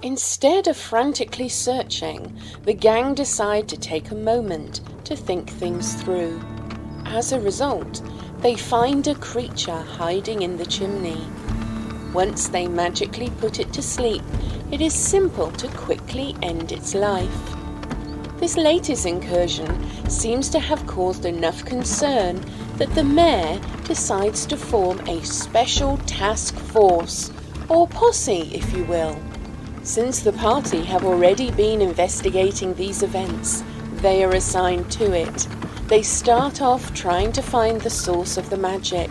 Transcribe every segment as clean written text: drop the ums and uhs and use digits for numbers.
Instead of frantically searching, the gang decide to take a moment to think things through. As a result, they find a creature hiding in the chimney. Once they magically put it to sleep, it is simple to quickly end its life. This latest incursion seems to have caused enough concern that the mayor decides to form a special task force, or posse if you will. Since the party have already been investigating these events, they are assigned to it. They start off trying to find the source of the magic.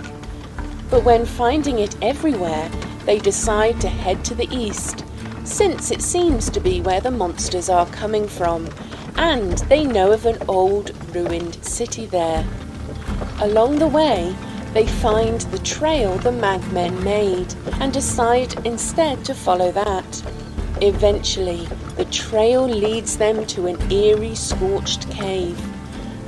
But when finding it everywhere, they decide to head to the east, since it seems to be where the monsters are coming from, and they know of an old, ruined city there. Along the way, they find the trail the Magmen made, and decide instead to follow that. Eventually, the trail leads them to an eerie, scorched cave.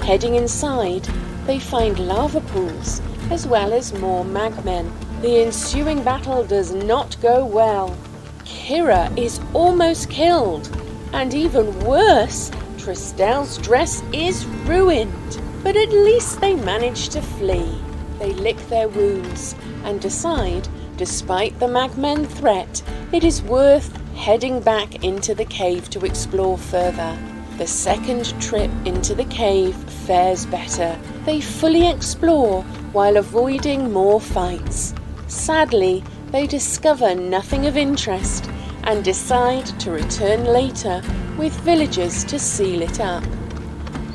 Heading inside, they find lava pools, as well as more Magmen. The ensuing battle does not go well. Khyra is almost killed, and even worse, Tristell's dress is ruined. But at least they manage to flee. They lick their wounds, and decide, despite the Magmen threat, it is worth heading back into the cave to explore further. The second trip into the cave fares better. They fully explore while avoiding more fights. Sadly, they discover nothing of interest and decide to return later with villagers to seal it up.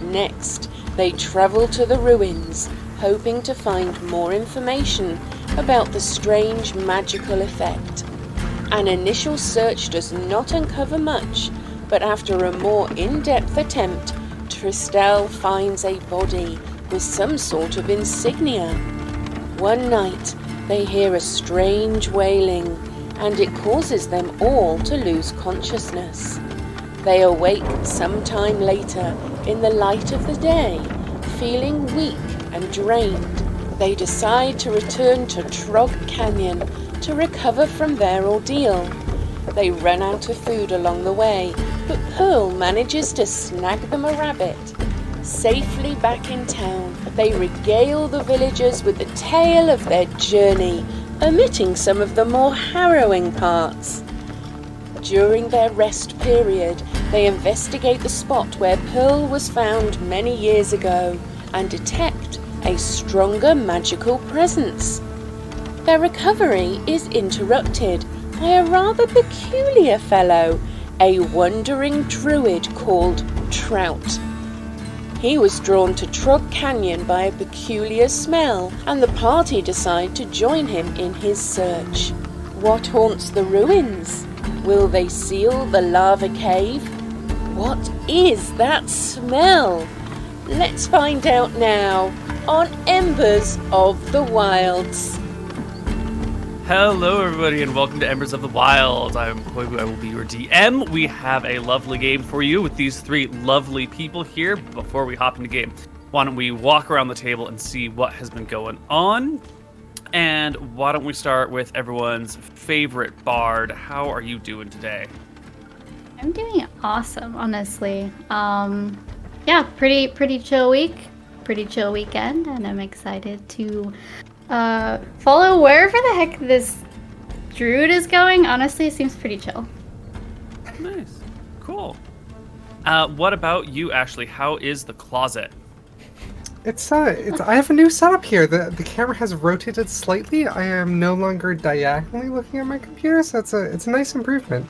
Next, they travel to the ruins, hoping to find more information about the strange magical effect. An initial search does not uncover much, but after a more in-depth attempt, Tristell finds a body with some sort of insignia. One night, they hear a strange wailing, and it causes them all to lose consciousness. They awake sometime later in the light of the day, feeling weak and drained. They decide to return to Trog Canyon to recover from their ordeal. They run out of food along the way, but Pearl manages to snag them a rabbit. Safely back in town, they regale the villagers with the tale of their journey, omitting some of the more harrowing parts. During their rest period, they investigate the spot where Pearl was found many years ago and detect a stronger magical presence. Their recovery is interrupted by a rather peculiar fellow, a wandering druid called Trout. He was drawn to Trog Canyon by a peculiar smell, and the party decide to join him in his search. What haunts the ruins? Will they seal the lava cave? What is that smell? Let's find out now on Embers of the Wilds. Hello everybody and welcome to Embers of the Wild. I'm Koibu, I will be your DM. We have a lovely game for you with these three lovely people here. Before we hop into game, why don't we walk around the table and see what has been going on? And why don't we start with everyone's favorite bard? How are you doing today? I'm doing awesome, honestly. Yeah, pretty chill week, pretty chill weekend, and I'm excited to follow wherever the heck this druid is going. Honestly, it seems pretty chill. Nice. Cool. What about you, Ashley? How is the closet? It's I have a new setup here. The camera has rotated slightly. I am no longer diagonally looking at my computer, so it's a nice improvement.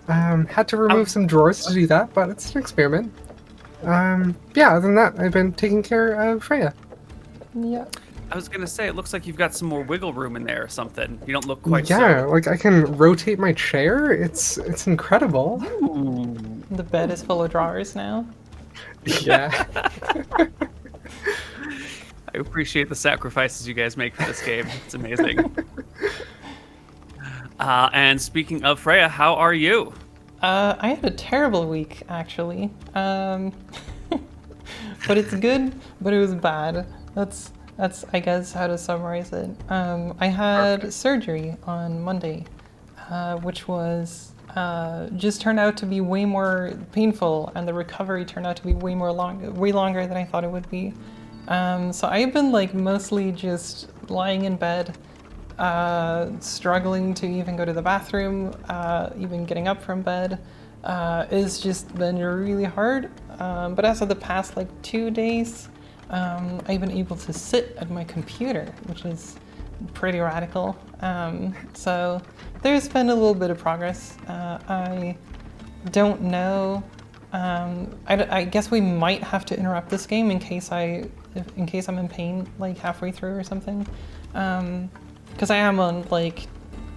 Had to remove some drawers to do that, but it's an experiment. Yeah, other than that, I've been taking care of Freya. Yeah. I was gonna say, it looks like you've got some more wiggle room in there or something. You don't look quite so... like I can rotate my chair. It's incredible. Ooh. The bed is full of drawers now. Yeah. I appreciate the sacrifices you guys make for this game. It's amazing. And speaking of Freya, how are you? I had a terrible week, actually. But it's good, but it was bad. That's I guess how to summarize it. I had surgery on Monday, which was just turned out to be way more painful, and the recovery turned out to be way longer than I thought it would be. So I've been like mostly just lying in bed, struggling to even go to the bathroom, even getting up from bed. It's just been really hard. But as of the past like 2 days, I've been able to sit at my computer, which is pretty radical. So there's been a little bit of progress. I don't know. I guess we might have to interrupt this game in case I'm in pain like halfway through or something. Because I am on like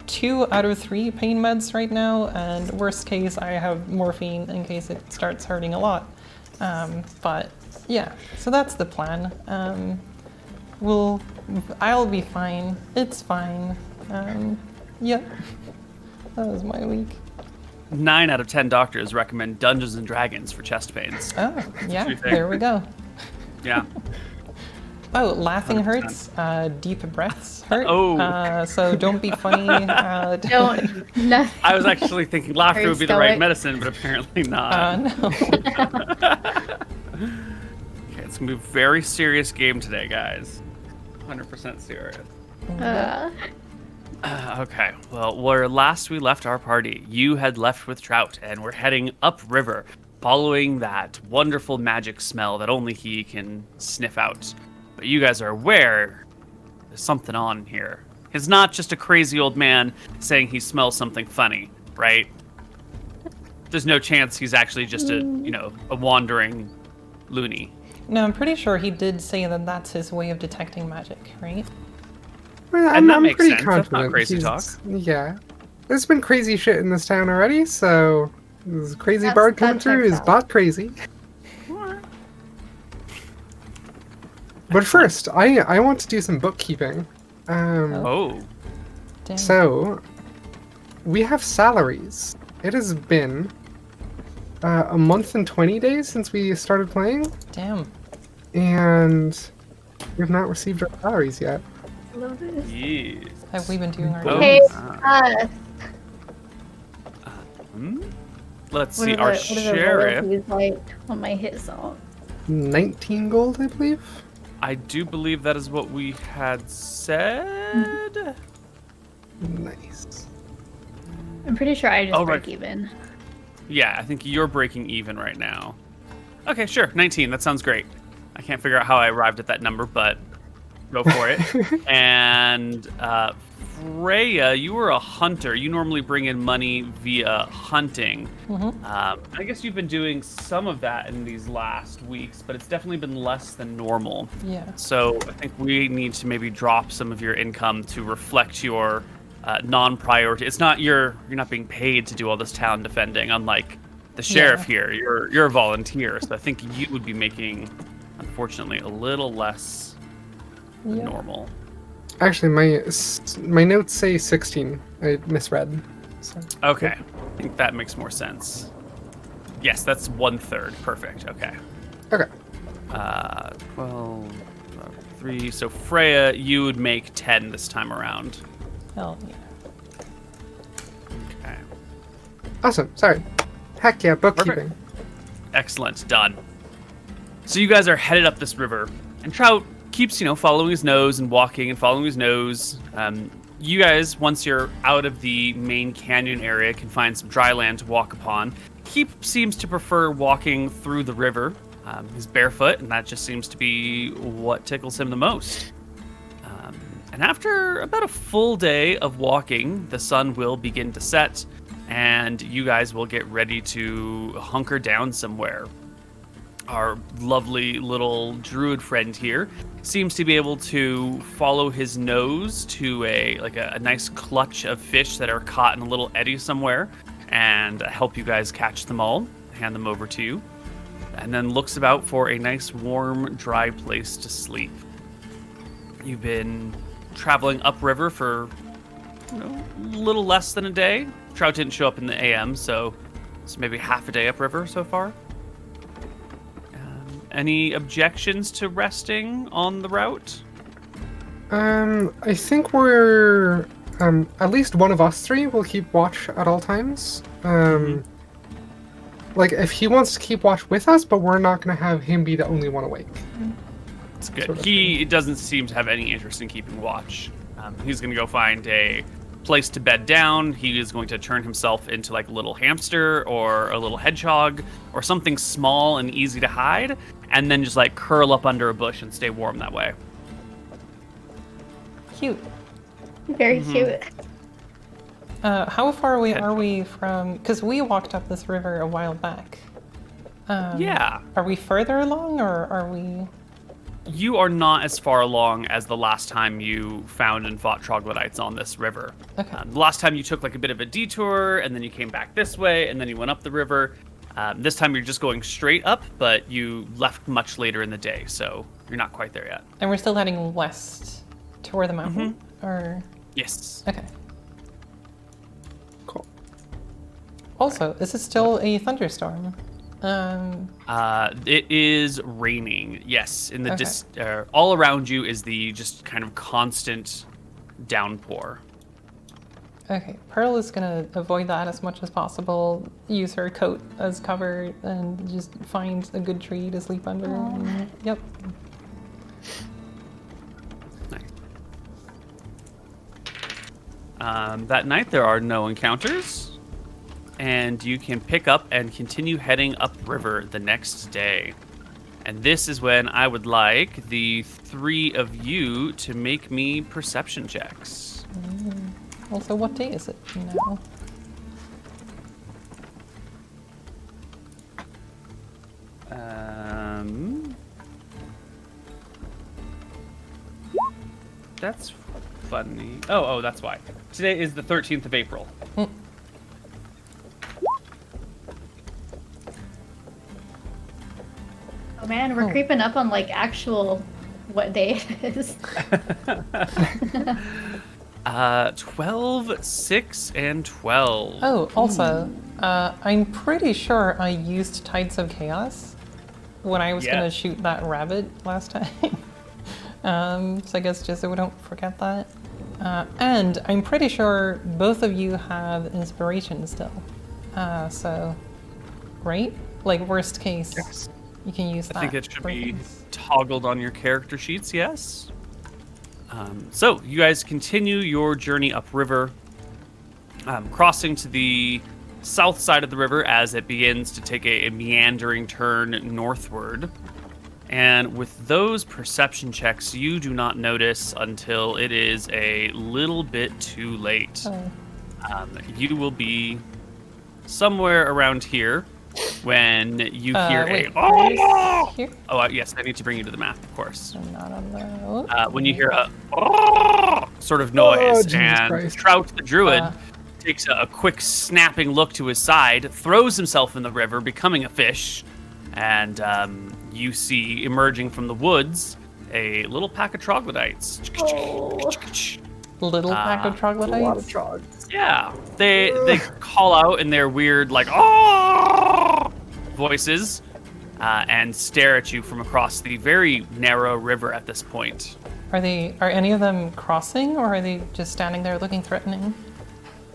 2 out of 3 pain meds right now, and worst case I have morphine in case it starts hurting a lot. But yeah, so that's the plan. I'll be fine. It's fine. Yep. That was my week. 9 out of 10 doctors recommend Dungeons and Dragons for chest pains. Oh, yeah, there we go. Yeah. Oh, laughing hurts. Deep breaths hurt. Oh. So don't be funny. Don't. No. I was actually thinking laughter Very would be the right stoic. medicine, but apparently not. No. Okay, it's gonna be a very serious game today, guys. 100% serious. Okay, well, where last we left our party, you had left with Trout, and we're heading upriver, following that wonderful magic smell that only he can sniff out. But you guys are aware there's something on here. It's not just a crazy old man saying he smells something funny, right? There's no chance he's actually just a wandering loony. No, I'm pretty sure he did say that that's his way of detecting magic, right? Well, And that I'm makes pretty sense. That's not confident crazy he's- talk. Yeah. There's been crazy shit in this town already, so this crazy That's- bard that coming through checks is out. bot crazy. But first, I want to do some bookkeeping. Oh. Dang. So, we have salaries. It has been a month and 20 days since we started playing, Damn. and we've not received our salaries yet. Love this. Yes. Have we been doing our Oh. Hey, jobs? Let's what see, are our the- what are the sheriff. royalties like on my hit song? 19 gold, I believe. I do believe that is what we had said. Nice. I'm pretty sure I just Oh, break right. even. Yeah, I think you're breaking even right now. Okay, sure, 19. That sounds great. I can't figure out how I arrived at that number, but go for it. And Freya, you were a hunter. You normally bring in money via hunting. I guess you've been doing some of that in these last weeks, but it's definitely been less than normal. Yeah. So I think we need to maybe drop some of your income to reflect your non-priority. It's not you're not being paid to do all this town defending, unlike the sheriff here. You're a volunteer, so I think you would be making, unfortunately, a little less than Yeah. normal. Actually, my notes say 16. I misread. So. Okay, I think that makes more sense. Yes, that's 1/3. Perfect. Okay. Okay. 12, 3. So Freya, you would make 10 this time around. Hell yeah. Okay. Awesome. Sorry. Heck yeah, bookkeeping. Excellent. Done. So you guys are headed up this river, and Trout keeps, following his nose and walking and following his nose. You guys, once you're out of the main canyon area, can find some dry land to walk upon. He seems to prefer walking through the river. He's barefoot, and that just seems to be what tickles him the most. And after about a full day of walking, the sun will begin to set, and you guys will get ready to hunker down somewhere. Our lovely little druid friend here seems to be able to follow his nose to a nice clutch of fish that are caught in a little eddy somewhere, and help you guys catch them all, hand them over to you, and then looks about for a nice warm dry place to sleep. You've been traveling upriver for a little less than a day. Trout didn't show up in the AM, so it's maybe half a day upriver so far. Any objections to resting on the route? I think we're at least one of us three will keep watch at all times. Like, if he wants to keep watch with us, but we're not going to have him be the only one awake. It's good. Sort of He doesn't seem to have any interest in keeping watch. He's going to go find a place to bed down. He is going to turn himself into like a little hamster or a little hedgehog or something small and easy to hide, and then just like curl up under a bush and stay warm that way. Cute. Very cute. How far away are we from? Because we walked up this river a while back. Yeah. Are we further along, or are we? You are not as far along as the last time you found and fought troglodytes on this river. Okay. The last time you took like a bit of a detour, and then you came back this way, and then you went up the river. This time you're just going straight up, but you left much later in the day, so you're not quite there yet. And we're still heading west toward the mountain, or? Yes. Okay. Cool. Also, is it still a thunderstorm? It is raining. Yes, in the Okay. all around you is the just kind of constant downpour. Okay, Pearl is gonna avoid that as much as possible, use her coat as cover, and just find a good tree to sleep under. And, yep. Nice. That night there are no encounters, and you can pick up and continue heading upriver the next day. And this is when I would like the three of you to make me perception checks. Also, what day is it now? That's funny. Oh, that's why. Today is the 13th of April. Oh man, we're creeping up on like actual what day it is. 12, 6, and 12. Oh, also, I'm pretty sure I used Tides of Chaos when I was Yeah. gonna shoot that rabbit last time. So I guess just so we don't forget that. And I'm pretty sure both of you have inspiration still. So, right? Like worst case, Yes. you can use that. I think it should for be things. toggled on your character sheets, yes. So you guys continue your journey upriver, crossing to the south side of the river as it begins to take a meandering turn northward. And with those perception checks, you do not notice until it is a little bit too late. Oh. You will be somewhere around here when you hear wait, a... where's here? Oh, yes, I need to bring you to the map, of course. I'm not on the. When you hear a sort of noise, Jesus and Christ. Trout the druid Uh. takes a quick snapping look to his side, throws himself in the river, becoming a fish, and you see emerging from the woods a little pack of troglodytes. Little pack of troglodytes. A lot of trogs. Yeah, they call out in their weird like voices and stare at you from across the very narrow river at this point. Are any of them crossing, or are they just standing there looking threatening?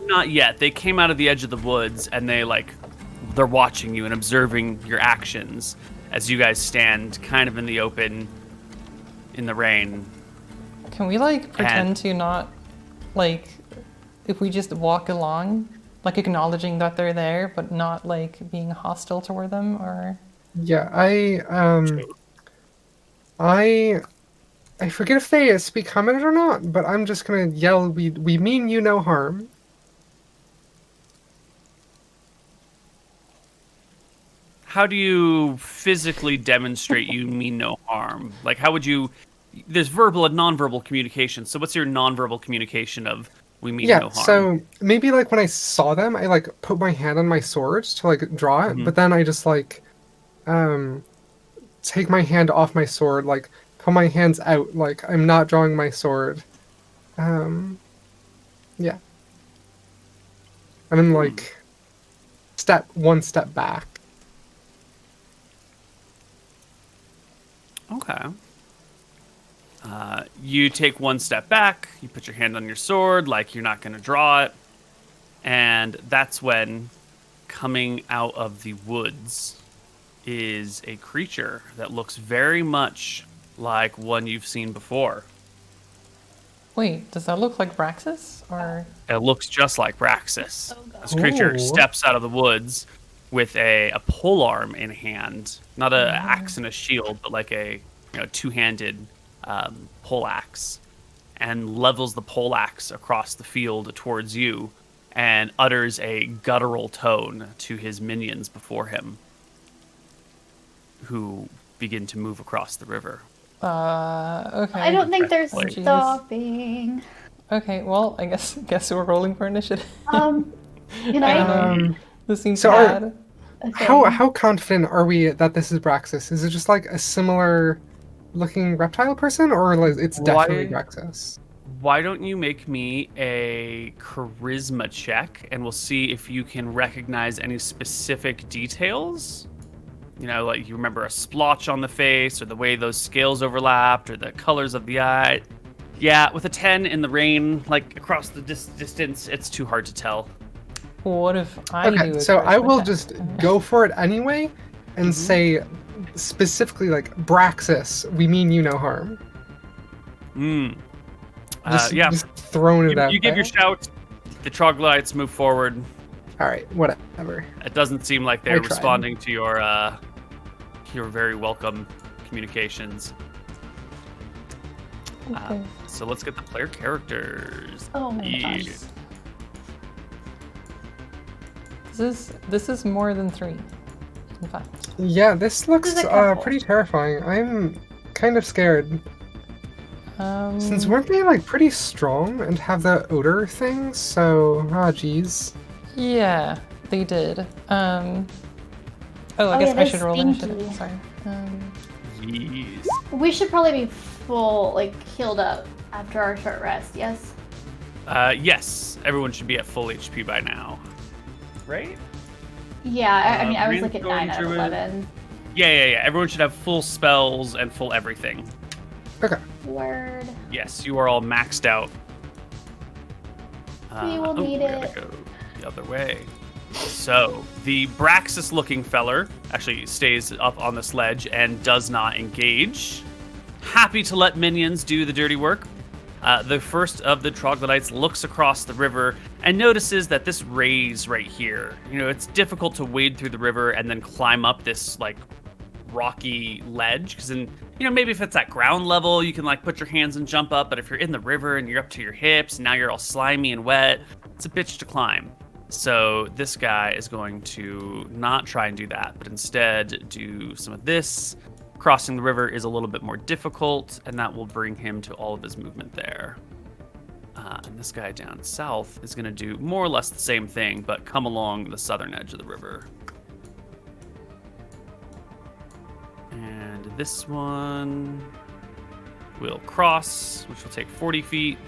Not yet. They came out of the edge of the woods and they're watching you and observing your actions as you guys stand kind of in the open in the rain. Can we pretend to not if we just walk along, acknowledging that they're there, but not being hostile toward them, or? Yeah, I forget if they speak Hamid or not, but I'm just gonna yell, we mean you no harm. How do you physically demonstrate you mean no harm? How would you... There's verbal and nonverbal communication, so what's your nonverbal communication of we mean no harm? So maybe when I saw them, I put my hand on my sword to draw it, but then I just take my hand off my sword, put my hands out, I'm not drawing my sword. Yeah. And then one step back. Okay. You take one step back, you put your hand on your sword, you're not going to draw it, and that's when coming out of the woods is a creature that looks very much like one you've seen before. Wait, does that look like Braxis? Or It looks just like Braxis. Oh, God. This creature Ooh. steps out of the woods with a polearm in hand. Not an axe and a shield, but like a two-handed pole axe. And levels the pole axe across the field towards you and utters a guttural tone to his minions before him, who begin to move across the river. okay. I don't think they're Jeez. stopping. Okay, well, I guess we're rolling for initiative. Can I? This seems So bad. Okay. How confident are we that this is Braxis? Is it just like a similar looking reptile person, or like it's definitely Braxis? Why don't you make me a charisma check, and we'll see if you can recognize any specific details. Like you remember a splotch on the face, or the way those scales overlapped, or the colors of the eye. Yeah, with a 10 in the rain, like across the distance, it's too hard to tell. What if I do Okay, a so I charisma will check? just go for it anyway, and say specifically like Braxis. We mean you no harm. Just throwing it out. You give there. your shout. The troglodytes move forward. All right, whatever. It doesn't seem like I they're tried. responding to your very welcome communications. Okay. So let's get the player characters. Oh my Yeah. gosh. This is more than 3. In fact. Yeah, this looks This is a couple. pretty terrifying. I'm kind of scared. Since weren't they like pretty strong and have the odor thing? So, geez. Yeah, they did. I Oh, guess yeah, I they're should roll stinky. initiative. Sorry. Yes. We should probably be full, like, healed up after our short rest, yes? Yes, everyone should be at full HP by now. Right? Yeah, I mean, I was Green's like at going 9 out of through it. 11. Yeah. Everyone should have full spells and full everything. Okay. Word. Yes, you are all maxed out. We will need we gotta it. go the other way. So, the Braxis-looking feller actually stays up on the sledge and does not engage. Happy to let minions do the dirty work. The first of the troglodytes looks across the river and notices that this raise right here, it's difficult to wade through the river and then climb up this, like, rocky ledge, because then maybe if it's at ground level you can like put your hands and jump up, but if you're in the river and you're up to your hips and now you're all slimy and wet, it's a bitch to climb. So this guy is going to not try and do that, but instead do some of this. Crossing the river is a little bit more difficult, and that will bring him to all of his movement there. And this guy down south is going to do more or less the same thing, but come along the southern edge of the river. And this one will cross, which will take 40 feet.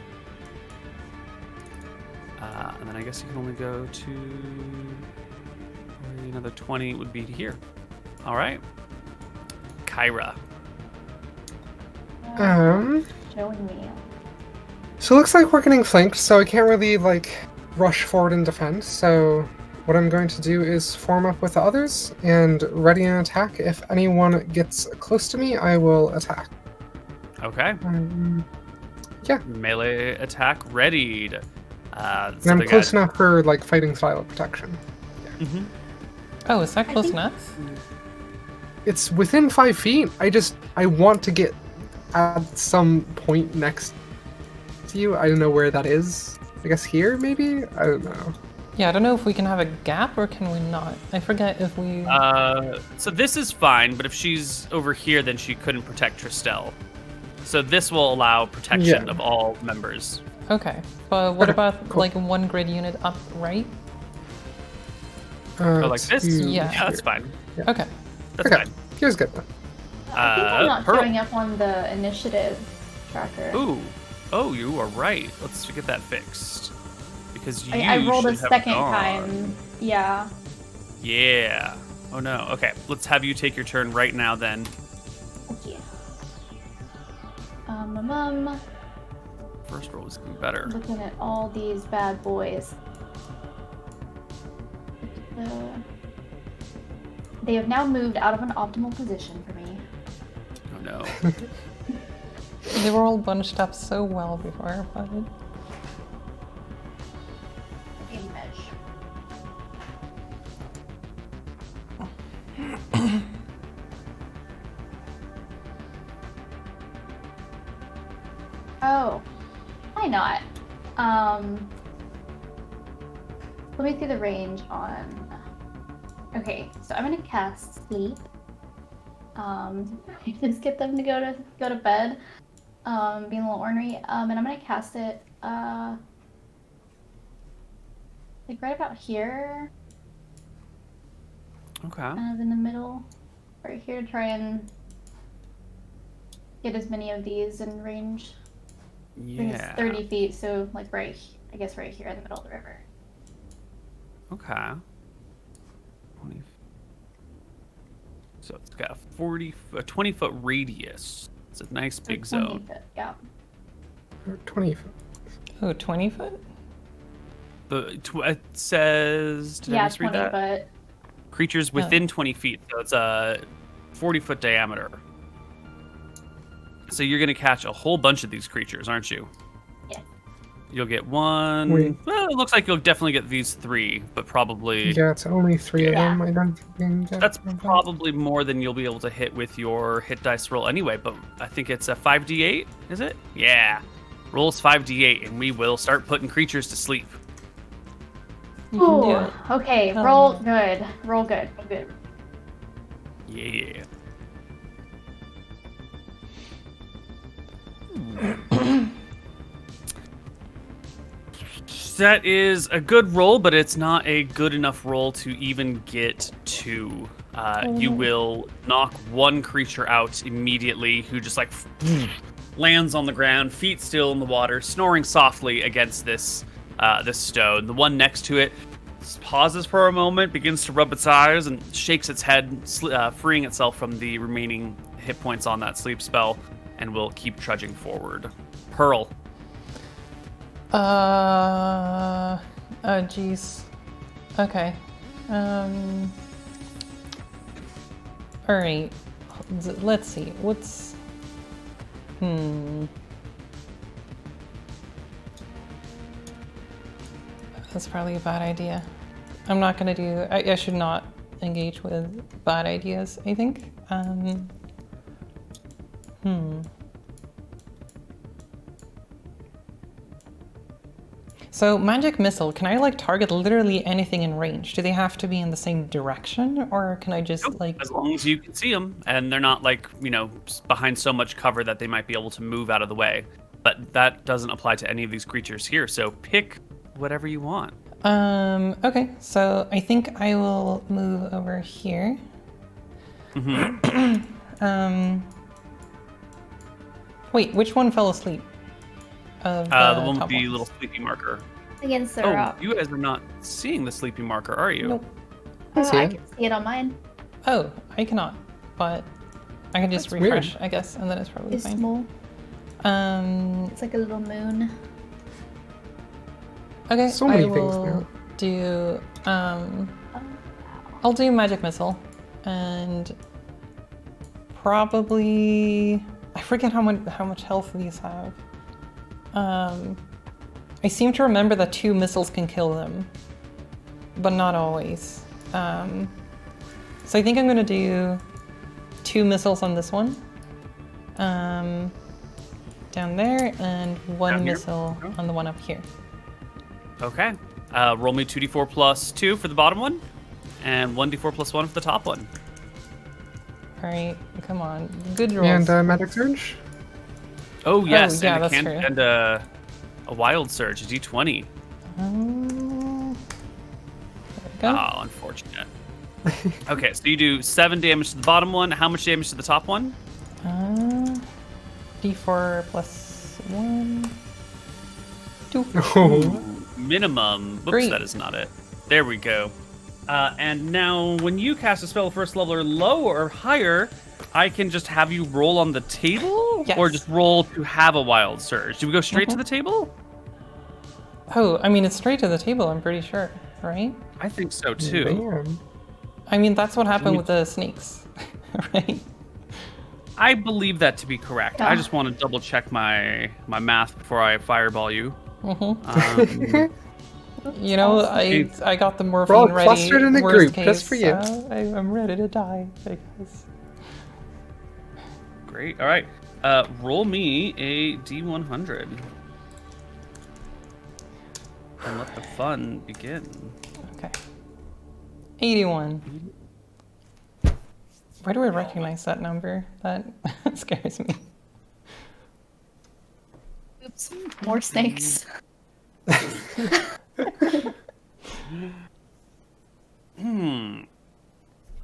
And then I guess you can only go to another 20 would be to here. All right. Kyra. Showing me. So it looks like we're getting flanked, so I can't really like rush forward and defend. So what I'm going to do is form up with the others and ready an attack. If anyone gets close to me, I will attack. Okay. Yeah. Melee attack readied. And I'm close enough for like fighting style of protection. Oh, is that close enough? It's within 5 feet. I want to get at some point next to you. I don't know where that is. I guess here, maybe? I don't know. Yeah, I don't know if we can have a gap or can we not. I forget if we... So this is fine, but if she's over here, then she couldn't protect Tristel. So this will allow protection of all members. Okay, but what Okay, about cool. like one grid unit up right? Oh, like this? Yeah. Yeah, that's fine. Okay. That's Okay, fine. here's good. I think I'm not Pearl. showing up on the initiative tracker. Ooh. Oh, you are right. Let's get that fixed. Because you I rolled a should have second gone. time. Yeah. Yeah. Oh no. Okay, let's have you take your turn right now then. Okay. First roll is gonna be better. Looking at all these bad boys. They have now moved out of an optimal position for me. Oh no. They were all bunched up so well before, but Image. Oh, why not? Let me see the range on. Okay, so I'm gonna cast sleep. Just get them to go to bed. Being a little ornery. And I'm gonna cast it like right about here. Okay. Kind of in the middle. Right here to try and get as many of these in range. I think it's Yeah. 30 feet, so like right here in the middle of the river. Okay. 20. So it's got a 20-foot radius. It's a nice big 20 zone. foot, yeah. 20 foot. oh, 20 foot? It says. Did I Yeah, misread 20 that? foot. Creatures within 20 feet, so it's a 40-foot diameter. So you're gonna catch a whole bunch of these creatures, aren't you? Yeah. You'll get one. Wait. Well, it looks like you'll definitely get these 3, but probably Yeah, it's only 3 of Yeah. them. I don't think you can get that's them. probably more than you'll be able to hit with your hit dice roll anyway. But I think it's a 5d8, is it? Yeah. Rolls 5d8, and we will start putting creatures to sleep. You can do Ooh, it. okay, Hell roll yeah. good. Roll good. Roll good. Yeah. That is a good roll, but it's not a good enough roll to even get 2. You will knock one creature out immediately who just like lands on the ground, feet still in the water, snoring softly against this stone. The one next to it pauses for a moment, begins to rub its eyes, and shakes its head, freeing itself from the remaining hit points on that sleep spell, and will keep trudging forward. Pearl. Oh, jeez. Okay. Alright. Let's see. What's... That's probably a bad idea. I'm not gonna do... I should not engage with bad ideas, I think. So, magic missile, can I like target literally anything in range? Do they have to be in the same direction, or can I just Nope. like... As long as you can see them, and they're not like, behind so much cover that they might be able to move out of the way. But that doesn't apply to any of these creatures here, so pick whatever you want. Okay, so I think I will move over here. Wait, which one fell asleep? Of The one with top the ones? little sleepy marker. Against the Oh, rock. you guys are not seeing the sleepy marker, are you? Nope. I see I it. can see it on mine. Oh, I cannot, but I can just That's refresh, weird. I guess, and then it's probably It's fine. small. It's like a little moon. Okay, So many I things will now. do, I'll do magic missile, and probably, I forget how much health these have. I seem to remember that 2 missiles can kill them, but not always. So I think I'm gonna do 2 missiles on this one, down there, and 1 Down here? missile Okay. on the one up here. Okay. Roll me 2d4 plus 2 for the bottom one, and 1d4 plus 1 for the top one. All right, come on, good rolls. And Magic Surge? Oh, yes, yeah, and, that's true. and a Wild Surge, a d20. There we go. Oh, unfortunate. Okay, so you do 7 damage to the bottom one. How much damage to the top one? D4 plus 1, 2. Oh, Minimum. Whoops, Great. that is not it. There we go. And now, when you cast a spell first level or lower or higher, I can just have you roll on the table? Yes. Or just roll to have a Wild Surge? Do we go straight to the table? Oh, I mean, it's straight to the table, I'm pretty sure, right? I think so too. Man. I mean, that's what happened with the snakes, right? I believe that to be correct. Yeah. I just want to double check my math before I fireball you. You know, I got the all morphine ready. clustered in a Worst group, case, just for you. I'm ready to die, I guess. Great. All right. Roll me a D100. And let the fun begin. Okay. 81. Where do I recognize that number? That scares me. Oops, more snakes.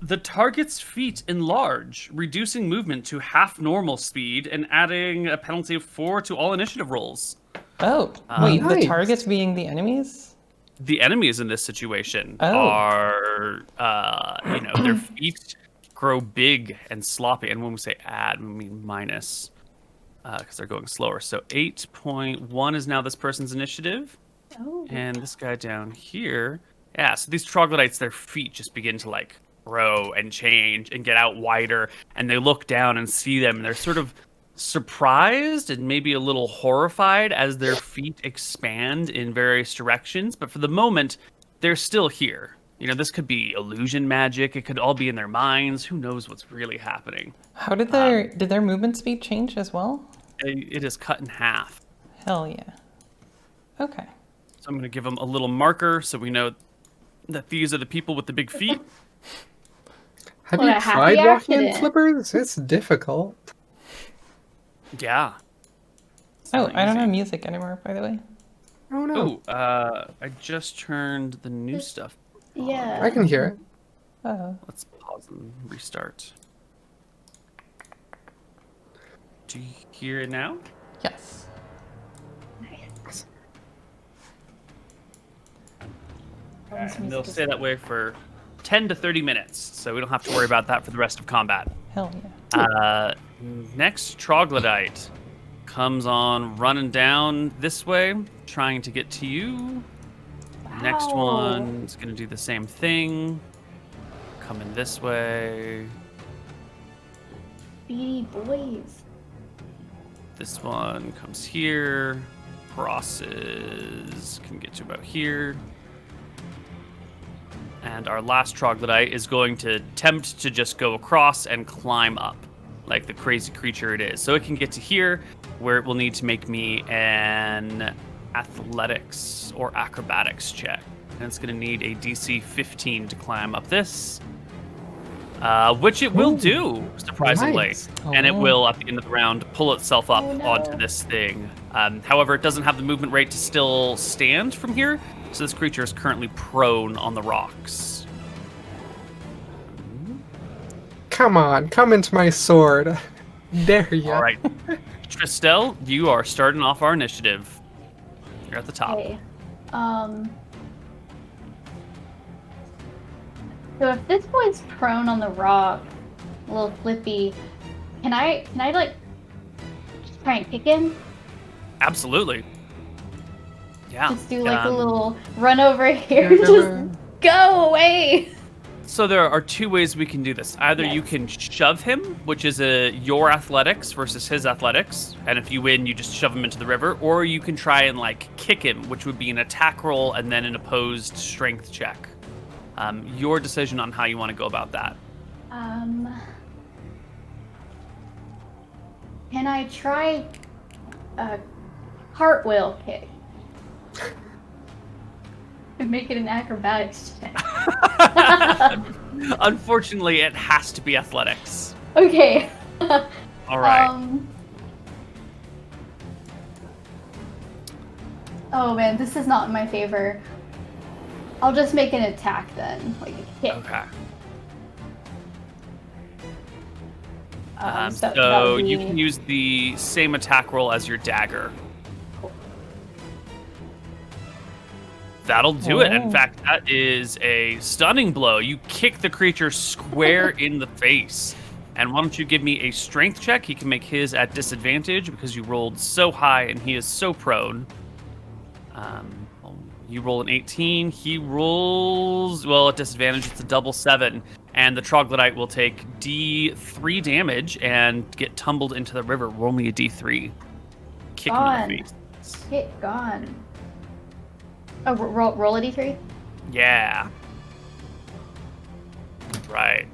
The target's feet enlarge, reducing movement to half normal speed and adding a penalty of 4 to all initiative rolls. Oh, wait, the Nice. targets being the enemies? The enemies in this situation Oh. are, their feet grow big and sloppy. And when we say add, we mean minus, because they're going slower. So 8.1 is now this person's initiative. Oh. And this guy down here, yeah, so these troglodytes, their feet just begin to like grow and change and get out wider, and they look down and see them, and they're sort of surprised and maybe a little horrified as their feet expand in various directions. But for the moment, they're still here. You know, this could be illusion magic. It could all be in their minds. Who knows what's really happening? How did their movement speed change as well? It is cut in half. Hell yeah. Okay. So I'm going to give them a little marker so we know that these are the people with the big feet. Have What you a happy tried walking in accident. flippers? It's difficult. Yeah. Oh, I don't have music anymore, by the way. Oh no. I just turned the new stuff. Yeah. I can hear it. Oh. Let's pause and restart. Do you hear it now? Yes. And they'll stay that way for 10 to 30 minutes, so we don't have to worry about that for the rest of combat. Hell yeah. Next troglodyte comes on running down this way, trying to get to you. Next Wow. one's going to do the same thing. Coming this way. Beady boys. This one comes here. Crosses can get to about here. And our last troglodyte is going to attempt to just go across and climb up like the crazy creature it is. So it can get to here, where it will need to make me an athletics or acrobatics check. And it's going to need a DC 15 to climb up this, which it will do, surprisingly. Nice. And it will, at the end of the round, pull itself up Oh, no. onto this thing. However, it doesn't have the movement rate to still stand from here, so this creature is currently prone on the rocks. Come on, come into my sword. Dare ya. All right. Tristel, you are starting off our initiative. You're at the top. Okay. So if this boy's prone on the rock, a little flippy, can I like just try and kick him? Absolutely. Yeah. Just do like a Um, little run over here, Yeah, just go away. So there are two ways we can do this. Either you Yes. can shove him, which is your athletics versus his athletics, and if you win, you just shove him into the river, or you can try and like kick him, which would be an attack roll and then an opposed strength check. Your decision on how you want to go about that. Can I try a cartwheel kick? And make it an acrobatics check. Unfortunately, it has to be athletics. Okay. All right. Oh man, this is not in my favor. I'll just make an attack then, like a kick. Okay. So that So would you be- can use the same attack roll as your dagger. That'll do it. In Oh. fact, that is a stunning blow. You kick the creature square in the face. And why don't you give me a strength check? He can make his at disadvantage because you rolled so high and he is so prone. You roll an 18. He rolls, well, at disadvantage, it's a double 7. And the troglodyte will take D3 damage and get tumbled into the river. Roll me a D3. Kick him in Gone. the face. Hit gone. Oh, roll a d3? Yeah. Right.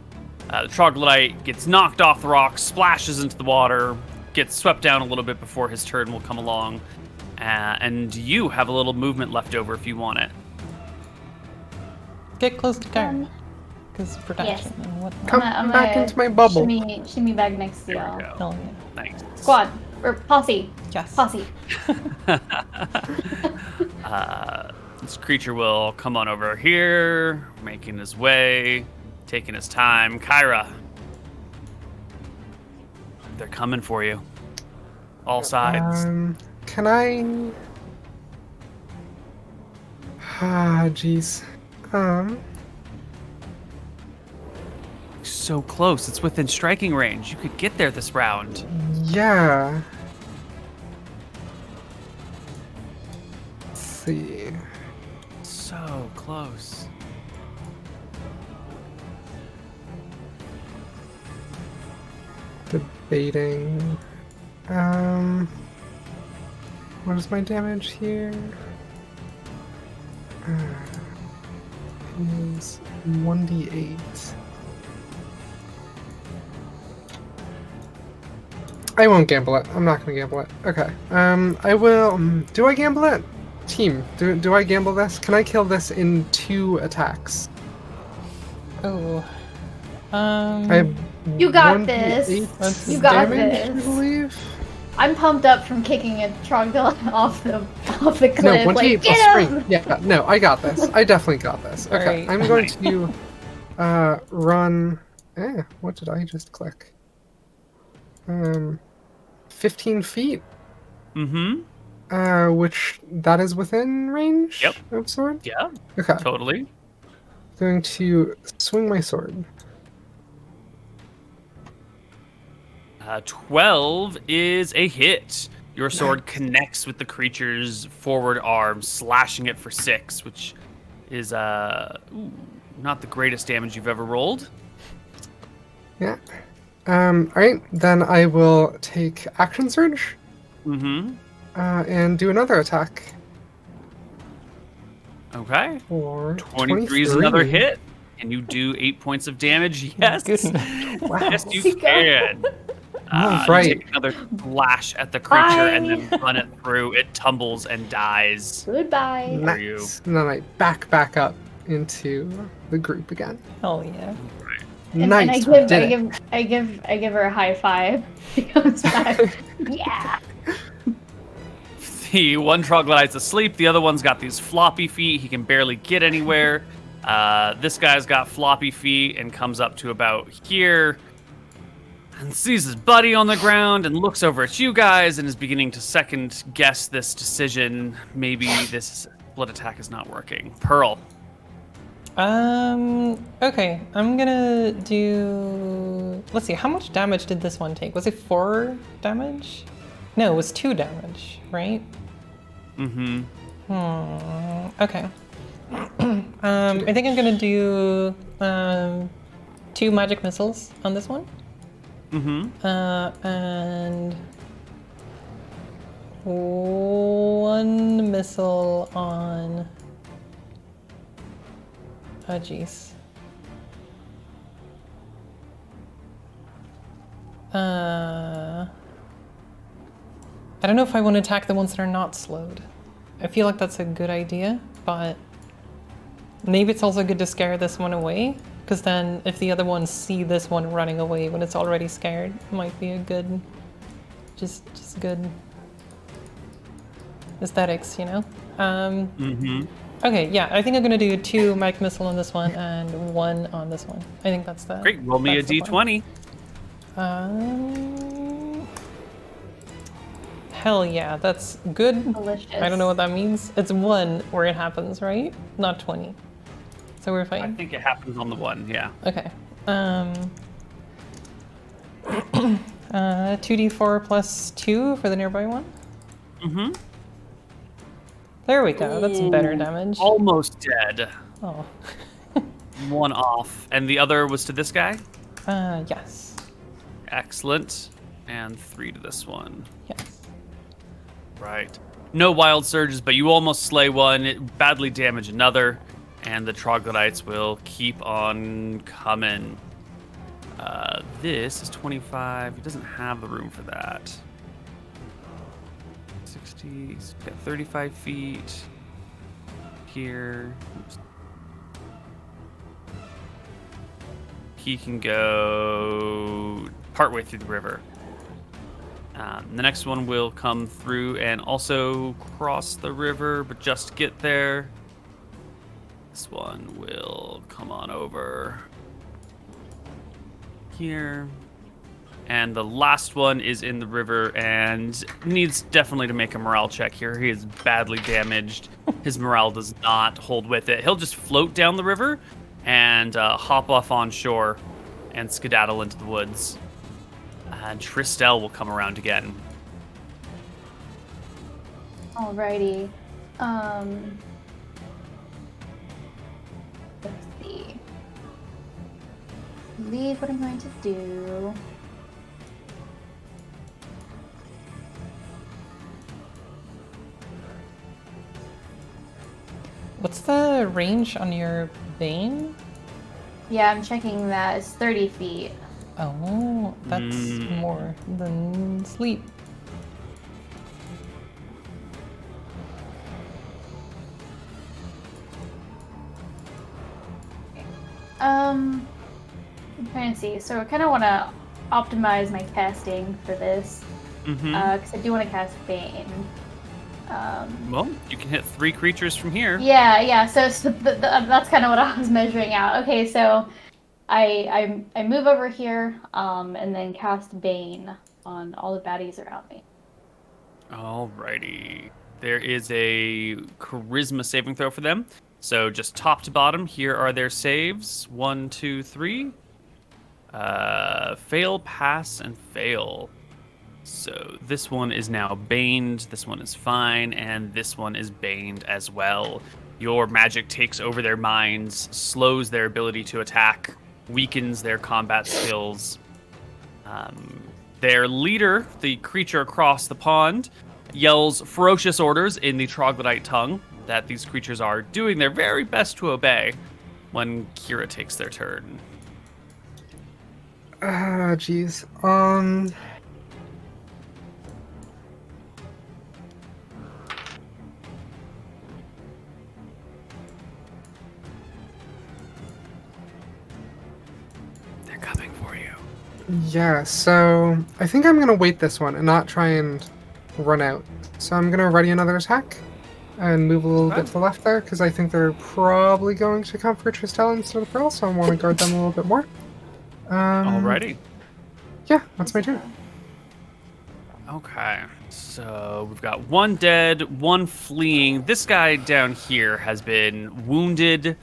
The troglodyte gets knocked off the rocks, splashes into the water, gets swept down a little bit before his turn will come along. And you have a little movement left over if you want it. Get close to Karen. Because protection Yes. and whatnot. Come I'm back gonna into my bubble. Shimmy back next to There we y'all. go. Hell yeah. Nice. Squad. Or posse. Yes. Posse. This creature will come on over here, making his way, taking his time. Kyra. They're coming for you. All sides. Can I? Jeez. So close. It's within striking range. You could get there this round. Yeah. Let's see. So close. Debating. What is my damage here? Is 1d8. I won't gamble it. I'm not gonna gamble it. Okay. I will. Do I gamble it? Team, do I gamble this? Can I kill this in 2 attacks? Oh. I have You got 1d8 this. You got damage, this. I believe. I'm pumped up from kicking a troglodyte off the cliff. No, 1d8 like, plus get 3. him! Yeah, no, I got this. I definitely got this. Okay, Alright. I'm going to run. What did I just click? 15 feet. Mm-hmm. Which that is within range. Yep. Of sword. Yeah, Okay. totally. Going to swing my sword. 12 is a hit. Your sword connects with the creature's forward arm, slashing it for 6, which is not the greatest damage you've ever rolled. Yeah. Alright, then I will take action surge. Mm-hmm. And do another attack. Okay. For 23 is another hit. And you do 8 points of damage. Yes. Goodness. Wow. Yes, you can. You Right. take another slash at the creature and then run it through. It tumbles and dies. Goodbye. Nice. And then I back up into the group again. Hell yeah. And Nice. I give her a high five. She comes back. Yeah. The one troglodyte's asleep. The other one's got these floppy feet. He can barely get anywhere. This guy's got floppy feet and comes up to about here and sees his buddy on the ground and looks over at you guys and is beginning to second guess this decision. Maybe this split attack is not working. Pearl. Okay, I'm gonna do. Let's see, how much damage did this one take? Was it 4 damage? No, it was 2 damage, right? Mm-hmm. Okay. I think I'm gonna do 2 magic missiles on this one. Mm-hmm. And 1 missile on. Oh, jeez. I don't know if I want to attack the ones that are not slowed. I feel like that's a good idea, but maybe it's also good to scare this one away, because then if the other ones see this one running away when it's already scared, it might be a good, just good aesthetics, you know? Mm-hmm. Okay, yeah, I think I'm gonna do 2 magic missile on this one and 1 on this one. I think that's the. Great. Roll me a that's the plan. d20. Hell yeah, that's good. Delicious. I don't know what that means. It's 1 where it happens, right? Not 20. So we're I fine. think it happens on the 1, yeah. Okay. 2d4 plus 2 for the nearby one. Mm-hmm. There we go. That's better damage. Almost dead. Oh. One off. And the other was to this guy? Yes. Excellent. And 3 to this one. Yes. Right. No wild surges, but you almost slay one, badly damage another, and the troglodytes will keep on coming. This is 25. He doesn't have the room for that. 60. He's got 35 feet here. Oops. He can go partway through the river. The next one will come through and also cross the river, but just get there. This one will come on over here. And the last one is in the river and needs definitely to make a morale check here. He is badly damaged. His morale does not hold with it. He'll just float down the river and hop off on shore and skedaddle into the woods. And Tristel will come around again. Alrighty. Let's see. I believe what I'm going to do. What's the range on your Bane? Yeah, I'm checking that. It's 30 feet. Oh, that's more than sleep. I'm trying to see. So I kind of want to optimize my casting for this. Because I do want to cast Bane. Well, you can hit 3 creatures from here. Yeah. So that's kind of what I was measuring out. Okay, so I move over here, and then cast Bane on all the baddies around me. Alrighty. There is a charisma saving throw for them. So just top to bottom, here are their saves. 1, 2, 3. Fail, pass, and fail. So this one is now baned, this one is fine, and this one is baned as well. Your magic takes over their minds, slows their ability to attack, weakens their combat skills. Their leader, the creature across the pond, yells ferocious orders in the troglodyte tongue that these creatures are doing their very best to obey when Kira takes their turn. Jeez. They're coming for you. Yeah, so I think I'm gonna wait this one and not try and run out. So I'm gonna ready another attack and move a little bit to the left there, because I think they're probably going to come for Tristel instead of Pearl, so I want to guard them a little bit more. Alrighty. Yeah, that's my turn. Okay, so we've got 1 dead, 1 fleeing. This guy down here has been wounded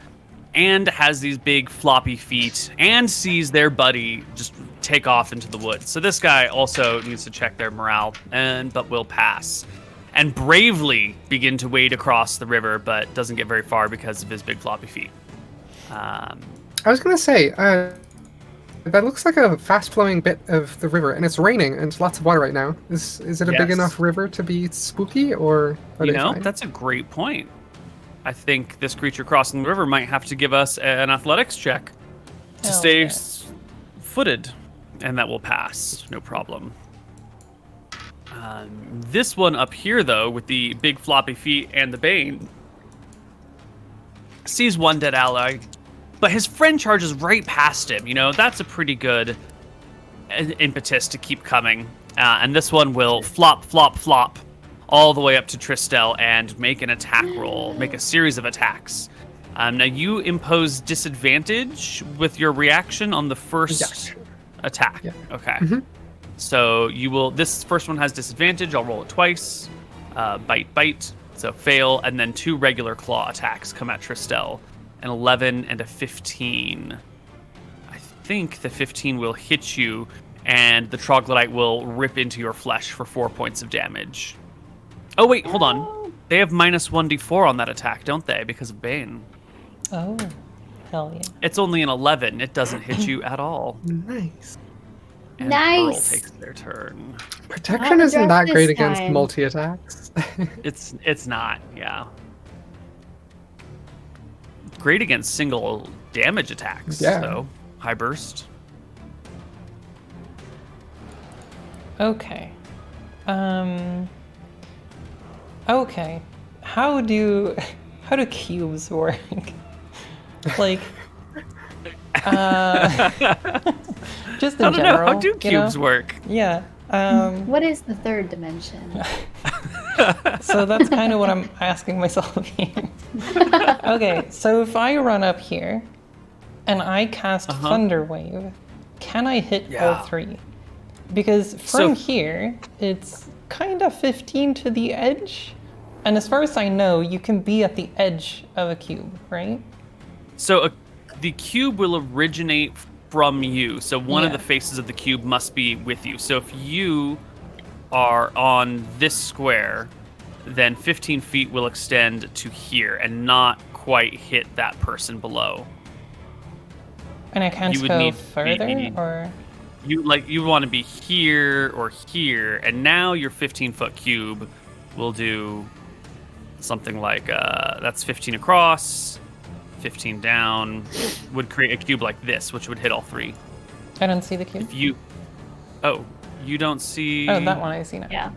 and has these big floppy feet and sees their buddy just take off into the woods. So this guy also needs to check their morale, but will pass. And bravely begin to wade across the river, but doesn't get very far because of his big floppy feet. I was gonna say, that looks like a fast-flowing bit of the river, and it's raining, and it's lots of water right now. Is it a big enough river to be spooky, or are they fine? That's a great point. I think this creature crossing the river might have to give us an athletics check to stay footed, and that will pass, no problem. This one up here, though, with the big floppy feet and the bane, sees 1 dead ally, but his friend charges right past him. That's a pretty good impetus to keep coming. And this one will flop, flop, flop all the way up to Tristel and make an attack roll, make a series of attacks. Now, you impose disadvantage with your reaction on the first attack. Yeah. Okay. So you will. This first one has disadvantage. I'll roll it twice. Bite. So fail, and then 2 regular claw attacks come at Tristel. An 11 and a 15. I think the 15 will hit you, and the troglodyte will rip into your flesh for 4 points of damage. Oh wait, hold on. They have -1d4 on that attack, don't they? Because of Bane. Oh, hell yeah. It's only an 11. It doesn't hit you at all. Nice. And Nice. Pearl takes their turn. Protection Not isn't that addressed great this against time. multi-attacks. It's not, yeah. Great against single damage attacks, Yeah. though. High burst. Okay. Okay. How do cubes work? Like, just in I don't know. general. How do you cubes know? work? Yeah. What is the third dimension? So that's kind of what I'm asking myself here. Okay, so if I run up here and I cast Thunder Wave, can I hit Yeah. all three? Because So- from here, it's kind of 15 to the edge. And as far as I know, you can be at the edge of a cube, right? So the cube will originate from you. So one of Yeah. the faces of the cube must be with you. So if you are on this square, then 15 feet will extend to here and not quite hit that person below. And I can't You would go need further, the- or... You want to be here or here, and now your 15-foot cube will do something like that's 15 across, 15 down, would create a cube like this, which would hit all three. I don't see the cube. If you, you don't see. Oh, that one I see now. Yeah.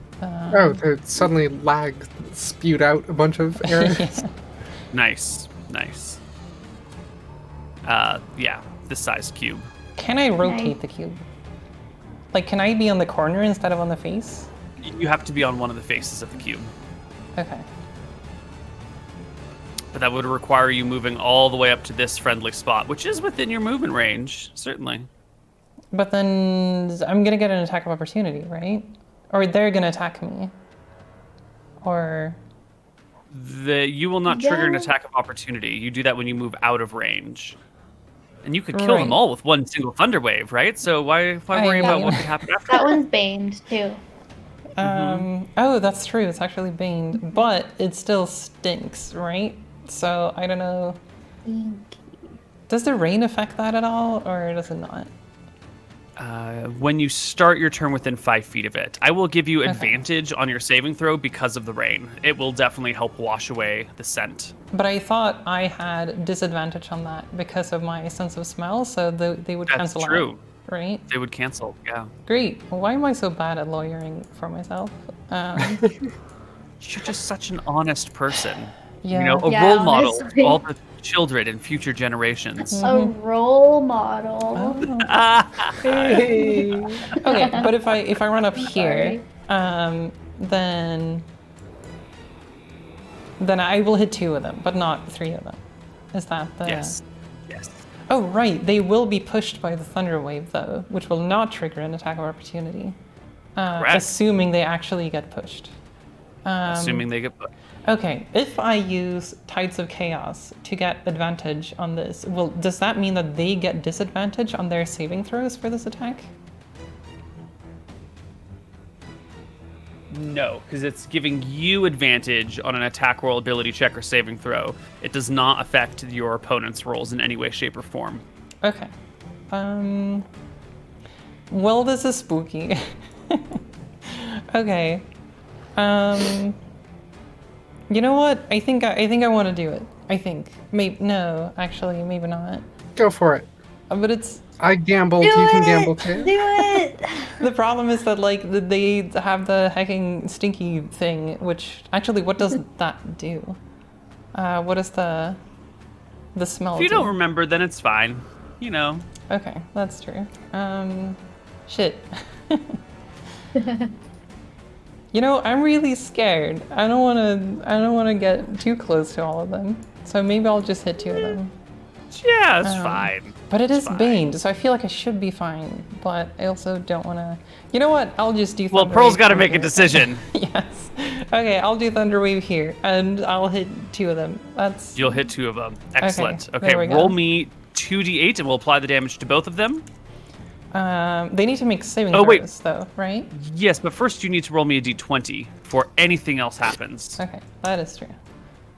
Oh, it suddenly lagged, spewed out a bunch of errors. Nice. Yeah, this size cube. Can I rotate the cube? Like, can I be on the corner instead of on the face? You have to be on one of the faces of the cube, Okay. but that would require you moving all the way up to this friendly spot, which is within your movement range, certainly. But then I'm gonna get an attack of opportunity, right? Or they're gonna attack me. Or You will not trigger an Yeah. attack of opportunity. You do that when you move out of range. And you could kill them Right. all with one single thunder wave, right? So why worry about what could happen after? That one's baned too. oh, that's true. It's actually baned, but it still stinks, right? So I don't know. Does the rain affect that at all, or does it not? When you start your turn within 5 feet of it, I will give you advantage on your saving throw because of the rain. It will definitely help wash away the scent. But I thought I had disadvantage on that because of my sense of smell, so they would That's cancel true. out, right? They would cancel, yeah. Great. Why am I so bad at lawyering for myself? You're just such an honest person. Yeah. You know, a Yeah, role model to honestly. all the children in future generations. A role model. Hey. Okay, but if I run up here, Sorry. then I will hit 2 of them, but not 3 of them. Is that the? Yes. Oh right, they will be pushed by the thunder wave though, which will not trigger an attack of opportunity, Correct. assuming they actually get pushed. Assuming they get put. Okay, if I use Tides of Chaos to get advantage on this, does that mean that they get disadvantage on their saving throws for this attack? No, because it's giving you advantage on an attack roll, ability check, or saving throw. It does not affect your opponent's rolls in any way, shape, or form. Okay. Well, this is spooky. Okay. You know what? I think I want to do it. I think. Maybe no, actually, maybe not. Go for it. But it's I gambled. You can gamble too. Do it. the problem is that like they have the hecking stinky thing, which actually, what does that do? What is the smell? If you do? don't remember, then it's fine. You know. Okay, that's true. Shit. You know, I'm really scared. I don't wanna get too close to all of them. So maybe I'll just hit 2 of them. Yeah, it's fine. But it It's is fine. baned, so I feel like I should be fine. But I also don't wanna. You know what? I'll just do. Well, Thunder Pearl's Wave got to from make a here. decision. Yes. Okay, I'll do Thunder Wave here, and I'll hit 2 of them. That's. You'll hit 2 of them. Excellent. there Okay, we go. roll me 2d8, and we'll apply the damage to both of them. They need to make saving Oh, wait. throws, though, right? Yes, but first you need to roll me a d20 before anything else happens. Okay, that is true.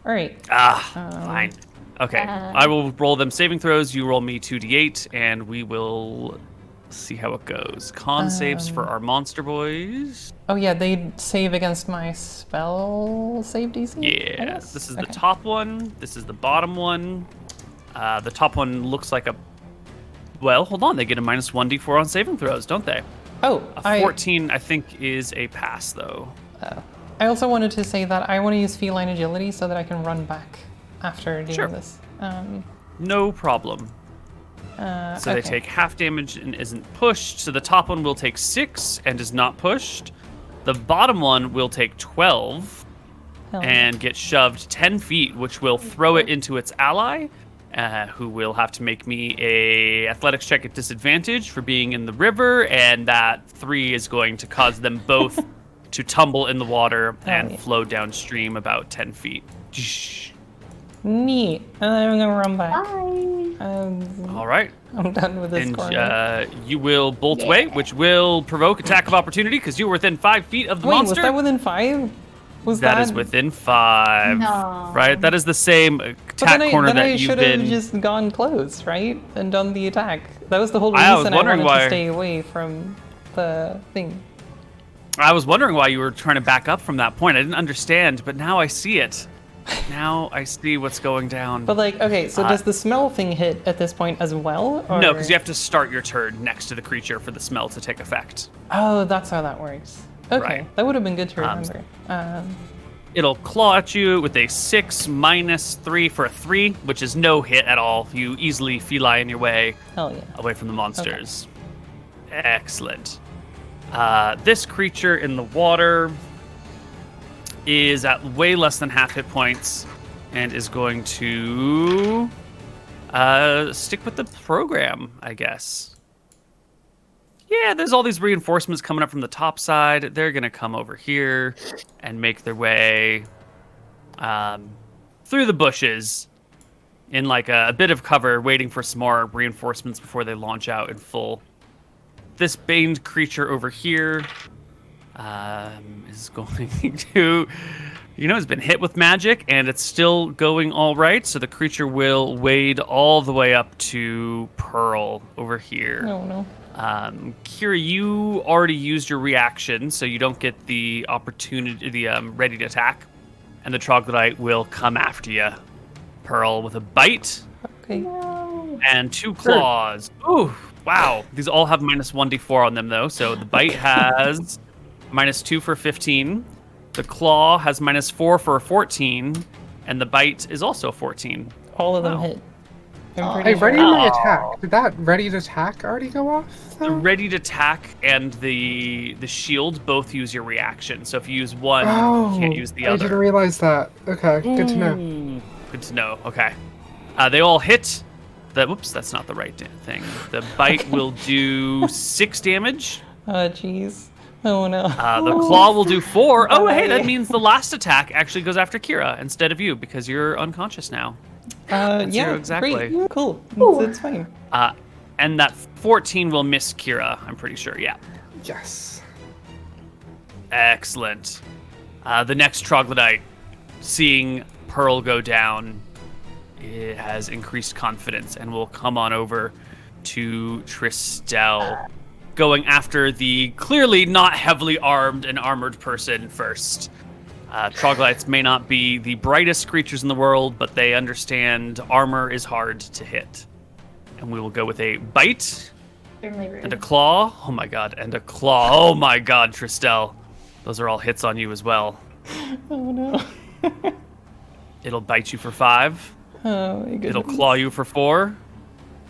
All right. Fine. Okay, I will roll them saving throws. You roll me 2d8, and we will see how it goes. Con saves for our monster boys. Oh yeah, they save against my spell save DC. I Yeah, guess? this is the Okay. top one. This is the bottom one. The top one looks like a... Well, hold on. They get a minus 1d4 on saving throws, don't they? Oh, A 14, I think, is a pass, though. I also wanted to say that I want to use feline agility so that I can run back after doing Sure. this. No problem. So they okay. take half damage and isn't pushed. So the top one will take 6 and is not pushed. The bottom one will take 12 Hell and get shoved 10 feet, which will throw it into its ally, who will have to make me a athletics check at disadvantage for being in the river, and that 3 is going to cause them both to tumble in the water and yeah. flow downstream about 10 feet. Neat. And then I'm gonna run back. Bye. All right. I'm done with this And corner. you will bolt away, which will provoke attack of opportunity because you were within 5 feet of the Wait, monster. was that within 5? Was that? That is within 5. No. Right? That is the same But attack corner then that I you've should have been. just gone close, right? And done the attack. That was the whole I was reason I wondering wanted why- to stay away from the thing. I was wondering why you were trying to back up from that point. I didn't understand, but now I see it. Now I see what's going down. But like, okay, so does the smell thing hit at this point as well? Or... No, because you have to start your turn next to the creature for the smell to take effect. Oh, that's how that works. Okay, Right. that would have been good to remember. It'll claw at you with a 6 minus 3 for a 3, which is no hit at all. You easily feline your way Hell yeah. away from the monsters. Excellent. This creature in the water is at way less than half hit points and is going to stick with the program, I guess. Yeah, there's all these reinforcements coming up from the top side. They're going to come over here and make their way through the bushes in like a bit of cover, waiting for some more reinforcements before they launch out in full. This baned creature over here is going to, it's been hit with magic and it's still going all right. So the creature will wade all the way up to Pearl over here. No, no. Kira, you already used your reaction, so you don't get the opportunity, the ready to attack. And the troglodyte will come after you, Pearl, with a bite Okay. and 2 claws. Ooh, wow. These all have minus 1d4 on them, though. So the bite has minus 2 for 15. The claw has minus 4 for a 14. And the bite is also 14. All of them Wow. hit. I'm I pretty ready sure. my attack. Did that ready to attack already go off? The though? ready to attack and the shield both use your reaction. So if you use one, Oh, you can't use the I other. didn't realize that. Okay, good to know. Ooh, good to know. Okay. They all hit. Whoops, that's not the right thing. The bite will do 6 damage. Oh, jeez. Oh, no. The claw will do 4. Oh, hey, that Bye. means the last attack actually goes after Kira instead of you because you're unconscious now. Yeah, zero exactly. great. Cool. It's fine. And that 14 will miss Kira, I'm pretty sure. Yeah. Yes. Excellent. The next troglodyte, seeing Pearl go down, it has increased confidence and will come on over to Tristel, going after the clearly not heavily armed and armored person first. Troglodytes may not be the brightest creatures in the world, but they understand armor is hard to hit. And we will go with a bite Extremely rude. and a claw. Oh my god, and a claw. Oh my god, Tristel. Those are all hits on you as well. Oh, no. It'll bite you for 5. Oh, my goodness. It'll claw you for 4.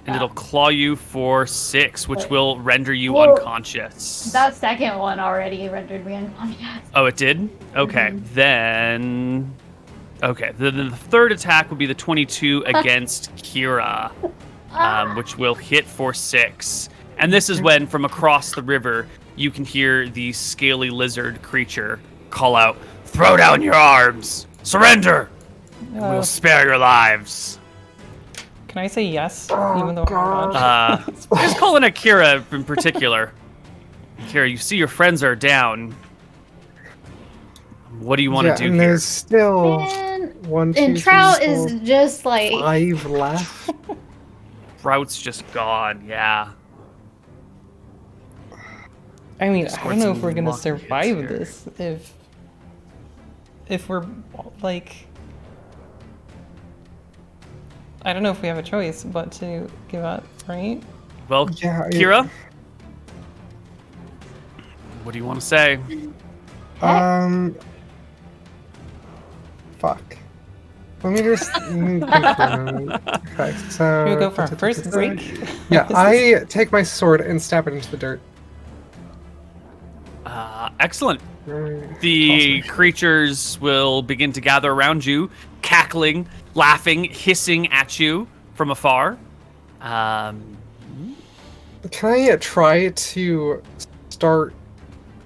And it'll claw you for 6, which will render you Whoa. unconscious. That second one already rendered me unconscious. Oh, it did? Okay, then... Okay, then the third attack will be the 22 against Kira, which will hit for 6. And this is when, from across the river, you can hear the scaly lizard creature call out, "Throw down your arms! Surrender! And we'll spare your lives." Can I say yes, Oh, even though I'm God. not? Just calling Akira in particular. Akira, you see your friends are down. What do you want to do and here? there's still Man, 1, 2, and 3, Trout 4, is just like 5 left. Trout's just gone, yeah. I mean, I Scored don't know if some we're gonna lucky hits survive here. this if we're like. I don't know if we have a choice but to give up, right? Well, Yeah, Kira, what do you want to say? Fuck. Let me just let me think for a moment. Okay, so Should we go for our first break? Yeah, I take my sword and stab it into the dirt. Excellent. Right. The Awesome. creatures will begin to gather around you, cackling, laughing, hissing at you from afar. Can I try to start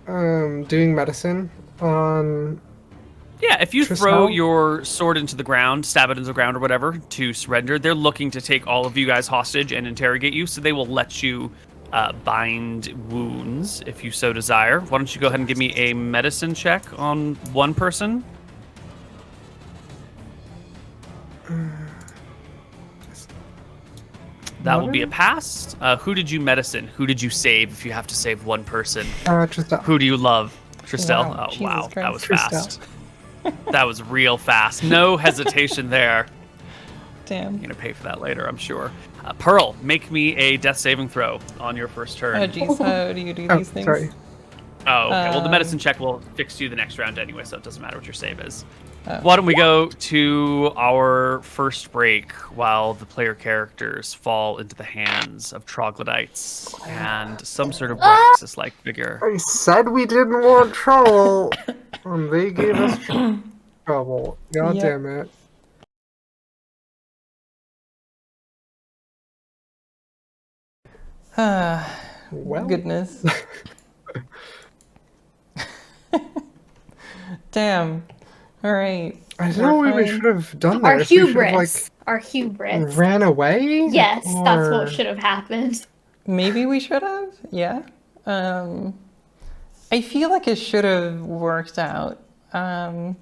doing medicine on? Yeah, if you Tristão? throw your sword into the ground, stab it into the ground or whatever to surrender, they're looking to take all of you guys hostage and interrogate you, so they will let you bind wounds if you so desire. Why don't you go ahead and give me a medicine check on one person? That will be a pass. Who did you medicine? Who did you save if you have to save one person? Tristão. Who do you love? Tristel? Wow, Oh, Jesus wow. That was Christ. fast. That was real fast. No hesitation there. Damn. You're going to pay for that later, I'm sure. Pearl, make me a death saving throw on your first turn. Oh jeez, how do you do Oh, these things? sorry. Oh, okay. Well, the medicine check will fix you the next round anyway, so it doesn't matter what your save is. Why don't we go to our first break while the player characters fall into the hands of troglodytes and some sort of Braxis-like figure. I said we didn't want trouble, and they gave us trouble. God Yep. damn it. Well, Goodness. Damn. All right. I don't know what we fine. should have done there. our We should have, hubris. Our hubris. ran away? Yes, that's Or- what should have happened. Maybe we should have. Yeah. I feel like it should have worked out. I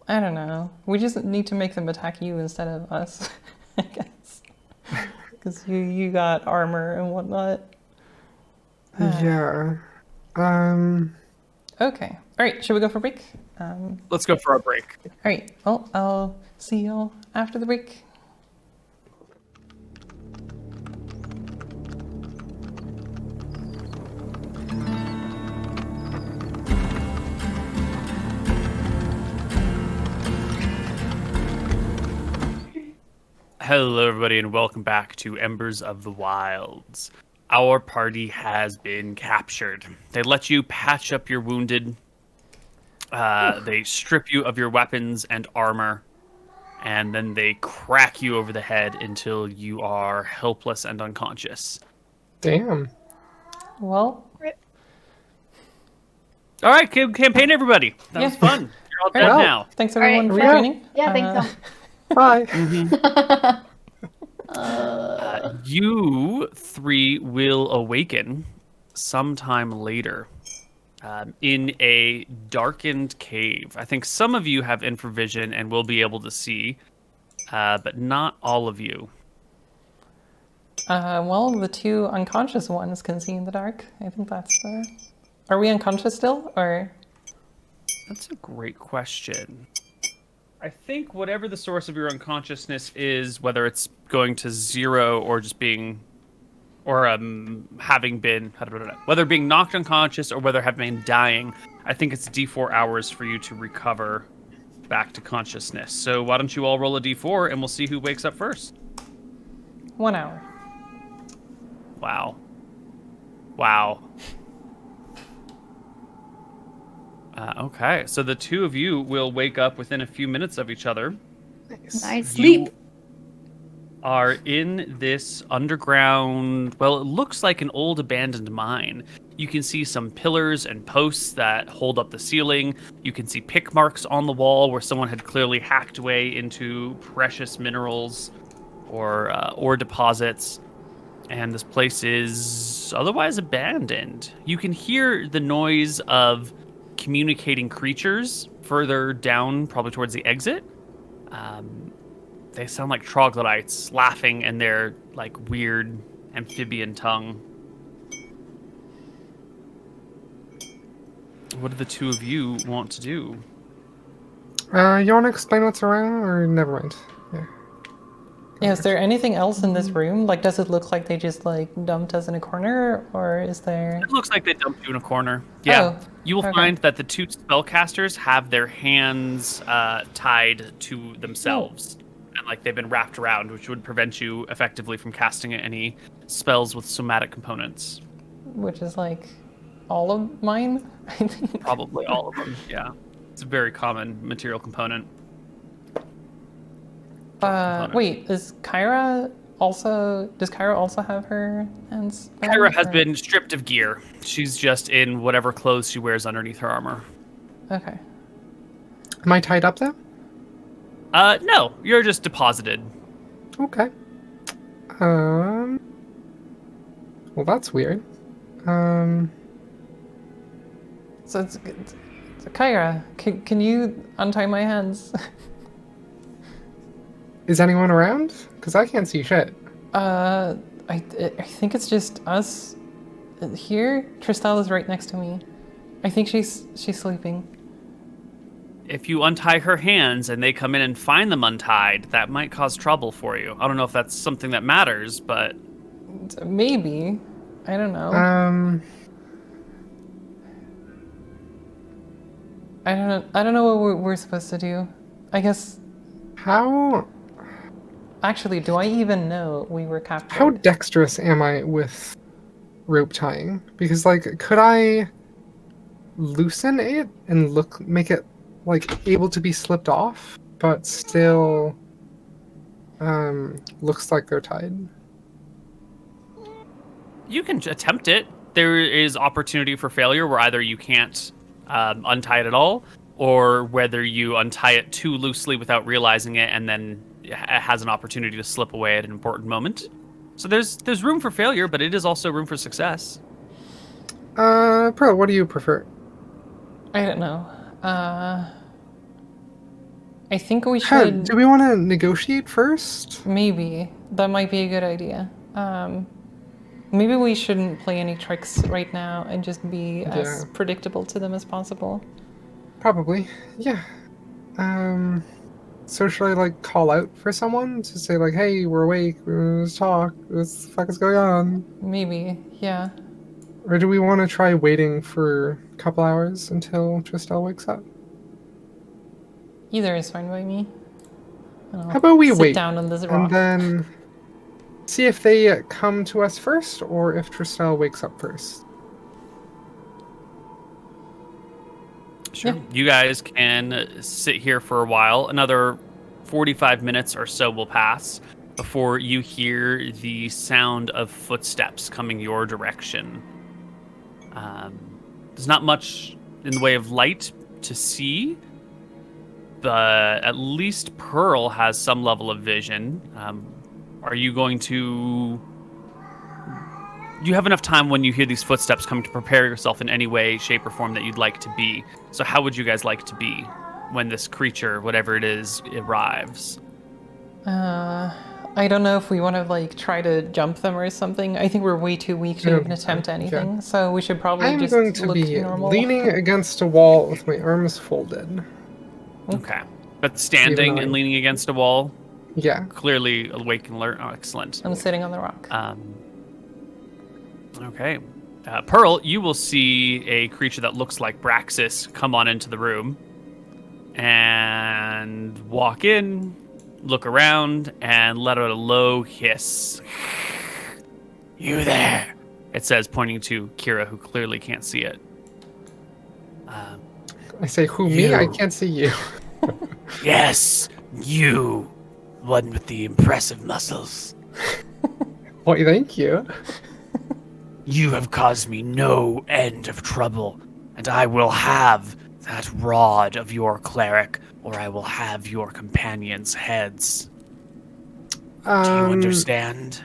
don't know. We just need to make them attack you instead of us, I guess. Because you got armor and whatnot. Yeah. Okay. All right. Should we go for a break? Let's go for our break. All right. Well, I'll see y'all after the break. Hello, everybody, and welcome back to Embers of the Wilds. Our party has been captured. They let you patch up your wounded. They strip you of your weapons and armor, and then they crack you over the head until you are helpless and unconscious. Damn. Well, All right, campaign, everybody. That was Yeah. fun. You're all dead Well, now. thanks everyone Alright. for Yeah. joining. Yeah, thanks. Bye. You three will awaken sometime later in a darkened cave. I think some of you have infravision and will be able to see, but not all of you. Well, the two unconscious ones can see in the dark. I think that's the... Are we unconscious still, or...? That's a great question. I think whatever the source of your unconsciousness is, whether it's going to 0 or just being, or having been, whether being knocked unconscious or whether having been dying, I think it's D4 hours for you to recover back to consciousness. So why don't you all roll a D4 and we'll see who wakes up first. 1 hour. Wow. Wow. Okay, so the two of you will wake up within a few minutes of each other. Nice sleep. You are in this underground, well, it looks like an old abandoned mine. You can see some pillars and posts that hold up the ceiling. You can see pick marks on the wall where someone had clearly hacked away into precious minerals. or ore deposits, and this place is otherwise abandoned. You can hear the noise of communicating creatures further down, probably towards the exit. They sound like troglodytes laughing in their like weird amphibian tongue. What do the two of you want to do? You want to explain what's around, or never mind? Yeah. Yeah, is there anything else in this room? Like, does it look like they just like dumped us in a corner, or is there? It looks like they dumped you in a corner. Yeah. Oh, You will okay. find that the two spellcasters have their hands tied to themselves. And like they've been wrapped around, which would prevent you effectively from casting any spells with somatic components. Which is like all of mine, I think. Probably all of them, yeah. It's a very common material component. Wait, is Kyra also? Does Kyra also have her hands? bound, Kyra has or- been stripped of gear. She's just in whatever clothes she wears underneath her armor. Okay. Am I tied up though? No, you're just deposited. Okay. Well, that's weird. So Kyra, can you untie my hands? Is anyone around? Because I can't see shit. I think it's just us here. Tristal is right next to me. I think she's sleeping. If you untie her hands and they come in and find them untied, that might cause trouble for you. I don't know if that's something that matters, but Maybe. I don't know. I don't know what we're supposed to do. I guess. How Actually, do I even know we were captured? how dexterous am I with rope tying? Because like, could I loosen it and make it like able to be slipped off, but still looks like they're tied? you can attempt it. There is opportunity for failure where either you can't untie it at all, or whether you untie it too loosely without realizing it and then it has an opportunity to slip away at an important moment. So there's room for failure, but it is also room for success. Pearl, what do you prefer? I don't know. I think we should. Do we want to negotiate first? Maybe that might be a good idea. Maybe we shouldn't play any tricks right now and just be as predictable to them as possible. Probably, yeah. So should I like call out for someone to say like, "Hey, we're awake. Let's talk. What the fuck is going on?" Maybe, yeah. Or do we want to try waiting for a couple hours until Tristel wakes up? Either is fine by me. How about we sit wait down on this and rock? then see if they come to us first, or if Tristel wakes up first? Sure. Yeah. You guys can sit here for a while. Another 45 minutes or so will pass before you hear the sound of footsteps coming your direction. There's not much in the way of light to see, but at least Pearl has some level of vision. Are you going to... You have enough time when you hear these footsteps coming to prepare yourself in any way, shape, or form that you'd like to be. So how would you guys like to be when this creature, whatever it is, arrives? I don't know if we want to like try to jump them or something. I think we're way too weak to even attempt anything. So we should probably I'm just going to look be normal. leaning against a wall with my arms folded. Okay. But standing Even and I- leaning against a wall, Yeah. clearly awake and alert. Oh, excellent. I'm sitting on the rock. Okay. Pearl, you will see a creature that looks like Braxis come on into the room and walk in, look around, and let out a low hiss. You there? It says, pointing to Kira, who clearly can't see it. I say, who, me? You. I can't see you. Yes, you. One with the impressive muscles. Why, thank you. You have caused me no end of trouble, and I will have that rod of your cleric, or I will have your companions' heads. Do you understand?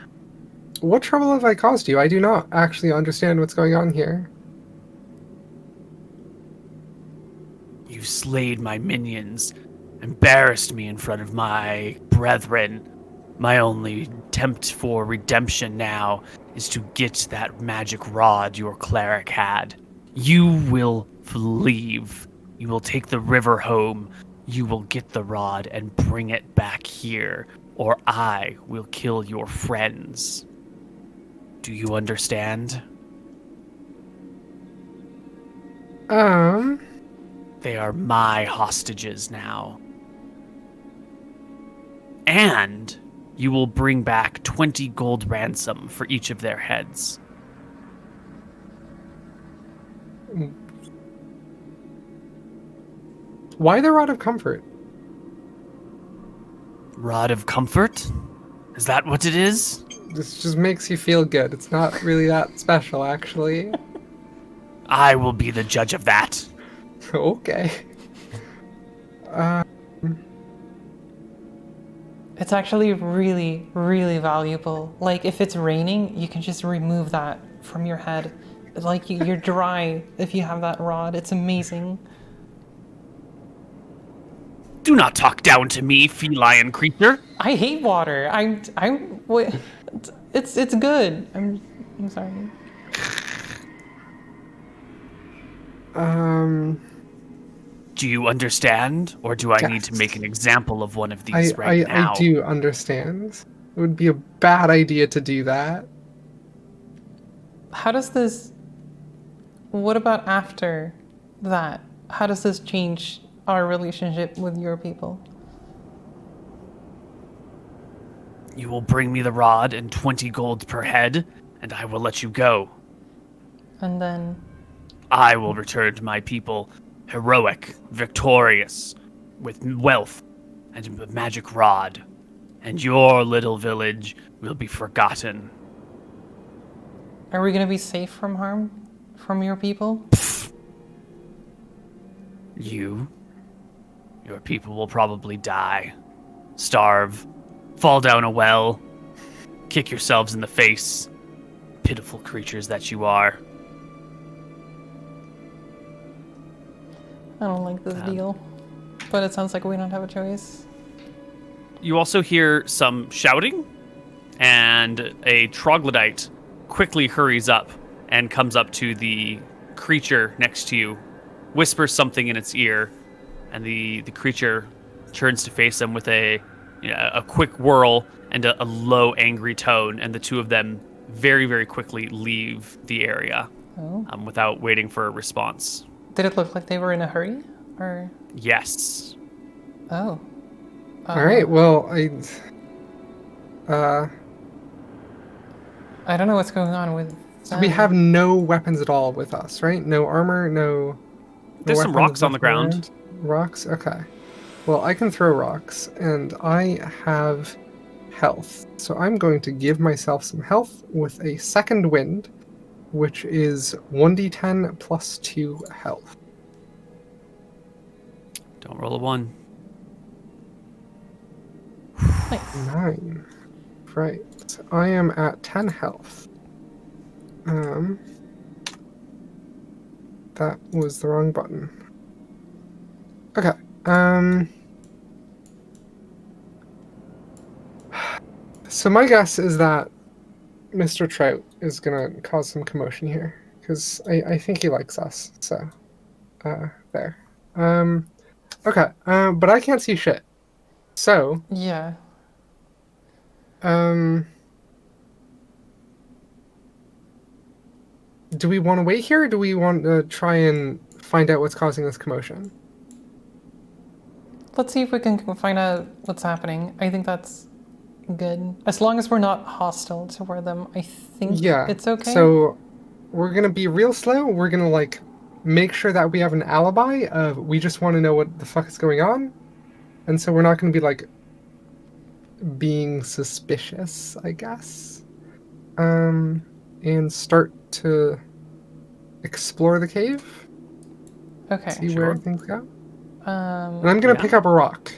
What trouble have I caused you? I do not actually understand what's going on here. You slayed my minions, embarrassed me in front of my brethren. My only attempt for redemption now is to get that magic rod your cleric had. You will leave. You will take the river home. You will get the rod and bring it back here, or I will kill your friends. Do you understand? They are my hostages now. And you will bring back 20 gold ransom for each of their heads. Why the Rod of Comfort? Rod of comfort? Is that what it is? This just makes you feel good. It's not really that special, actually. I will be the judge of that. Okay. It's actually really, really valuable. Like, if it's raining, you can just remove that from your head. Like, you're dry if you have that rod. It's amazing. Do not talk down to me, feline creature. I hate water. Wait, it's good. I'm sorry. Do you understand, or do I need to make an example of one of these now? I do understand. It would be a bad idea to do that. How does this... What about after that? How does this change our relationship with your people? You will bring me the rod and 20 gold per head, and I will let you go. And then... I will return to my people heroic, victorious, with wealth and a magic rod, and your little village will be forgotten. Are we gonna be safe from harm from your people? Your people will probably die, starve, fall down a well, kick yourselves in the face, pitiful creatures that you are. I don't like this deal, but it sounds like we don't have a choice. You also hear some shouting, and a troglodyte quickly hurries up and comes up to the creature next to you, whispers something in its ear, and the creature turns to face him with a quick whirl and a low, angry tone, and the two of them very, very quickly leave the area without waiting for a response. Did it look like they were in a hurry, or? Yes. Oh. All right. Well, I don't know what's going on with. So we have no weapons at all with us, right? No armor, no. There's some rocks on the ground. Rocks. Okay. Well, I can throw rocks, and I have health, so I'm going to give myself some health with a second wind, which is 1d10 plus 2 health. Don't roll a 1. Nice. 9. Right. So I am at 10 health. That was the wrong button. Okay. So my guess is that Mr. Trout is gonna cause some commotion here, because I think he likes us. So, there. Okay. But I can't see shit. So. Yeah. Do we want to wait here, or do we want to try and find out what's causing this commotion? Let's see if we can find out what's happening. I think that's good. As long as we're not hostile toward them, I think it's okay. So we're going to be real slow. We're going to, make sure that we have an alibi of we just want to know what the fuck is going on. And so we're not going to be, being suspicious, I guess. And start to explore the cave. Okay. See where things go. And I'm going to pick up a rock.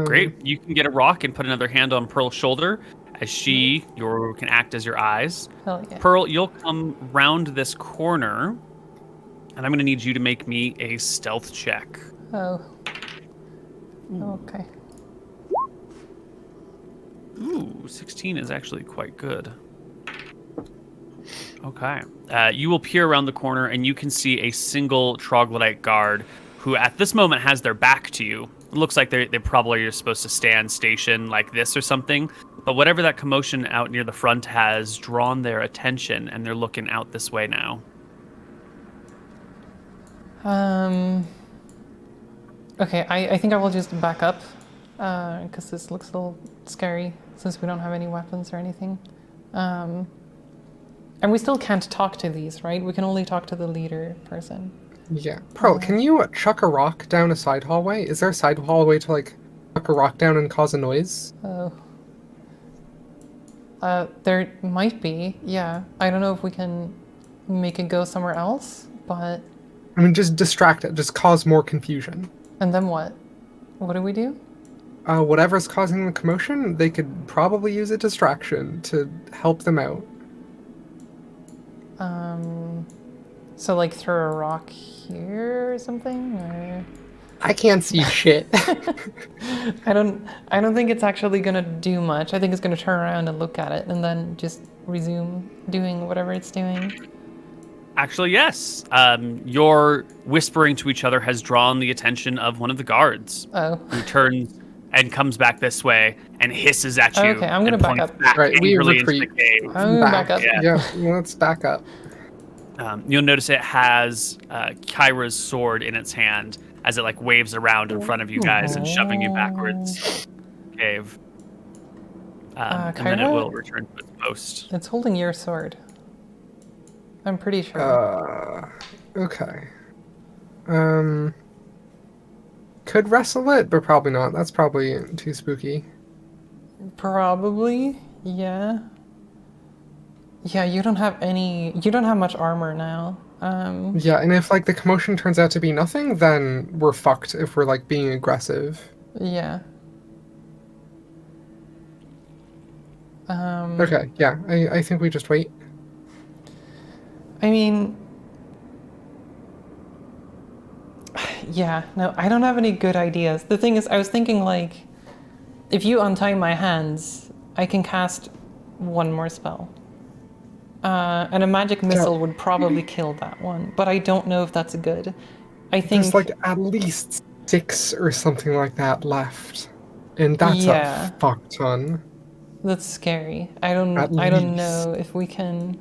Great. You can get a rock and put another hand on Pearl's shoulder as she can act as your eyes. Hell yeah. Pearl, you'll come round this corner, and I'm going to need you to make me a stealth check. Oh. Okay. Ooh, 16 is actually quite good. Okay. You will peer around the corner, and you can see a single troglodyte guard who at this moment has their back to you. It looks like they probably are supposed to stand station like this or something, but whatever that commotion out near the front has drawn their attention, and they're looking out this way now. Okay, I think I will just back up, because this looks a little scary, since we don't have any weapons or anything. And we still can't talk to these, right? We can only talk to the leader person. Yeah. Pearl, can you chuck a rock down a side hallway? Is there a side hallway to, like, chuck a rock down and cause a noise? Oh. There might be, yeah. I don't know if we can make it go somewhere else, but... I mean, just distract it. Just cause more confusion. And then what? What do we do? Whatever's causing the commotion, they could probably use a distraction to help them out. So like throw a rock here or something, or... I can't see shit. I don't think it's actually gonna do much. I think it's gonna turn around and look at it and then just resume doing whatever it's doing. Actually, yes. Your whispering to each other has drawn the attention of one of the guards. Oh. Who turns and comes back this way and hisses at you. Okay, I'm gonna and back points up. Back Right, we angrily retreat. into the cave. I'm gonna back up. Yeah, let's back up. You'll notice it has Kyra's sword in its hand as it like waves around in front of you guys and shoving you backwards. Cave. And then it Kyra? will return to its post. It's holding your sword. I'm pretty sure. Okay. Could wrestle it, but probably not. That's probably too spooky. Probably, yeah. Yeah, you don't have much armor now. Yeah, and if like the commotion turns out to be nothing, then we're fucked if we're like being aggressive. Yeah. Okay, yeah, I think we just wait. I mean, yeah, no, I don't have any good ideas. The thing is, I was thinking like, if you untie my hands, I can cast one more spell. And a magic missile would probably kill that one, but I don't know if that's good. I think There's like at least 6 or something like that left, and that's Yeah. a fuck ton. that's scary. I don't At know if we can.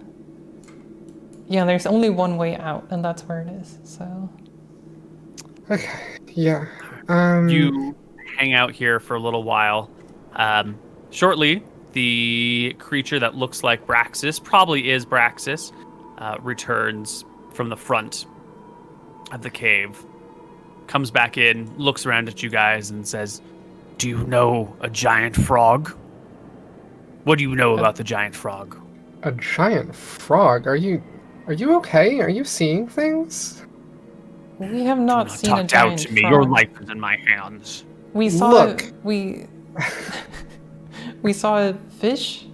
Yeah, there's only one way out, and that's where it is. So Okay, yeah. You hang out here for a little while. Shortly, the creature that looks like Braxis, probably is Braxis, returns from the front of the cave, comes back in, looks around at you guys, and says, "Do you know a giant frog? What do you know about the giant frog?" A giant frog? Are you okay? Are you seeing things? we have not Do seen a talk giant out to me. frog. Your life is in my hands. We saw Look. we saw a fish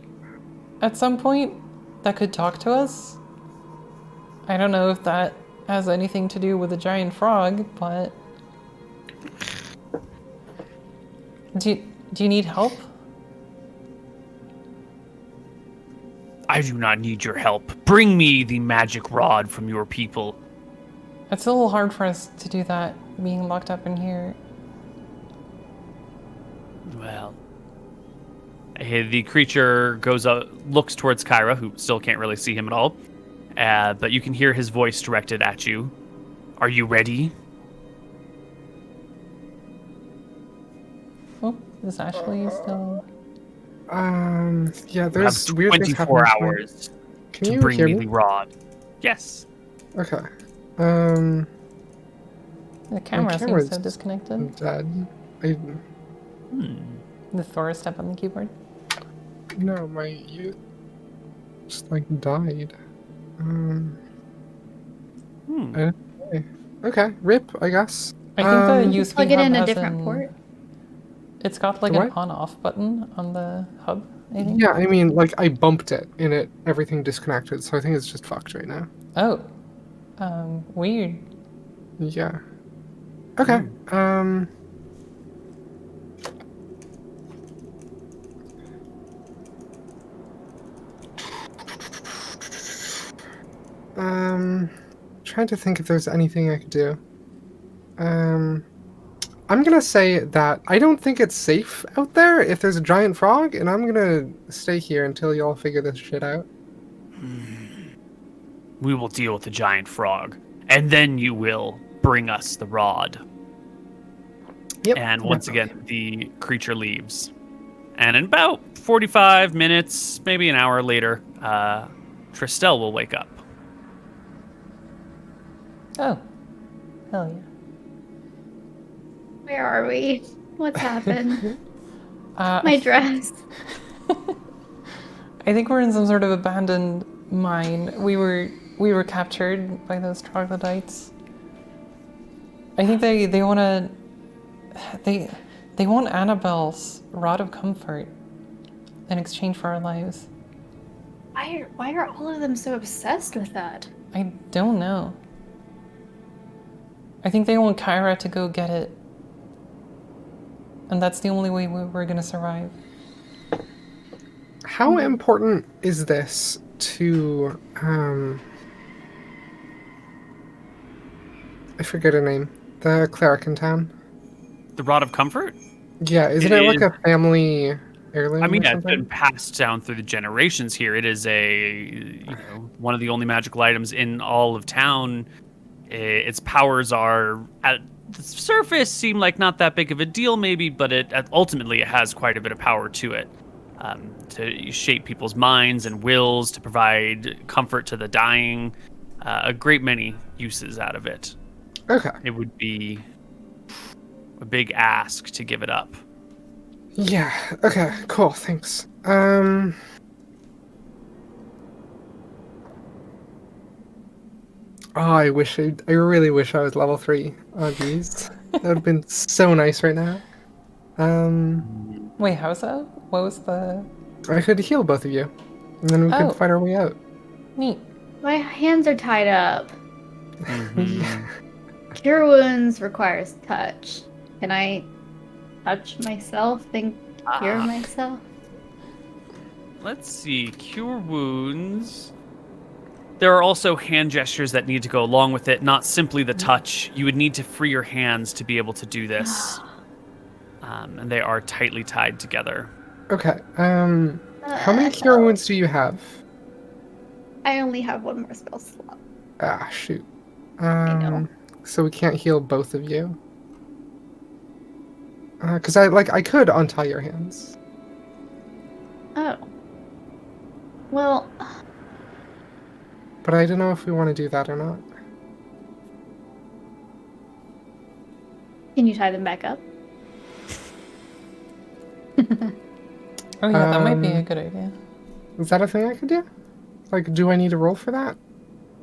at some point that could talk to us. I don't know if that has anything to do with a giant frog, but do you need help? I do not need your help. Bring me the magic rod from your people. It's a little hard for us to do that being locked up in here. Well, the creature goes up, looks towards Kyra, who still can't really see him at all. But you can hear his voice directed at you. Are you ready? Oh, is Ashley still? Yeah, You there's have weird things 24 happening. hours Can to you bring hear me me? the rod. Yes. Okay. The camera seems camera's- so disconnected. Dead. The Thor step on the keyboard. No, my you just like died. Okay, rip, I guess. I think the USB Plug it hub in a has different port. It's got like The an what? on-off button on the hub, I think. Yeah, I mean, like, I bumped it, and everything disconnected, so I think it's just fucked right now. Oh. Weird. Yeah. Okay, trying to think if there's anything I could do. I'm gonna say that I don't think it's safe out there if there's a giant frog, and I'm gonna stay here until y'all figure this shit out. We will deal with the giant frog, and then you will bring us the rod. Yep. And once again, the creature leaves. And in about 45 minutes, maybe an hour later, Tristel will wake up. Oh. Hell yeah. Where are we? What's happened? Uh, My dress. I think we're in some sort of abandoned mine. We were captured by those troglodytes. I think they want they want Annabelle's rod of comfort in exchange for our lives. Why are all of them so obsessed with that? I don't know. I think they want Kyra to go get it. And that's the only way we're gonna survive. How important is this to, I forget her name. The cleric in town. The Rod of Comfort? Yeah, isn't it like a family heirloom? I mean, or it's something? been passed down through the generations here. It is one of the only magical items in all of town. Its powers are, at the surface, seem like not that big of a deal, maybe, but ultimately it has quite a bit of power to it. To shape people's minds and wills, to provide comfort to the dying. A great many uses out of it. Okay. It would be a big ask to give it up. Yeah. Okay. Cool. Thanks. Oh, I really wish I was level 3 on these. That would have been so nice right now. Wait, how's that? What was the... I could heal both of you, and then we Oh. could fight our way out. Neat. My hands are tied up. Yeah. Cure wounds requires touch. Can I touch myself and cure myself? Let's see. Cure wounds. There are also hand gestures that need to go along with it, not simply the touch. You would need to free your hands to be able to do this. And they are tightly tied together. Okay. How many cure wounds do you have? I only have one more spell slot. Ah, shoot. know. So we can't heal both of you. Because I could untie your hands. Oh. Well, But I don't know if we want to do that or not. can you tie them back up? Oh yeah, that might be a good idea. Is that a thing I could do? Like, do I need to roll for that?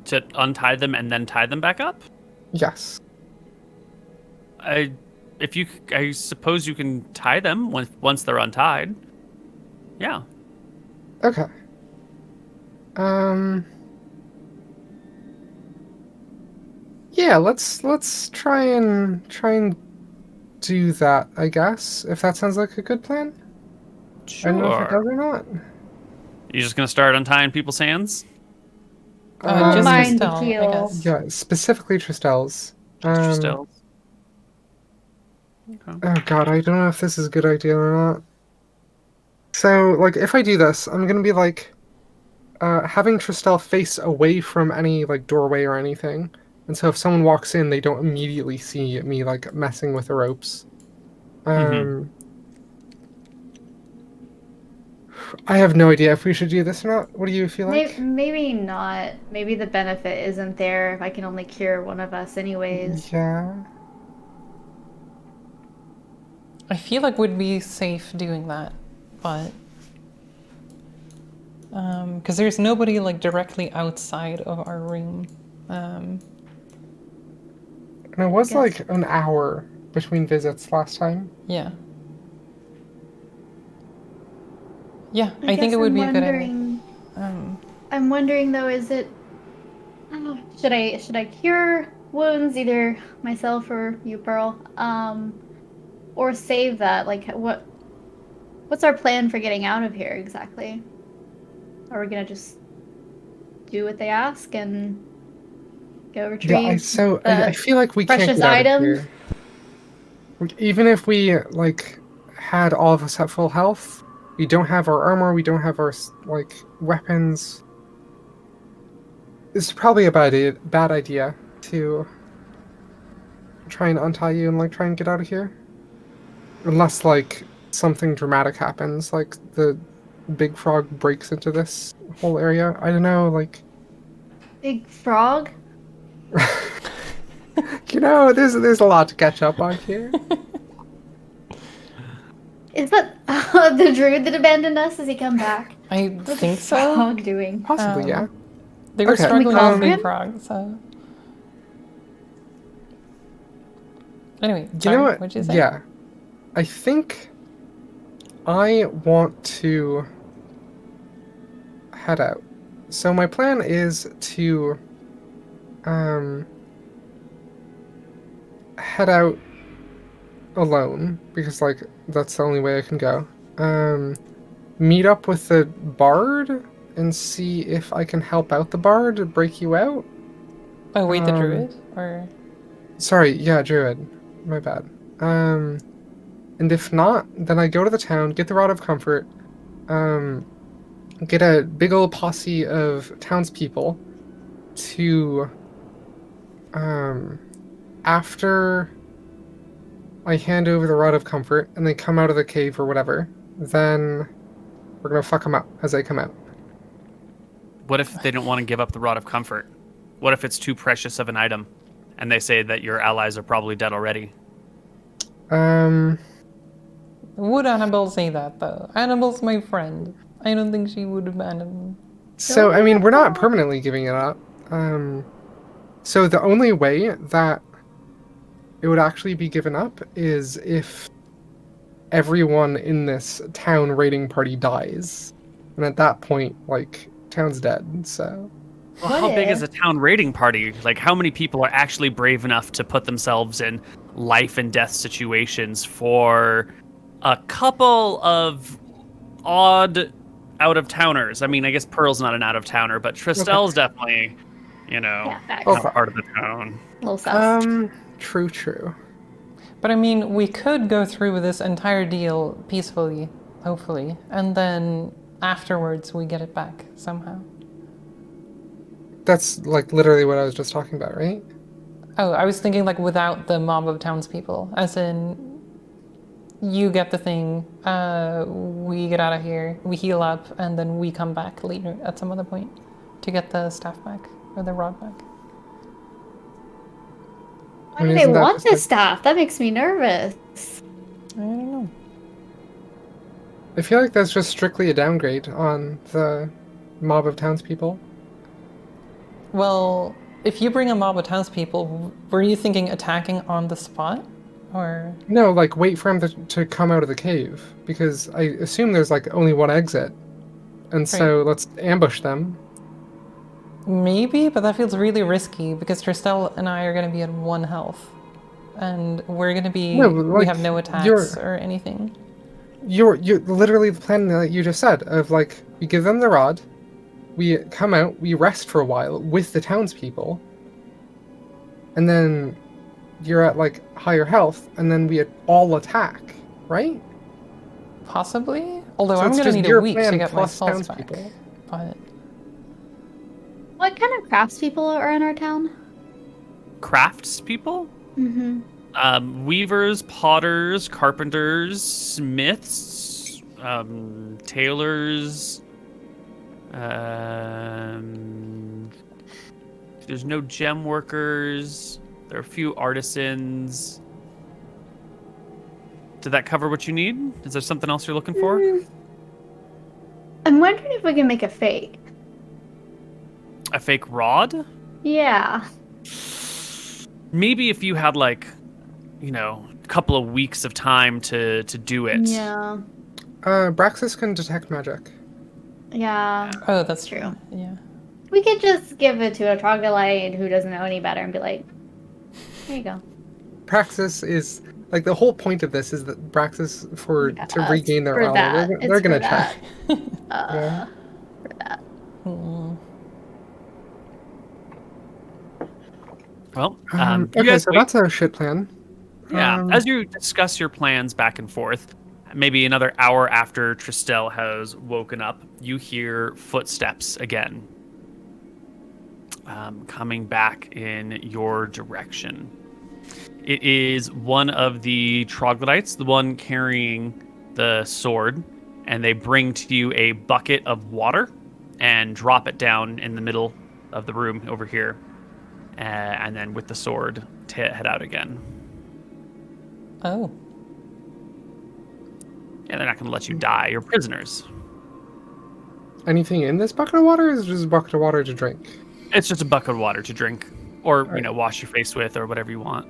To untie them and then tie them back up? Yes. I suppose you can tie them once they're untied. Yeah. Okay. Yeah, let's try and do that, I guess. If that sounds like a good plan. I don't know if it does or not. You just gonna start untying people's hands? Just mind Tristel, I heal. guess. Yeah, specifically Tristel's. Still. Okay. Oh god, I don't know if this is a good idea or not. So, like, if I do this, I'm gonna be like having Tristel face away from any like doorway or anything. And so if someone walks in, they don't immediately see me like messing with the ropes. I have no idea if we should do this or not. What do you feel like? Maybe not. Maybe the benefit isn't there if I can only cure one of us anyways. Yeah. I feel like we'd be safe doing that, but because there's nobody like directly outside of our room. And it was like an hour between visits last time. Yeah. Yeah, I think it would be a good idea. I'm wondering though, is it? Should I cure wounds, either myself or you, Pearl? Or save that? Like, what's our plan for getting out of here exactly? Are we gonna just do what they ask and go retrieve I feel like we can't precious get out of item? here. Like, even if we like had all of us at full health, we don't have our armor, we don't have our like weapons. It's probably a bad idea to try and untie you and like try and get out of here, unless like something dramatic happens, like the big frog breaks into this whole area. I don't know, like Big frog? there's a lot to catch up on here. Is that the druid that abandoned us? Has he come back? I What's think the so. frog doing? Possibly, yeah. They were Okay. struggling Can we with call Big him? Frog, so. Anyway, You sorry, know what? what'd you say? Yeah. I think I want to head out. So my plan is to head out alone, because like that's the only way I can go. Meet up with the bard and see if I can help out the bard to break you out. Oh, wait, the druid? Or. Sorry, yeah, druid. My bad. And if not, then I go to the town, get the Rod of Comfort, get a big old posse of townspeople to, after I hand over the Rod of Comfort and they come out of the cave or whatever, then we're gonna fuck them up as they come out. What if they don't want to give up the Rod of Comfort? What if it's too precious of an item, and they say that your allies are probably dead already? Would Annabelle say that, though? Annabelle's my friend. I don't think she would abandon me. So, I mean, we're not permanently giving it up. So the only way that it would actually be given up is if everyone in this town raiding party dies. And at that point, like, town's dead, so... Well, how big is a town raiding party? Like, how many people are actually brave enough to put themselves in life and death situations for a couple of odd out-of-towners? I mean, I guess Pearl's not an out-of-towner, but Tristell's definitely, Yeah, facts. not part of the town. A little sus. True. But I mean, we could go through with this entire deal peacefully, hopefully, and then afterwards we get it back somehow. That's, like, literally what I was just talking about, right? Oh, I was thinking like without the mob of townspeople, as in you get the thing, we get out of here, we heal up, and then we come back later at some other point to get the staff back, or the rod back. Why do they want this staff? That makes me nervous. I don't know. I feel like that's just strictly a downgrade on the mob of townspeople. Well, if you bring a mob of townspeople, were you thinking attacking on the spot? Or... No, like, wait for him to come out of the cave, because I assume there's, like, only one exit. And so let's ambush them. Maybe, but that feels really risky, because Tristelle and I are going to be at 1 health. And we're going to be... No, like, we have no attacks or anything. You're literally the plan that you just said, of, like, we give them the rod, we come out, we rest for a while with the townspeople, and then you're at, like, higher health, and then we all attack, right? Possibly? Although So I'm it's going to just need a your week to plan get my plus spells back. townspeople. But... What kind of craftspeople are in our town? Craftspeople? Mm-hmm. Weavers, potters, carpenters, smiths, tailors. There's no gem workers. There are a few artisans. Did that cover what you need? Is there something else you're looking for? I'm wondering if we can make a fake. A fake rod? Yeah. Maybe if you had, like, a couple of weeks of time to do it. Yeah. Braxis can detect magic. Yeah, Oh, that's true. true. Yeah. We could just give it to a troglodyte who doesn't know any better and be like, "There you go." Praxis is like the whole point of this is that Braxis to regain their for armor. that. They're It's gonna for that. check. Yeah. For that. Hmm. Well, you Okay, guys so wait. that's a shit plan. Yeah, as you discuss your plans back and forth, maybe another hour after Tristel has woken up, you hear footsteps again coming back in your direction. It is one of the troglodytes, the one carrying the sword, and they bring to you a bucket of water and drop it down in the middle of the room over here. And then with the sword, head out again. Oh. Yeah, they're not going to let you die. You're prisoners. Anything in this bucket of water is just a bucket of water to drink. It's just a bucket of water to drink, or Right. wash your face with, or whatever you want.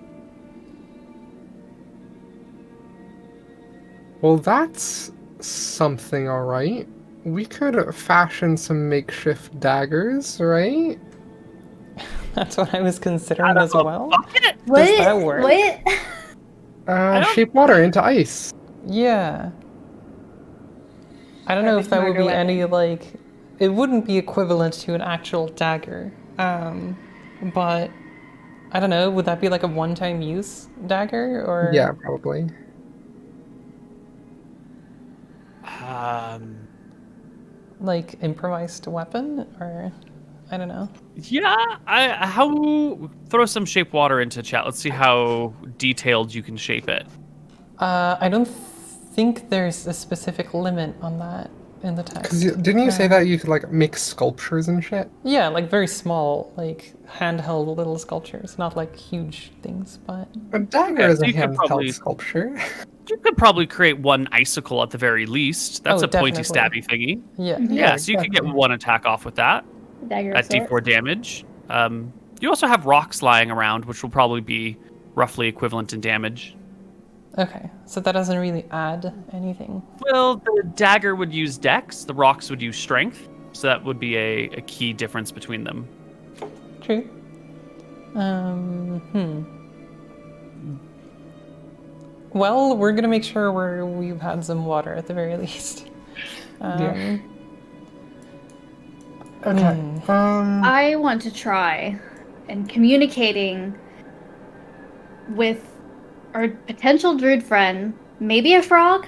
Well, that's something, all right. We could fashion some makeshift daggers, right? That's what I was considering as well. Bucket? What? Does that work? What? don't- Shape water into ice. Yeah. I don't know if that would be Smarter any, like... It wouldn't be equivalent to an actual dagger. But... I don't know, would that be like a one-time use dagger, or... Yeah, probably. Like, improvised weapon, or... I don't know. Yeah, throw some shape water into chat. Let's see how detailed you can shape it. I don't think there's a specific limit on that in the text. Because didn't you say that you could like make sculptures and shit? Yeah, like very small, like handheld little sculptures, not like huge things, but A dagger Yeah, is so a you could handheld probably- sculpture. You could probably create one icicle at the very least. That's Oh, a pointy, definitely. stabby thingy. yeah. Yeah, so you could get exactly. one attack off with that Dagger of at sorts. D4 damage. You also have rocks lying around, which will probably be roughly equivalent in damage. Okay, so that doesn't really add anything. Well, the dagger would use dex, the rocks would use strength, so that would be a key difference between them. True. Well, we're gonna make sure we've had some water at the very least. Yeah. Okay. I want to try and communicating with our potential druid friend, maybe a frog.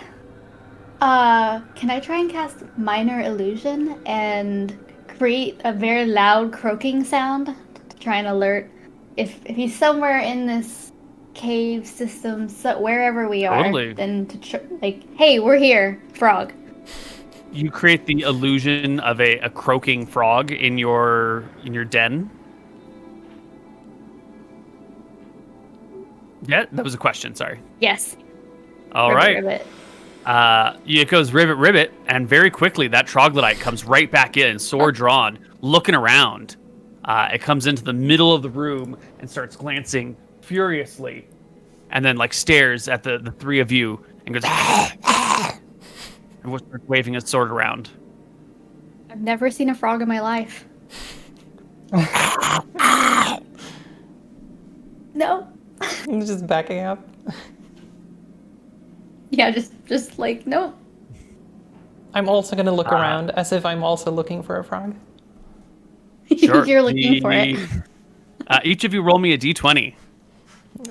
Can I try and cast minor illusion and create a very loud croaking sound to try and alert if he's somewhere in this cave system, so wherever we are, Totally. then like, hey, we're here, frog. You create the illusion of a croaking frog in your den. Yeah, that was a question. Sorry. Yes. All Ribbit, right. ribbit. It goes ribbit, ribbit, and very quickly that troglodyte comes right back in, sword drawn, looking around. It comes into the middle of the room and starts glancing furiously, and then like stares at the three of you and goes and starts waving his sword around. I've never seen a frog in my life. No. Just backing up. Yeah, just like, no. I'm also gonna look around as if I'm also looking for a frog. Sure. You're looking for it. Each of you roll me a d20.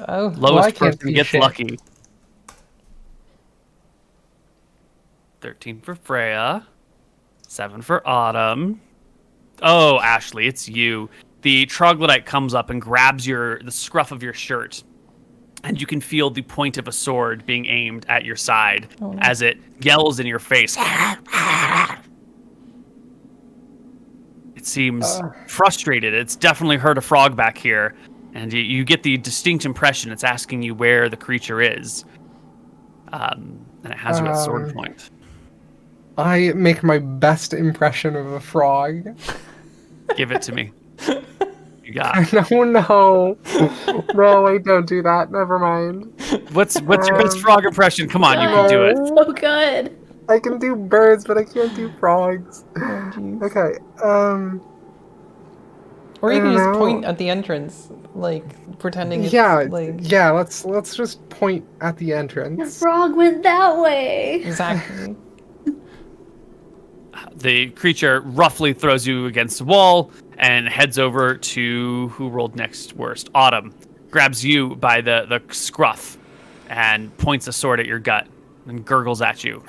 Oh, I Lowest can't person see gets shit. lucky. 13 for Freya. 7 for Autumn. Oh, Ashley, it's you. The troglodyte comes up and grabs the scruff of your shirt. And you can feel the point of a sword being aimed at your side as it yells in your face. It seems frustrated. It's definitely heard a frog back here. And you get the distinct impression it's asking you where the creature is. And it has you at sword point. I make my best impression of a frog. Give it to me. You got it. No. No, wait, don't do that. Never mind. What's your best frog impression? Come on, you can do it. So good. I can do birds, but I can't do frogs. Oh, jeez. Okay. Or I you can don't just know. point at the entrance, like pretending it's Yeah, like yeah. Let's just point at the The entrance. frog went that way. exactly. The creature roughly throws you against the wall and heads over to who rolled next worst. Autumn grabs you by the scruff and points a sword at your gut and gurgles at you.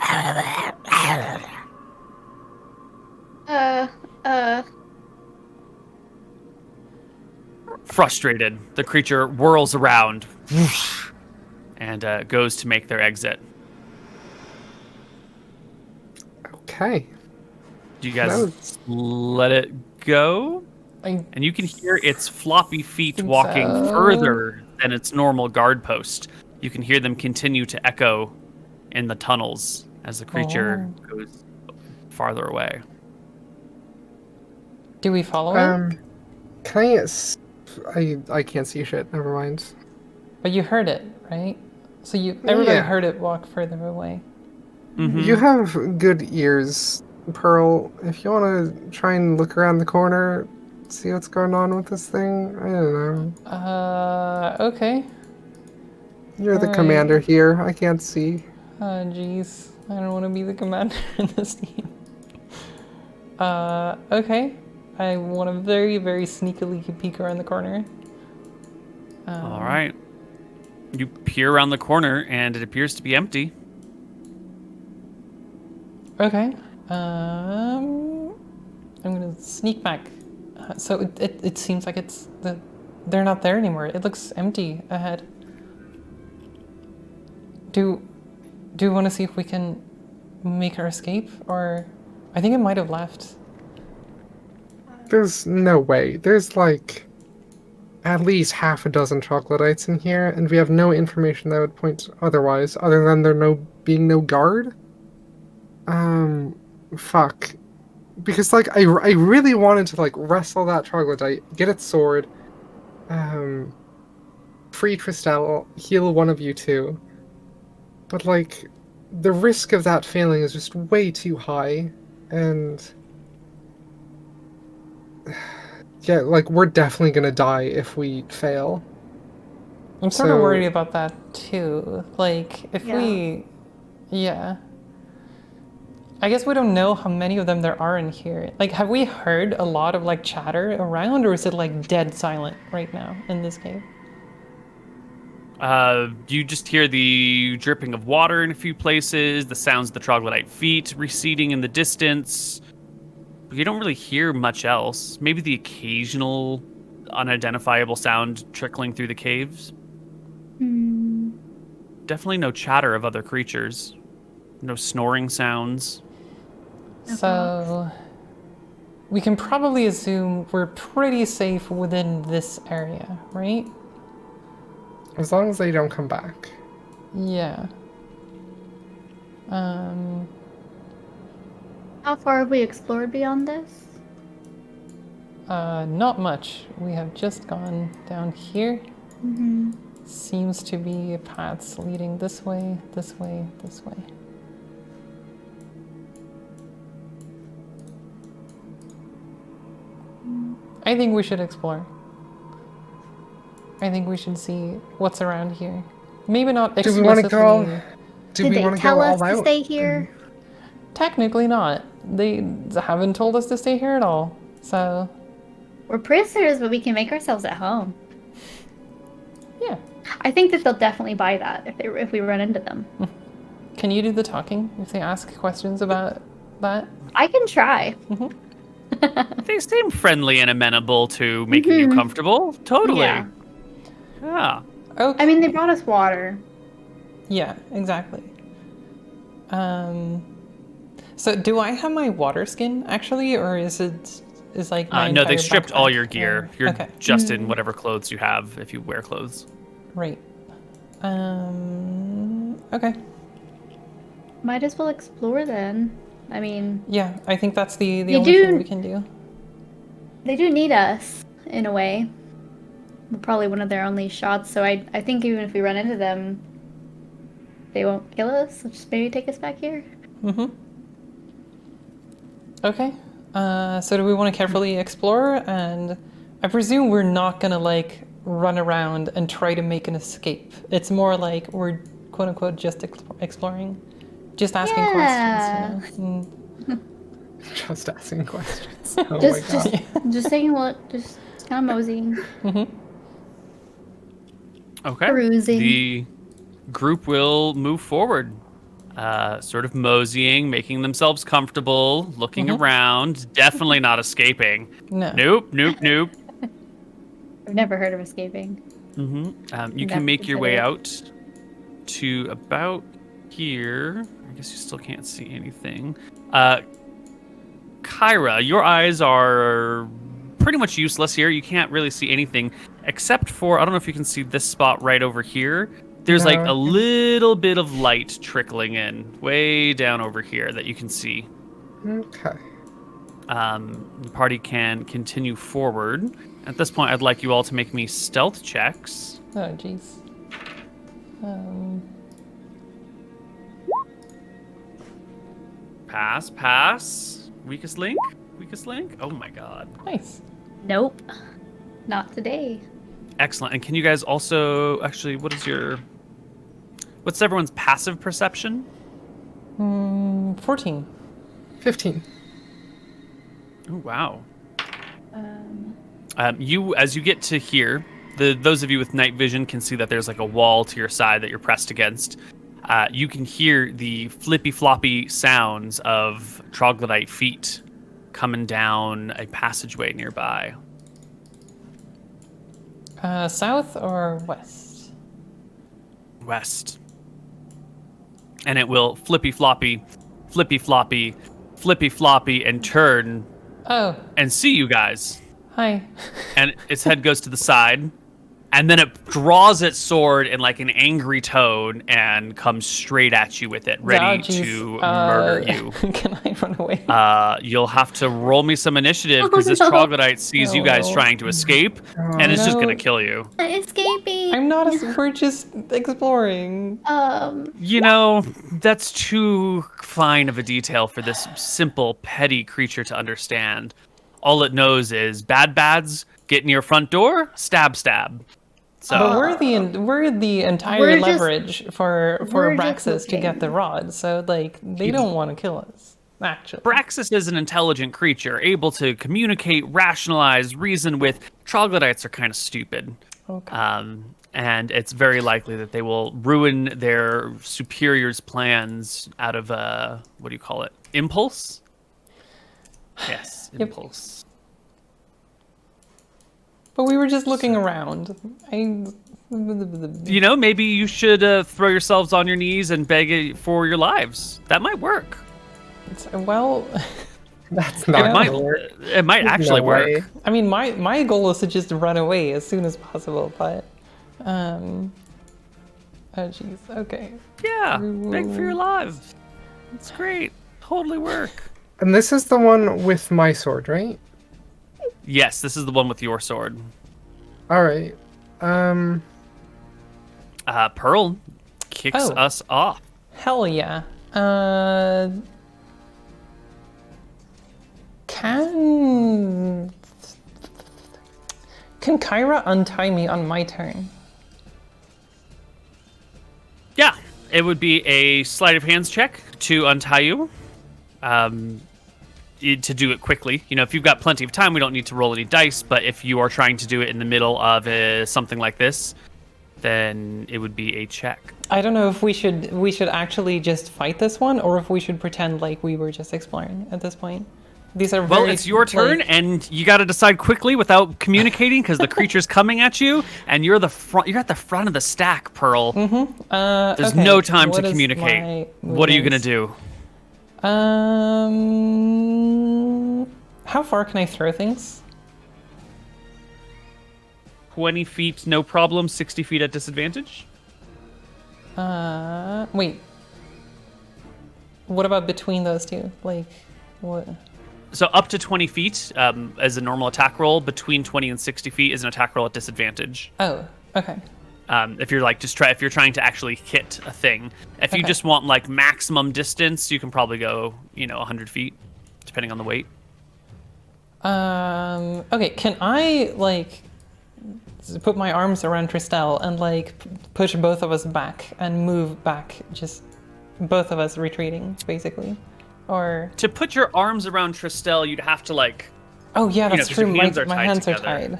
Uh, Frustrated, the creature whirls around and goes to make their exit. Okay. Do you That guys was- let it go? I And you can hear its floppy feet think walking so. further than its normal guard post. You can hear them continue to echo in the tunnels as the creature goes farther away. do we follow it? Can I? I can't see shit. Never mind. But you heard it, right? So everybody Yeah. heard it walk further away. Mm-hmm. You have good ears, Pearl. If you want to try and look around the corner, see what's going on with this thing, I don't know. Okay. You're the Alright. commander here. I can't see. Oh, jeez. I don't want to be the commander in this team. Okay. I want to very, very sneakily peek around the corner. All right. You peer around the corner and it appears to be empty. Okay. I'm gonna sneak back. So it seems like they're not there anymore. It looks empty ahead. Do you want to see if we can make our escape, or I think it might have left. There's no way. There's like at least half a dozen troglodytes in here, and we have no information that would point otherwise, other than there being no guard. Fuck. Because like I really wanted to like wrestle that troglodyte, get its sword, free Tristel, heal one of you two. But like the risk of that failing is just way too high, and yeah, like we're definitely gonna die if we fail. I'm sort of So- worried about that too. Like if yeah. I guess we don't know how many of them there are in here. Like, have we heard a lot of like chatter around, or is it like dead silent right now in this cave? You just hear the dripping of water in a few places, the sounds of the troglodyte feet receding in the distance. You don't really hear much else. Maybe the occasional unidentifiable sound trickling through the caves. Definitely no chatter of other creatures. No snoring sounds. So we can probably assume we're pretty safe within this area, right? As long as they don't come back. Yeah. How far have we explored beyond this? Not much. We have just gone down here. Seems to be paths leading this way, this way, this way. I think we should explore. I think we should see what's around here. Maybe not Do explicitly. we want to go? Do Did we they want to tell go us all to out? stay here? Technically not. They haven't told us to stay here at all. So, We're prisoners, but we can make ourselves at home. yeah. I think that they'll definitely buy that if we run into them. Can you do the talking if they ask questions about that? I can try. They seem friendly and amenable to making you comfortable. Totally. Yeah. Yeah. Okay. I mean, they brought us water. Yeah, exactly. So do I have my water skin actually, or is like my No, they entire stripped all backpack? your gear. Oh, You're okay. just in whatever clothes you have if you wear clothes. Right. Okay. Might as well explore then. I mean, Yeah, I think that's the You only do- thing we can do. they do need us in a way. We're probably one of their only shots, so I think even if we run into them, they won't kill us. They'll just maybe take us back here. Okay. So do we want to carefully explore? And I presume we're not gonna like run around and try to make an escape. It's more like we're quote unquote just exploring, just asking questions. You know? Just asking questions. Oh Just, my god. just taking a look, just kind of moseying, Okay. perusing. The group will move forward, sort of moseying, making themselves comfortable, looking around. Definitely not escaping. No. Nope. I've never heard of escaping. You can make your way out to about here. I guess you still can't see anything. Kyra, your eyes are pretty much useless here. You can't really see anything except for, I don't know if you can see this spot right over here. There's like a little bit of light trickling in way down over here that you can see. Okay. The party can continue forward. At this point, I'd like you all to make me stealth checks. Oh, jeez. Pass. Weakest link? Oh my god. Nice. Nope, not today. Excellent. And can you guys also, actually, what's everyone's passive perception? 14. 15. Oh, wow. As you get to here, those of you with night vision can see that there's like a wall to your side that you're pressed against. You can hear the flippy floppy sounds of troglodyte feet coming down a passageway nearby. South or west? West. And it will flippy floppy, and turn Oh, and see you guys. hi. And its head goes to the side, and then it draws its sword in like an angry tone and comes straight at you with it, ready to murder you. Can I run away? You'll have to roll me some initiative because this no. troglodyte sees you guys No. trying to escape, and it's just no. gonna kill you. Escaping. I'm not. We're just exploring. You know, that's too fine of a detail for this simple, petty creature to understand. All it knows is bads, get in your front door, stab. So But we're the entire We're just- leverage for we're just Abraxas to get looking. the rod. So like they don't want to kill us. Actually, Braxis is an intelligent creature, able to communicate, rationalize, reason with. Troglodytes are kind of stupid. Okay. And it's very likely that they will ruin their superior's plans out of what do you call it? Impulse? Yes, Yep. impulse. But we were just looking around. You know, maybe you should throw yourselves on your knees and beg it for your lives. That might work. Well, That's not gonna work. It might actually No work. way. I mean, my goal is to just run away as soon as possible. But, oh jeez. Okay. Yeah, beg for your lives. It's great. Totally work. And this is the one with my sword, right? Yes, this is the one with your sword. All right. Pearl kicks Oh. us off. Hell yeah. Can Kyra untie me on my turn? Yeah, it would be a sleight of hands check to untie you. To do it quickly. You know, if you've got plenty of time, we don't need to roll any dice. But if you are trying to do it in the middle of something like this, then it would be a check. I don't know if we should actually just fight this one, or if we should pretend like we were just exploring at this point. These are Well, very, it's your turn, like- and you got to decide quickly without communicating because the creature's coming at you, and you're the front. You're at the front of the stack, Pearl. There's okay, no time what to is communicate. my What are you gonna movements? do? How far can I throw things? 20 feet, no problem. 60 feet at disadvantage. Wait. What about between those two? Like, what? So up to 20 feet as a normal attack roll. Between 20 and 60 feet is an attack roll at disadvantage. Oh, okay. If you're like if you're trying to actually hit a thing. If you just want like maximum distance, you can probably go 100 feet, depending on the weight. Okay, can I like put my arms around Tristel and like push both of us back and move back, just both of us retreating, basically? Or to put your arms around Tristel, you'd have to like. Oh yeah, that's true. My hands tied are tied.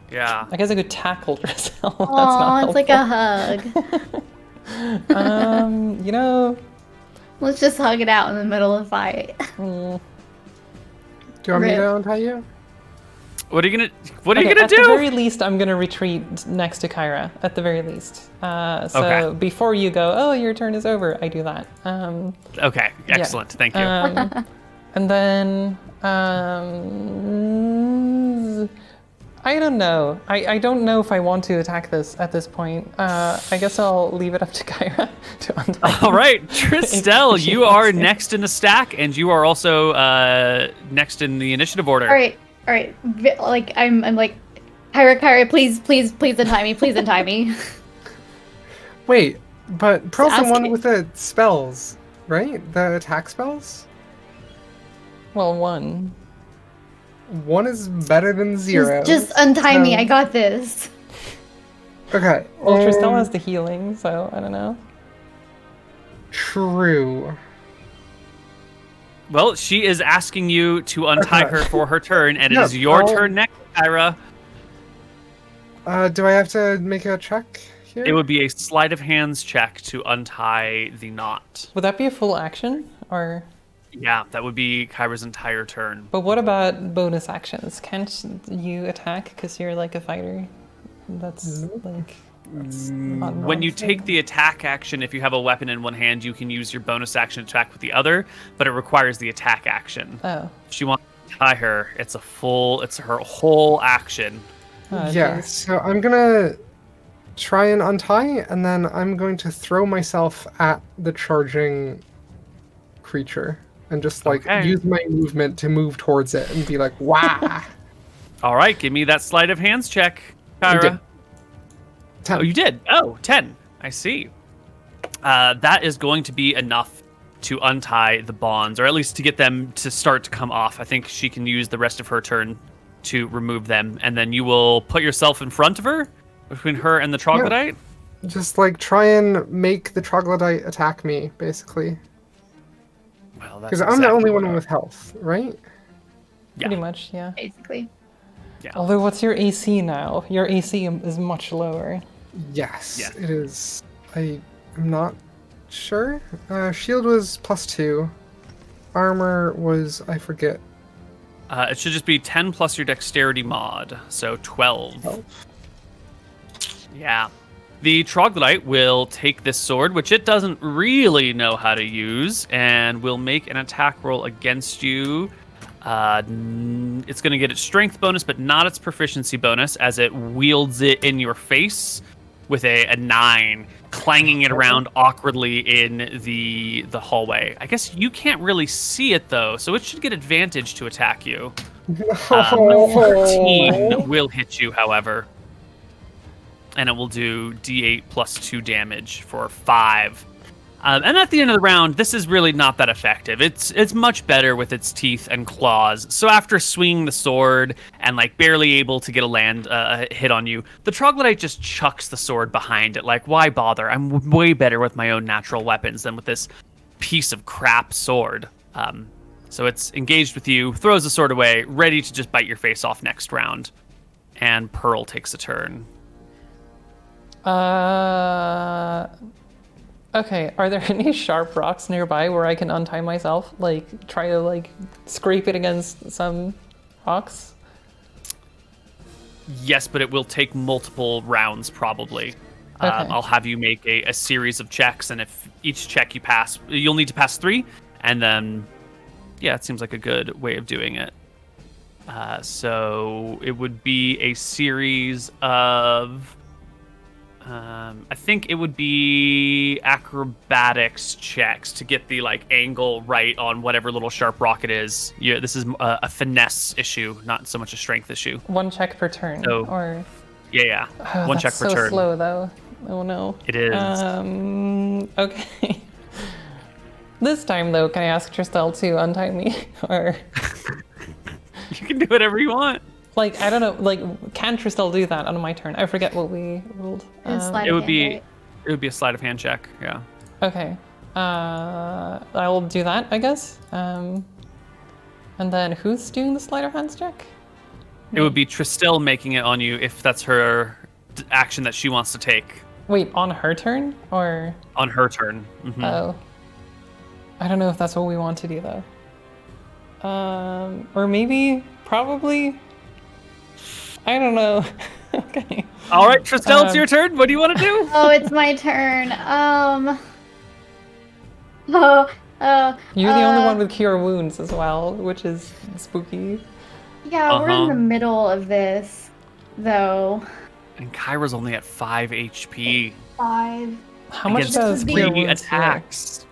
Yeah. I guess I could tackle Tristel. Oh, it's like a hug. Let's just hug it out in the middle of the fight. Do you want me to untie you? What are you gonna do? At the very least, I'm gonna retreat next to Kyra. At the very least. So before you go, oh, your turn is over, I do that. Okay, excellent. Thank you. And then I don't know. I don't know if I want to attack this at this point. I guess I'll leave it up to Kyra to untie. All right, Tristel, you are next in the stack, and you are also next in the initiative order. All right. Like I'm like, Kyra, please untie me. Please untie me. Wait, but Pearl's the one with the spells, right? The attack spells? Well, one. One is better than 0. Just untie me. I got this. Okay. Well, Tristel has the healing, so I don't know. True. Well, she is asking you to untie her for her turn, and it is your turn next, Kyra. Do I have to make a check here? It would be a sleight of hands check to untie the knot. Would that be a full action, or? Yeah, that would be Kyra's entire turn. But what about bonus actions? Can't you attack because you're like a fighter? That's like... When you take the attack action, if you have a weapon in one hand, you can use your bonus action to attack with the other, but it requires the attack action. Oh. If she wants to tie her, it's her whole action. Oh, yeah, geez. so I'm gonna try and untie, and then I'm going to throw myself at the charging creature and just use my movement to move towards it and be like, wah! All right, give me that sleight of hands check, Kyra. 10. Oh, you did? Oh, 10. I see. That is going to be enough to untie the bonds, or at least to get them to start to come off. I think she can use the rest of her turn to remove them, and then you will put yourself in front of her, between her and the troglodyte? Yeah. Just, try and make the troglodyte attack me, basically. Well, that's because I'm the only one with health, right? Pretty much, yeah. Basically. Yeah. Although, what's your AC now? Your AC is much lower. Yes, it is. I'm not sure. Shield was +2. Armor was, I forget. It should just be 10 plus your dexterity mod, so 12. Yeah. The troglodyte will take this sword, which it doesn't really know how to use, and will make an attack roll against you. It's going to get its strength bonus, but not its proficiency bonus, as it wields it in your face with a 9, clanging it around awkwardly in the hallway. I guess you can't really see it, though, so it should get advantage to attack you. 13 will hit you, however. And it will do d8 plus 2 damage for 5. And at the end of the round, this is really not that effective. It's much better with its teeth and claws. So after swinging the sword and barely able to get a hit on you, the troglodyte just chucks the sword behind it. Why bother? I'm way better with my own natural weapons than with this piece of crap sword. So it's engaged with you, throws the sword away, ready to just bite your face off next round. And Pearl takes a turn. Okay, are there any sharp rocks nearby where I can untie myself? Try to, scrape it against some rocks? Yes, but it will take multiple rounds, probably. Okay. I'll have you make a series of checks, and if each check you pass, you'll need to pass 3, and then, yeah, it seems like a good way of doing it. So it would be a series of... I think it would be acrobatics checks to get the angle right on whatever little sharp rock it is. Yeah, this is a finesse issue, not so much a strength issue. 1 check per turn, or Yeah. Oh, One that's check per so turn. slow, though. Oh, no. It is. Okay. This time, though, can I ask Tristel to untie me? Or, You can do whatever you want. like, I don't know, like, can Tristel do that on my turn? I forget what we ruled. Sleight It of would hand, be right? it would be a sleight of hand check. Yeah. Okay. I'll do that, I guess. And then who's doing the sleight of hands check? It would be Tristel making it on you if that's her action that she wants to take Wait, on her turn? Or... on her turn. Mhm. Oh. I don't know if that's what we want to do, though. Or maybe, probably... I don't know. Okay. All right, Tristel, it's your turn. What do you want to do? Oh, it's my turn. You're the only one with cure wounds as well, which is spooky. Yeah, we're in Uh-huh. the middle of this, though. And Kyra's only at 5 HP 5. How much against does 3 cure wounds heal? attacks.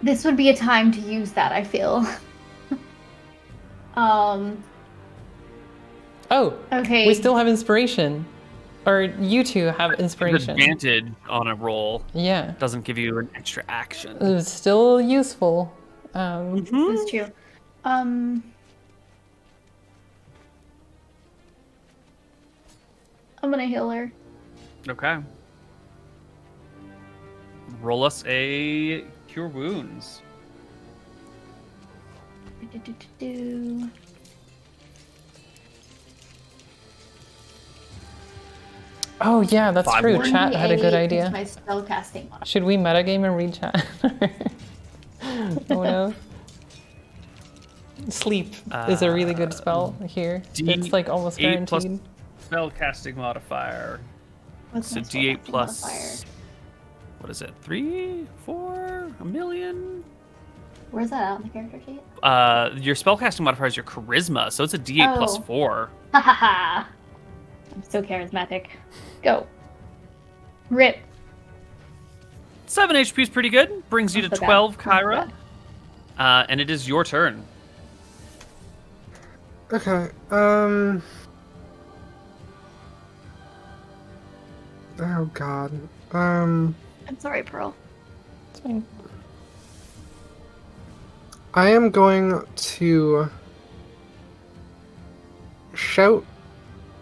This would be a time to use that, I feel. Oh, Okay. we still have inspiration. Or you two have inspiration. Advantage on a roll Yeah. doesn't give you an extra action. It's still useful. That's true. I'm gonna heal her. Okay. Roll us a cure wounds. Do. Oh yeah, that's Five true. more. Chat had a good 1d8 idea. is my spellcasting mod. Should we metagame and read chat? Oh no. Sleep is a really good spell here. It's like almost D8 plus guaranteed. spellcasting modifier. What's So my D8 spellcasting plus. modifier? What is it? 3, 4, a million? Where's that out in the character sheet? Your spellcasting modifier is your charisma, so it's a D8 plus Oh. 4. Ha ha ha! I'm so charismatic. Go. Rip. 7 HP is pretty good. Brings you to Not so bad. 12, Not so Kyra. bad. And it is your turn. Okay. Oh God. I'm sorry, Pearl. It's fine. I am going to shout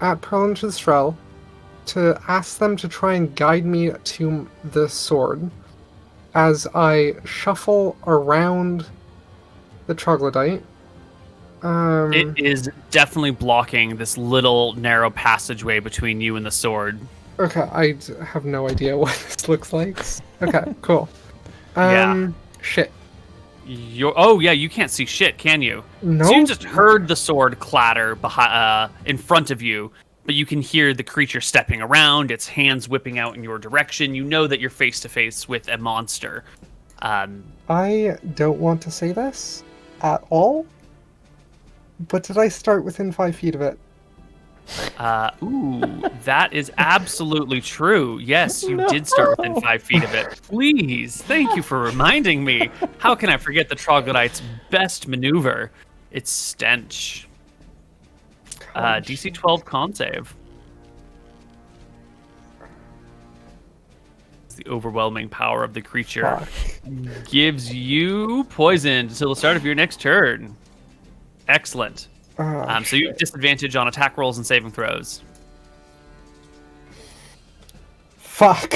at Pearl and Chistrel to ask them to try and guide me to the sword as I shuffle around the troglodyte. It is definitely blocking this little narrow passageway between you and the sword. Okay, have no idea what this looks like. Okay, cool. Yeah. Shit. Oh yeah, you can't see shit, can you? No. So you just heard the sword clatter behind, in front of you, but you can hear the creature stepping around, its hands whipping out in your direction. You know that you're face to face with a monster. I don't want to say this at all, but did I start within 5 feet of it? Ooh, that is absolutely true. Yes, you did start within 5 feet of it. Please, thank you for reminding me. How can I forget the troglodyte's best maneuver? It's stench. DC 12 con save. The overwhelming power of the creature Fuck. gives you poison until the start of your next turn. Excellent. So you have disadvantage on attack rolls and saving throws. Fuck.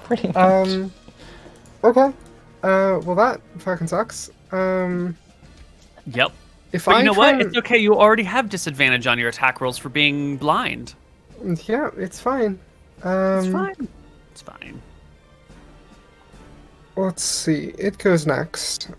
Pretty much. Okay. Well, that fucking sucks. Yep. If But I you know try what? It's okay. You already have disadvantage on your attack rolls for being blind. Yeah, it's fine. It's fine. It's fine. Let's see. It goes next.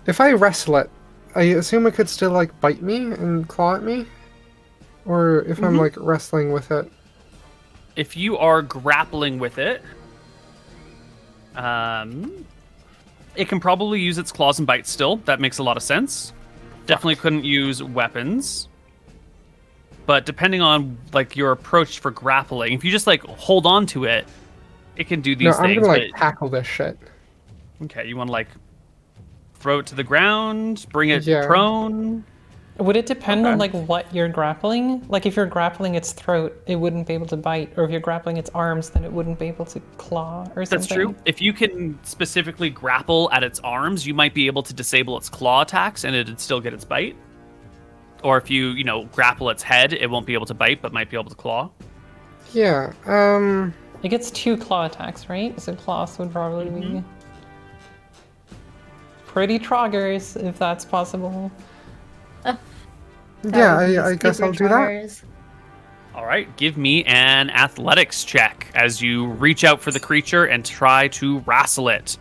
If I wrestle it, I assume it could still like bite me and claw at me? Or if I'm like wrestling with it. If you are grappling with it, it can probably use its claws and bites still. That makes a lot of sense. Definitely couldn't use weapons. but depending on like your approach for grappling, if you just like hold on to it, it can do these No, I'm things. gonna like tackle this shit. Okay, you want to like throw it to the ground, bring it Yeah. prone. Would it depend on Okay. like what you're grappling? Like if you're grappling its throat, it wouldn't be able to bite, or if you're grappling its arms, then it wouldn't be able to claw or something. That's true. If you can specifically grapple at its arms, you might be able to disable its claw attacks and it'd still get its bite. Or if you grapple its head, it won't be able to bite, but might be able to claw. Yeah. It gets 2 claw attacks, right? So claws would probably be pretty troggers, if that's possible. Yeah, That would be I guess super I'll do that. chargers. All right, give me an athletics check as you reach out for the creature and try to wrestle it.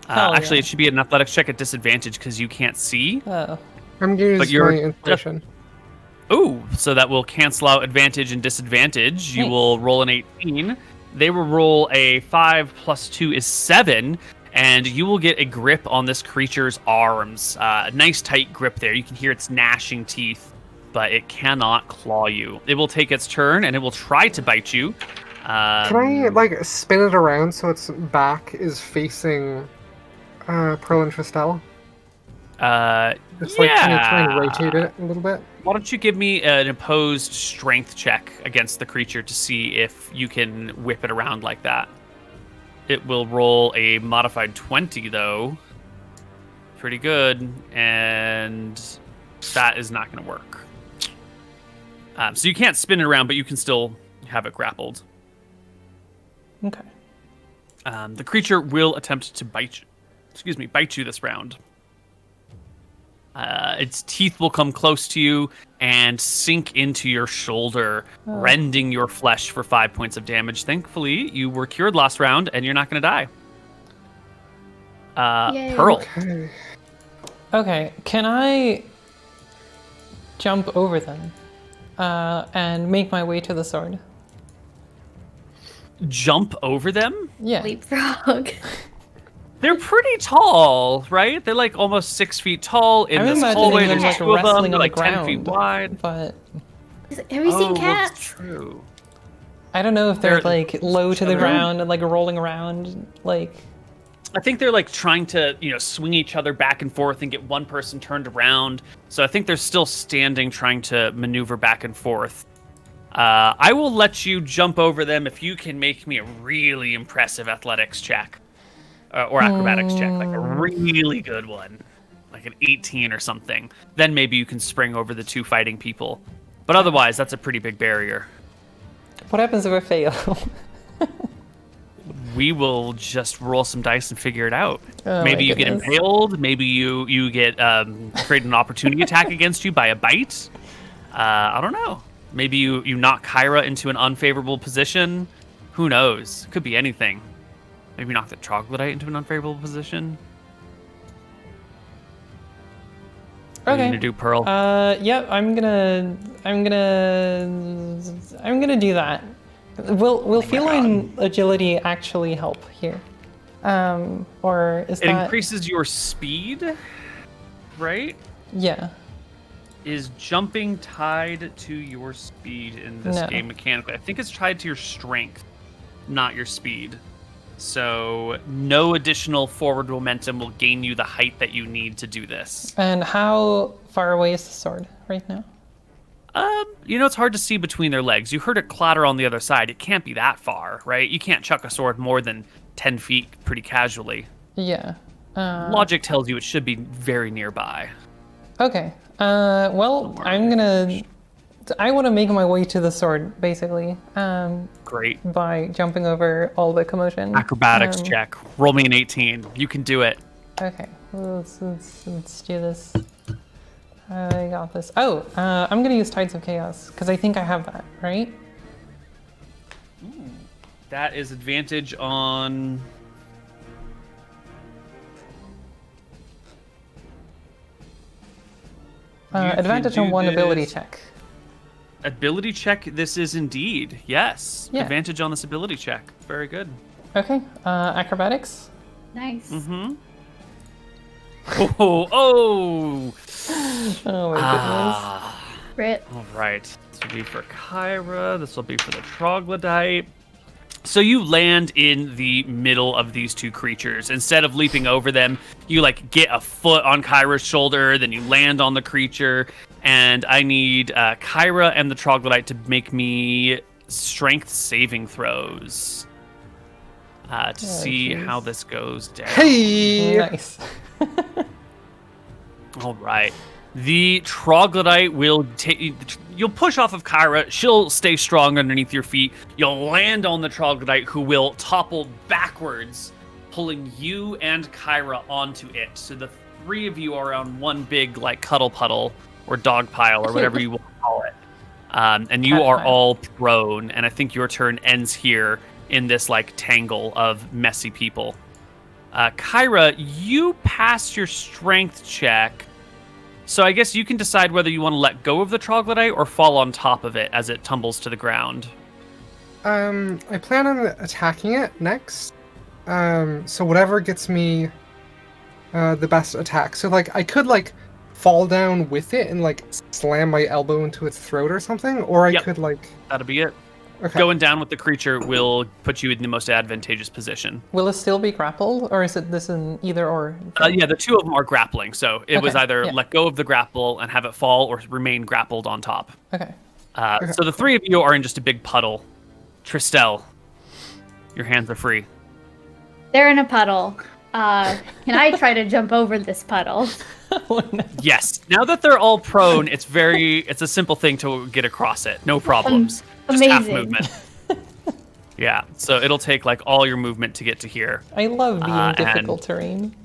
Hell Actually, yeah. it should be an athletics check at disadvantage because you can't see. Oh. I'm gonna But use you're my inspiration. Ooh, so that will cancel out advantage and disadvantage. You Nice. will roll an 18. They will roll a 5 plus 2 is 7, and you will get a grip on this creature's arms. A nice tight grip there. You can hear its gnashing teeth, but it cannot claw you. It will take its turn, and it will try to bite you. Can I like spin it around so its back is facing Pearl and Tristel? It's like can I try and rotate it a little bit? Why don't you give me an opposed strength check against the creature to see if you can whip it around like that. It will roll a modified 20, though. Pretty good, and that is not going to work. So you can't spin it around, but you can still have it grappled. Okay. The creature will attempt to bite you this round. Its teeth will come close to you and sink into your shoulder, rending your flesh for 5 points of damage. Thankfully, you were cured last round, and you're not going to die. Yay. Pearl. Okay. Okay, can I jump over them and make my way to the sword? Jump over them? Yeah. Leapfrog. They're pretty tall, right? They're like almost 6 feet tall in I'm this imagining hallway. them There's like two of them. wrestling They're on like the 10 feet ground. wide. But Have you seen That's cats? true. I don't know if they're They're like low to the other- ground and like rolling around. Like, I think they're like trying to, swing each other back and forth and get one person turned around. So I think they're still standing, trying to maneuver back and forth. I will let you jump over them if you can make me a really impressive athletics check or acrobatics check, like a really good one, like an 18 or something. Then maybe you can spring over the two fighting people. But otherwise, that's a pretty big barrier. what happens if I fail? We will just roll some dice and figure it out. Oh Maybe my you get goodness. impaled. Maybe you get create an opportunity attack against you by a bite. I don't know. Maybe you knock Khyra into an unfavorable position. Who knows? Could be anything. Maybe knock the troglodyte into an unfavorable position. What are you Okay. gonna do, Pearl? Yep, I'm gonna do that. Will feline agility actually help here? Or is It that increases your speed, right? Yeah. Is jumping tied to your speed in this No. game mechanically? I think it's tied to your strength, not your speed. So no additional forward momentum will gain you the height that you need to do this. And how far away is the sword right now? It's hard to see between their legs. You heard it clatter on the other side. It can't be that far, right? You can't chuck a sword more than 10 feet pretty casually. Yeah. Logic tells you it should be very nearby. Okay. Well, I want to make my way to the sword, basically, Great. by jumping over all the commotion. Acrobatics check. Roll me an 18. You can do it. Okay, let's do this. I got this. Oh, I'm gonna use Tides of Chaos because I think I have that, right? That is advantage on... You can Advantage on do one ability this. check. Ability check, this is indeed. Yes. Yeah. Advantage on this ability check. Very good. Okay, acrobatics. Nice. Mm-hmm. Oh! Oh my goodness. Brit. All right. This will be for Kyra. This will be for the troglodyte. So you land in the middle of these two creatures. Instead of leaping over them, you like get a foot on Kyra's shoulder, then you land on the creature. And I need Kyra and the troglodyte to make me strength saving throws to see how this goes down. Hey! Nice. All right. The troglodyte will take. You'll push off of Kyra. She'll stay strong underneath your feet. You'll land on the troglodyte, who will topple backwards, pulling you and Kyra onto it. So the three of you are on one big like cuddle puddle or dog pile or whatever you want to call it, and you are all prone. And I think your turn ends here in this like tangle of messy people. Kyra, you passed your strength check. So I guess you can decide whether you want to let go of the troglodyte or fall on top of it as it tumbles to the ground. I plan on attacking it next. So whatever gets me the best attack. So like I could like fall down with it and like slam my elbow into its throat or something, or I could like. That'll be it. Okay. Going down with the creature will put you in the most advantageous position. Will it still be grappled, or is it this in either or? Yeah, the two of them are grappling, so it was Okay, either let go of the grapple and have it fall, or remain grappled on top. Okay. So the three of you are in just a big puddle. Tristel, your hands are free. They're in a puddle. Can I try to jump over this puddle? Oh, no. Yes. Now that they're all prone, it's a simple thing to get across it. No problems. Just half Amazing. movement. Yeah. So it'll take like all your movement to get to here. I love being and difficult terrain.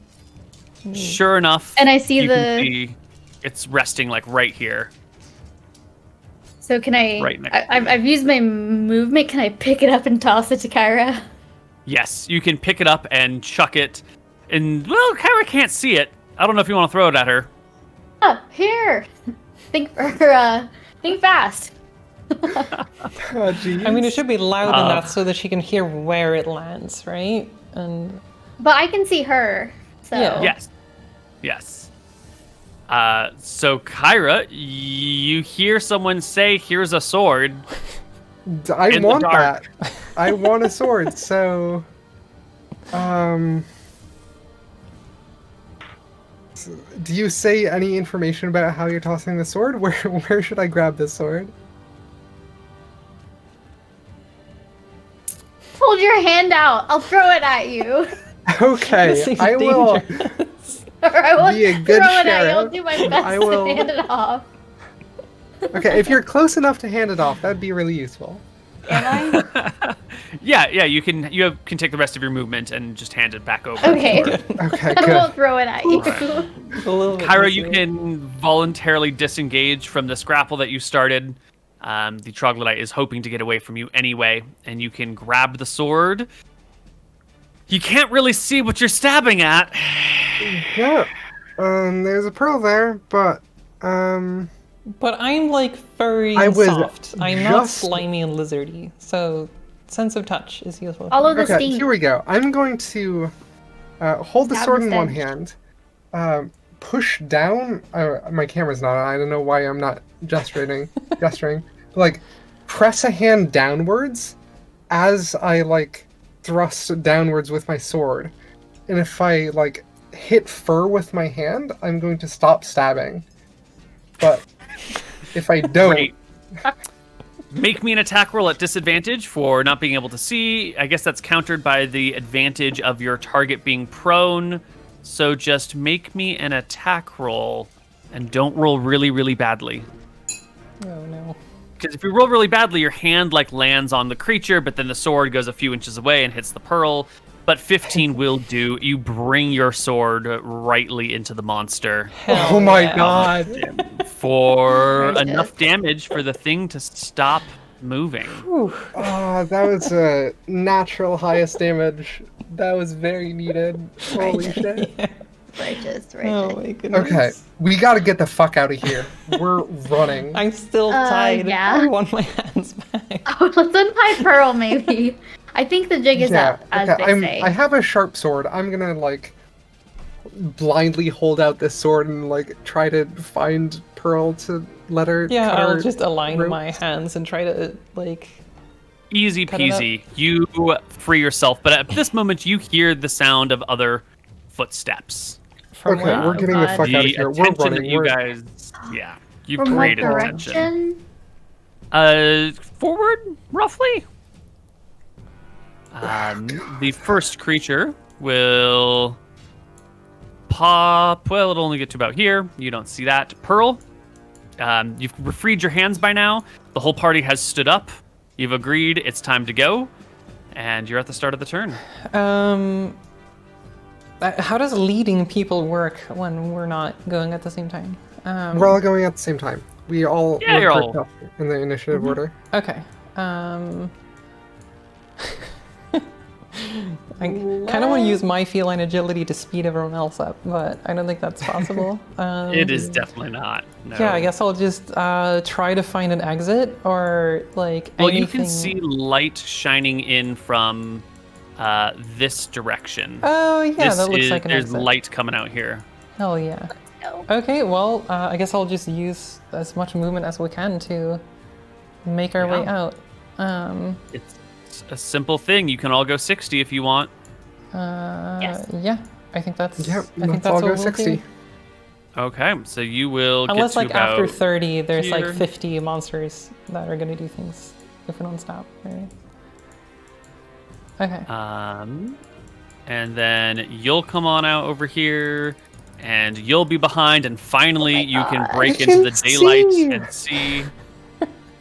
Sure enough. And I see you can see it's resting like right here. So can I? Right next to I've used my movement. Can I pick it up and toss it to Kyra? Yes, you can pick it up and chuck it. And well, Kyra can't see it. I don't know if you want to throw it at her. Oh, here. Think fast. Oh, geez. I mean, it should be loud enough so that she can hear where it lands, right? And But I can see her. So Yeah. Yes. So Kyra, you hear someone say, "Here's a sword." I in the want that. dark. I want a sword. So, do you say any information about how you're tossing the sword? Where should I grab this sword? Hold your hand out. I'll throw it at you. Okay, This is I will. dangerous. Or I won't Be a good throw it at you. I'll sheriff. do my best I will- to hand it off. Okay, if you're close enough to hand it off, that'd be really useful. Am I? Yeah. You can can take the rest of your movement and just hand it back over. Okay. Okay, I good. won't throw it at you. A little bit Kyra, you easier. can voluntarily disengage from this grapple that you started. The troglodyte is hoping to get away from you anyway, and you can grab the sword. You can't really see what you're stabbing at. Yeah. There's a pearl there, but But I'm like furry I and was soft. I'm not just- slimy and lizardy, so sense of touch is useful. Follow the okay. steam. Here we go. I'm going to hold the Stab sword the in one stench. hand, push down. My camera's not on. I don't know why I'm not gesturing. Like, press a hand downwards as I like thrust downwards with my sword, and if I like hit fur with my hand, I'm going to stop stabbing. But if I don't, Great. Make me an attack roll at disadvantage for not being able to see. I guess that's countered by the advantage of your target being prone. So just make me an attack roll, and don't roll really, really badly. Oh no. Because if you roll really badly, your hand like lands on the creature, but then the sword goes a few inches away and hits the pearl. But 15 will do. You bring your sword rightly into the monster oh my god! for Gracious. enough damage for the thing to stop moving. Oh, that was a natural highest damage. That was very needed. Holy shit. Righteous. Oh my goodness. Okay, we gotta get the fuck out of here. We're running. I'm still tied. yeah. I want my hands back. Oh, let's untie Pearl, maybe. I think the jig is up, as they say. I have a sharp sword. I'm gonna like blindly hold out this sword and like try to find Pearl to letter. Yeah, I'll cutter just align rope? my hands and try to like. Easy Cut it up. peasy. You free yourself, but at this moment you hear the sound of other footsteps. From Okay, where? we're getting the God. fuck out of here. We're attention running. that you We're... guys, yeah, you've From what created attention. direction? Forward, roughly. The first creature will pop. Well, it'll only get to about here. You don't see that. Pearl, you've freed your hands by now. The whole party has stood up. You've agreed it's time to go, and you're at the start of the turn. How does leading people work when we're not going at the same time? We're all going at the same time. We all Yeah, you're all- grouped up in the initiative order. Okay. I kind of want to use my feline agility to speed everyone else up, but I don't think that's possible. It is definitely not. No. Yeah, I guess I'll just try to find an exit or like. Well, anything. you can see light shining in from this direction. Oh yeah, that looks like an there's exit. light coming out here. Hell yeah. No. Okay, well, I guess I'll just use as much movement as we can to make our way out. It's a simple thing. You can all go 60 if you want. Yes. Yeah, I think that's. Yep, I think let's that's all what go we'll 60. do. Okay, so you will Unless get to like after about 30, there's here. like 50 monsters that are gonna do things if we don't stop. Right? Okay. And then you'll come on out over here, and you'll be behind, and finally you can break I into the can daylight see. and see.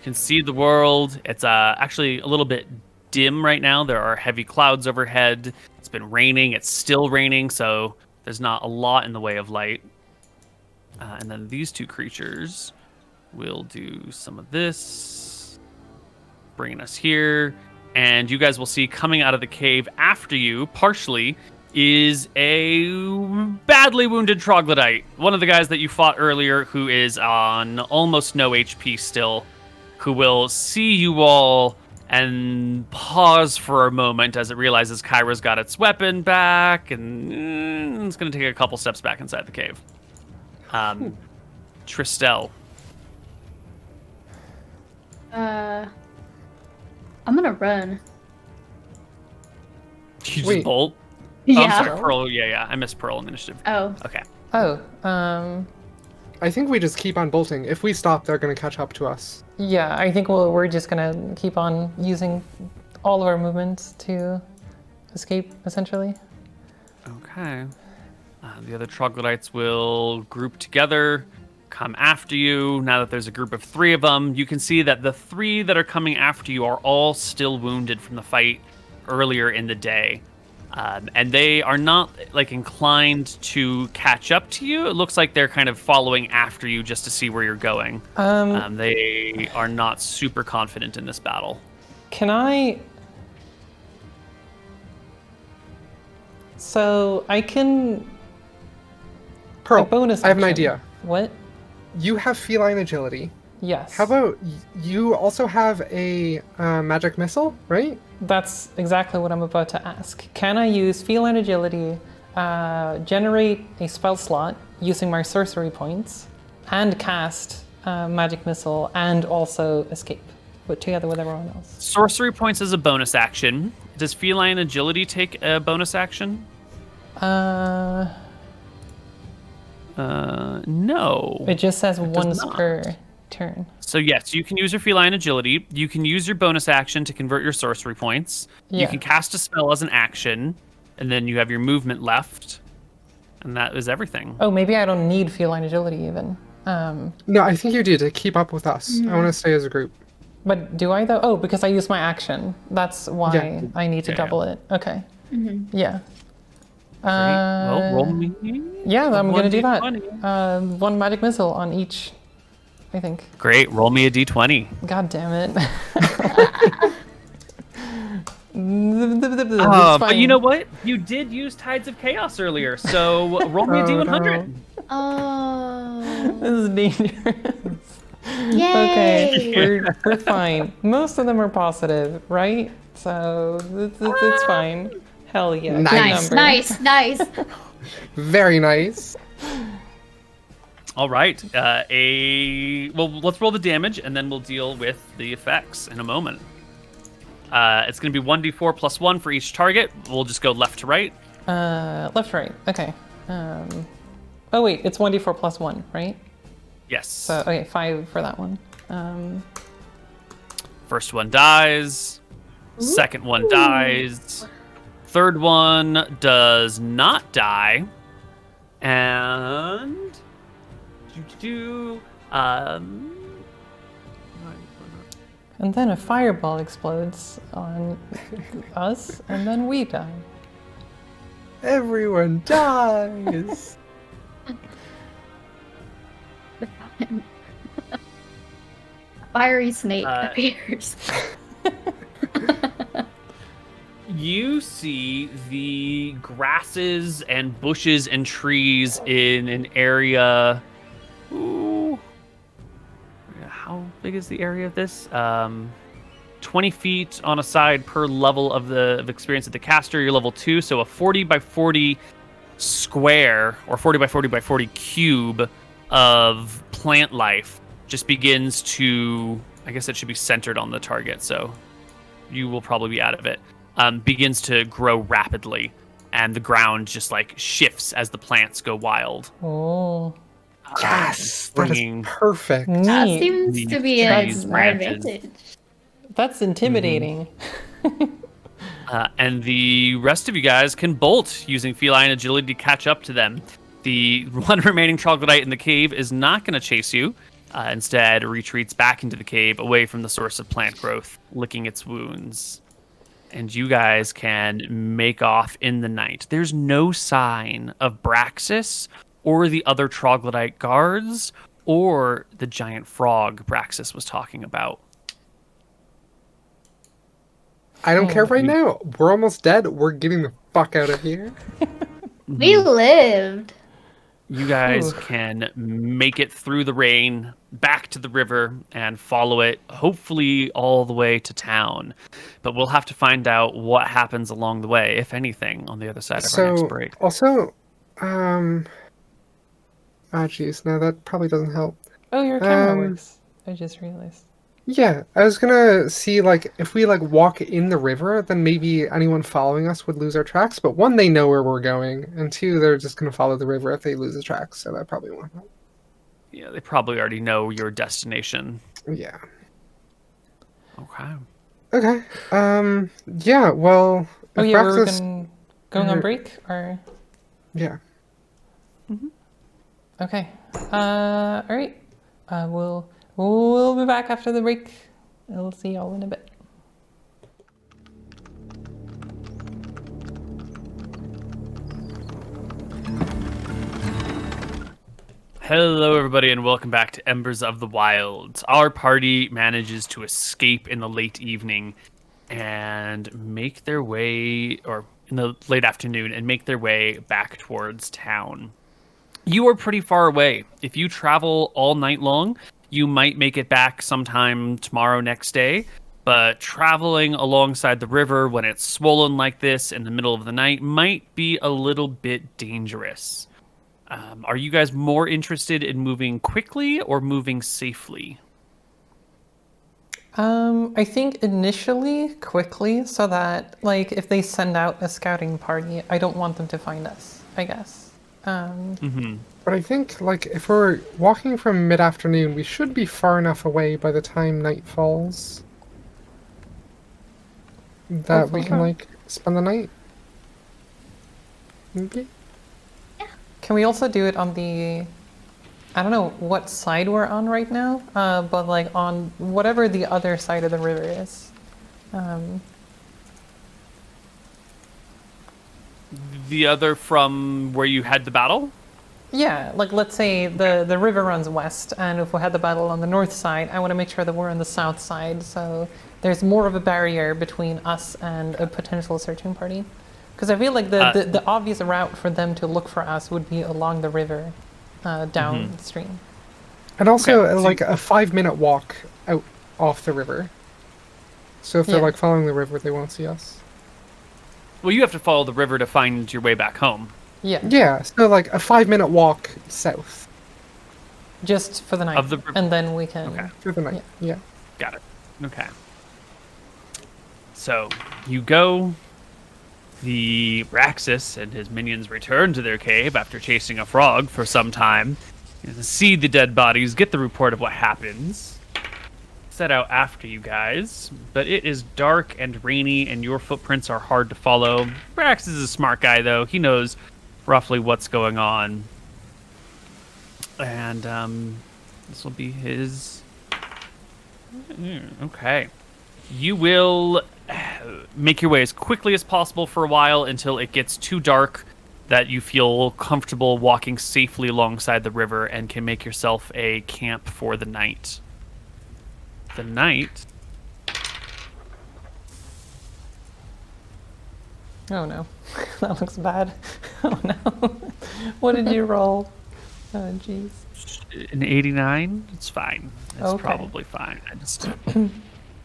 Can see the world. It's actually a little bit dim right now. There are heavy clouds overhead. It's been raining. It's still raining, so there's not a lot in the way of light. And then these two creatures will do some of this, bringing us here. And you guys will see coming out of the cave after you, partially, is a badly wounded troglodyte. One of the guys that you fought earlier who is on almost no HP still, who will see you all and pause for a moment as it realizes Kyra's got its weapon back, and it's going to take a couple steps back inside the cave. Tristel. I'm gonna run. You just Wait. bolt? Yeah. Oh, I'm sorry, Pearl. Yeah. I missed Pearl in the initiative. Oh. Okay. Oh, I think we just keep on bolting. If we stop, they're going to catch up to us. yeah, I think we're just gonna keep on using all of our movements to escape, essentially. Okay. The other troglodytes will group together, come after you. Now that there's a group of 3 of them, you can see that the 3 that are coming after you are all still wounded from the fight earlier in the day. And they are not like inclined to catch up to you. It looks like they're kind of following after you just to see where you're going. They are not super confident in this battle. Can I? So I can. Pearl, A bonus I have an action. idea. What? You have feline agility. Yes. How about you also have a magic missile, right? That's exactly what I'm about to ask. Can I use feline agility, generate a spell slot using my sorcery points, and cast magic missile, and also escape, but together with everyone else? Sorcery points is a bonus action. Does feline agility take a bonus action? No. It just says once not. per turn. So yes, you can use your feline agility. You can use your bonus action to convert your sorcery points. You Yeah. can cast a spell as an action, and then you have your movement left. And that is everything. Oh, maybe I don't need feline agility even. No, I think you do to keep up with us. I want to stay as a group. But do I though? Oh, because I use my action. That's why Yeah. I need to Yeah. double it. Okay. Yeah. Well, roll me. Yeah, I'm gonna do that. 1d20. One magic missile on each, I think. Great. Roll me a d20. God damn it. But you know what? You did use Tides of Chaos earlier, so roll me a Oh, d100. Oh. This is dangerous. Yay. Okay, we're fine. Most of them are positive, right? So it's fine. Hell yeah. good Nice. number. Nice. Very nice. All right. Well, let's roll the damage, and then we'll deal with the effects in a moment. It's going to be 1d4 plus 1 for each target. We'll just go left to right. Left, right. Okay. Oh wait, it's 1d4 plus 1, right? Yes. So okay, 5 for that one. First one dies. Second one dies. Third one does not die. And And then a fireball explodes on us, and then we die. Everyone dies. Fiery snake appears. you see the grasses and bushes and trees in an area. Ooh. How big is the area of this? 20 feet on a side per level of experience of the caster. You're level 2, so a 40 by 40 square or 40 by 40 by 40 cube of plant life just begins to, I guess it should be centered on the target, so you will probably be out of it. Begins to grow rapidly, and the ground just like shifts as the plants go wild. Oh. Yes, that is perfect. That Neat. seems to be an branches. advantage. That's intimidating. And the rest of you guys can bolt using feline agility to catch up to them. The one remaining troglodyte in the cave is not going to chase you. Instead, retreats back into the cave, away from the source of plant growth, licking its wounds. And you guys can make off in the night. There's no sign of Braxis or the other troglodyte guards or the giant frog Braxis was talking about. I don't care right now. We're almost dead. We're getting the fuck out of here. We lived. You guys can make it through the rain, back to the river, and follow it, hopefully all the way to town. But we'll have to find out what happens along the way, if anything, on the other side of our next break. Also, geez, no, that probably doesn't help. Oh, your camera works. I just realized. Yeah, I was gonna see, like, if we, like, walk in the river, then maybe anyone following us would lose our tracks. But one, they know where we're going, and two, they're just gonna follow the river if they lose the tracks, so that probably won't help. Yeah, they probably already know your destination. Yeah. Okay. Okay. Yeah, well... Oh if yeah, we were Braxis- going on break, or... Yeah. Okay. Alright. We'll be back after the break. I'll see y'all in a bit. Hello, everybody, and welcome back to Embers of the Wilds. Our party manages to escape in the late evening and make their way, or in the late afternoon, and make their way back towards town. You are pretty far away. If you travel all night long, you might make it back sometime tomorrow, next day. But traveling alongside the river when it's swollen like this in the middle of the night might be a little bit dangerous. Are you guys more interested in moving quickly or moving safely? I think initially quickly, so that, like, if they send out a scouting party, I don't want them to find us, I guess. But I think, like, if we're walking from mid-afternoon, we should be far enough away by the time night falls that we can, like, spend the night. Maybe? Can we also do it on the... I don't know what side we're on right now, but, like, on whatever the other side of the river is. The other from where you had the battle? Yeah, like, let's say the river runs west, and if we had the battle on the north side, I want to make sure that we're on the south side, so there's more of a barrier between us and a potential searching party. Because I feel like the obvious route for them to look for us would be along the river, downstream. And also, Okay, so like, a 5-minute walk out off the river. So if they're, Yeah. like, following the river, they won't see us. Well, you have to follow the river to find your way back home. Yeah. Yeah, so, like, a 5-minute walk south. Just for the night. Of the- And then we can... Okay. For the night. Yeah. Got it. Okay. So, you go. The Raxus and his minions return to their cave after chasing a frog for some time. You see the dead bodies, get the report of what happens. Set out after you guys, but it is dark and rainy, and your footprints are hard to follow. Raxus is a smart guy, though. He knows roughly what's going on. And this will be his... Okay. You will make your way as quickly as possible for a while until it gets too dark that you feel comfortable walking safely alongside the river and can make yourself a camp for the night. The night... Oh no, that looks bad. Oh no. What did you roll? Oh jeez. An 89? It's fine. It's Okay. probably fine. I just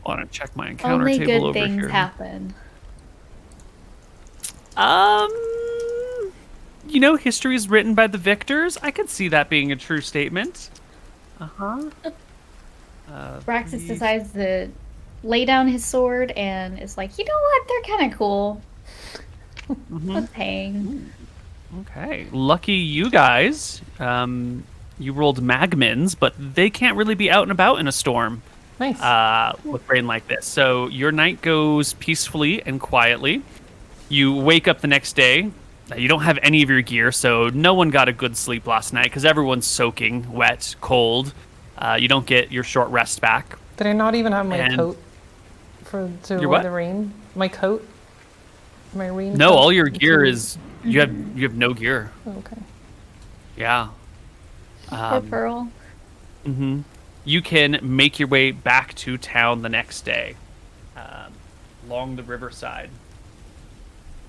want to check my encounter Only table good over things here. happen. You know, history is written by the victors. I could see that being a true statement. Braxis decides to lay down his sword and is like, you know what? They're kind of cool. Let's hang. Okay, lucky you guys. You rolled magmins, but they can't really be out and about in a storm Nice. with rain like this. So your night goes peacefully and quietly. You wake up the next day. You don't have any of your gear, so no one got a good sleep last night because everyone's soaking, wet, cold. You don't get your short rest back. Did I not even have my and- coat to Your avoid what? the rain? My coat? My rain No, coat? all your gear is you have no gear. Okay. Yeah. Poor Pearl. You can make your way back to town the next day along the riverside.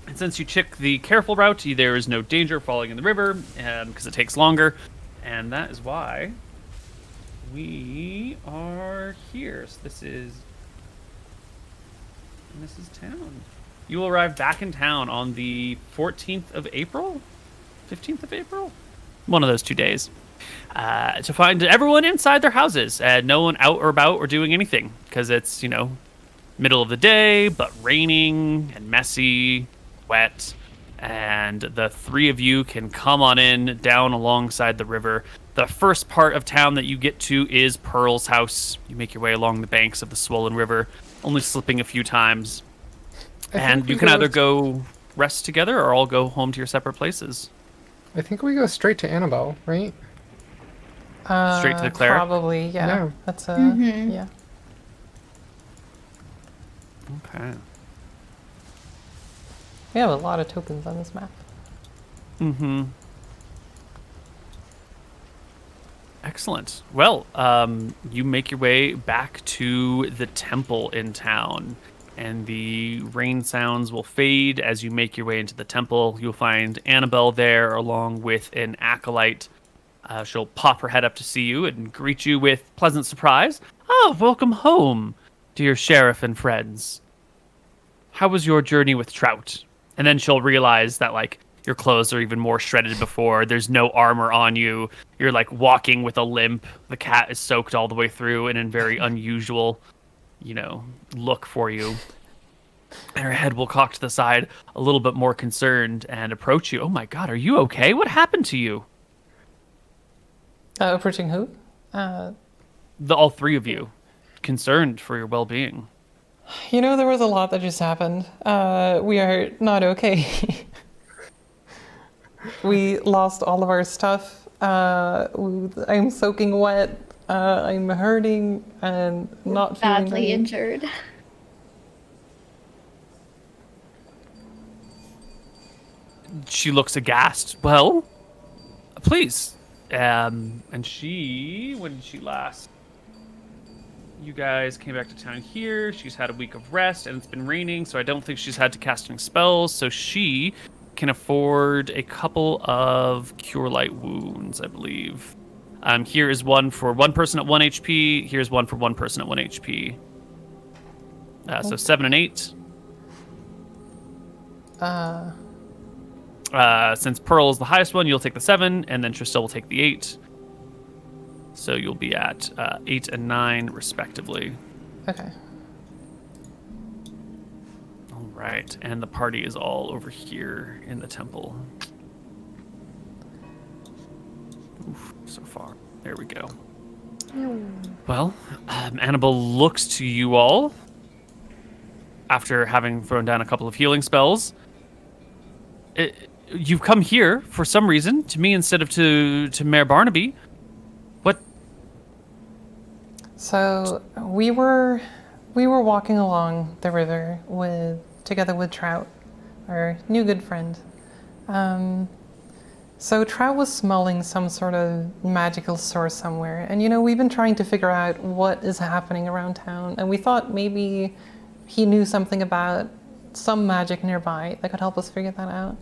And since you took the careful route, there is no danger of falling in the river because it takes longer. And that is why we are here. So this is town. You will arrive back in town on the 14th of April? 15th of April? One of those 2 days. To find everyone inside their houses and no one out or about or doing anything because it's, middle of the day, but raining and messy, wet, and the three of you can come on in down alongside the river. The first part of town that you get to is Pearl's house. You make your way along the banks of the swollen river, only slipping a few times. And you can either go rest together or all go home to your separate places. I think we go straight to Annabelle, right? Straight to the cleric? Probably, yeah. Yeah. That's yeah. Okay. We have a lot of tokens on this map. Excellent. Well, you make your way back to the temple in town, and the rain sounds will fade as you make your way into the temple. You'll find Annabelle there along with an acolyte. She'll pop her head up to see you and greet you with pleasant surprise. Oh, welcome home, dear sheriff and friends. How was your journey with Trout? And then she'll realize that, your clothes are even more shredded before. There's no armor on you. You're, walking with a limp. The cat is soaked all the way through in a very unusual, look for you. And her head will cock to the side, a little bit more concerned, and approach you. Oh my god, are you okay? What happened to you? Approaching who? All three of you. Concerned for your well-being. There was a lot that just happened. We are not okay. We lost all of our stuff. I'm soaking wet. I'm hurting and not feeling Badly great. injured. She looks aghast. Well, please. And she, when did she last? You guys came back to town here. She's had a week of rest, and it's been raining, so I don't think she's had to cast any spells. So she can afford a couple of Cure Light wounds, I believe. Here is one for one person at 1 HP. Here's one for one person at 1 HP. So 7 and 8. Since Pearl is the highest one, you'll take the 7, and then Tristel will take the 8. So you'll be at 8 and 9, respectively. Okay. All right, and the party is all over here in the temple. Oof, so far. There we go. Well, Annabelle looks to you all after having thrown down a couple of healing spells. You've come here for some reason to me instead of to Mayor Barnaby. What? So we were walking along the river together with Trout, our new good friend. So Trout was smelling some sort of magical source somewhere, and we've been trying to figure out what is happening around town, and we thought maybe he knew something about some magic nearby that could help us figure that out.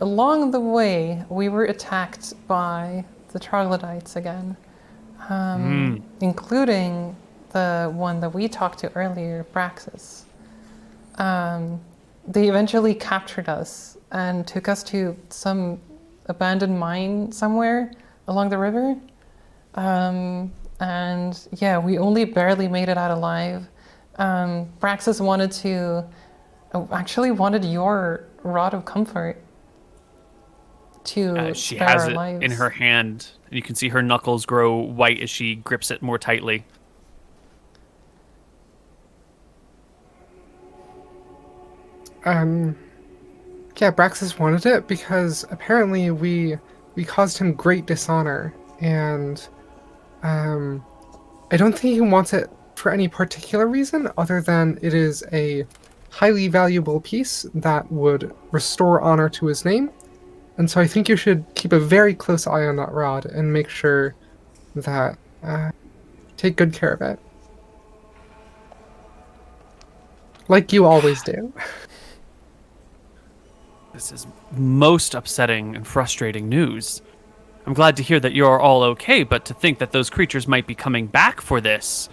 Along the way, we were attacked by the troglodytes again, including the one that we talked to earlier, Braxis. They eventually captured us and took us to some abandoned mine somewhere along the river. And yeah, we only barely made it out alive. Braxis actually wanted your rod of comfort to she spare has our it lives. in her hand, and you can see her knuckles grow white as she grips it more tightly. Yeah, Braxis wanted it because apparently we caused him great dishonor, and I don't think he wants it for any particular reason other than it is a highly valuable piece that would restore honor to his name. And so I think you should keep a very close eye on that rod and make sure that take good care of it. Like you always do. This is most upsetting and frustrating news. I'm glad to hear that you're all okay, but to think that those creatures might be coming back for this...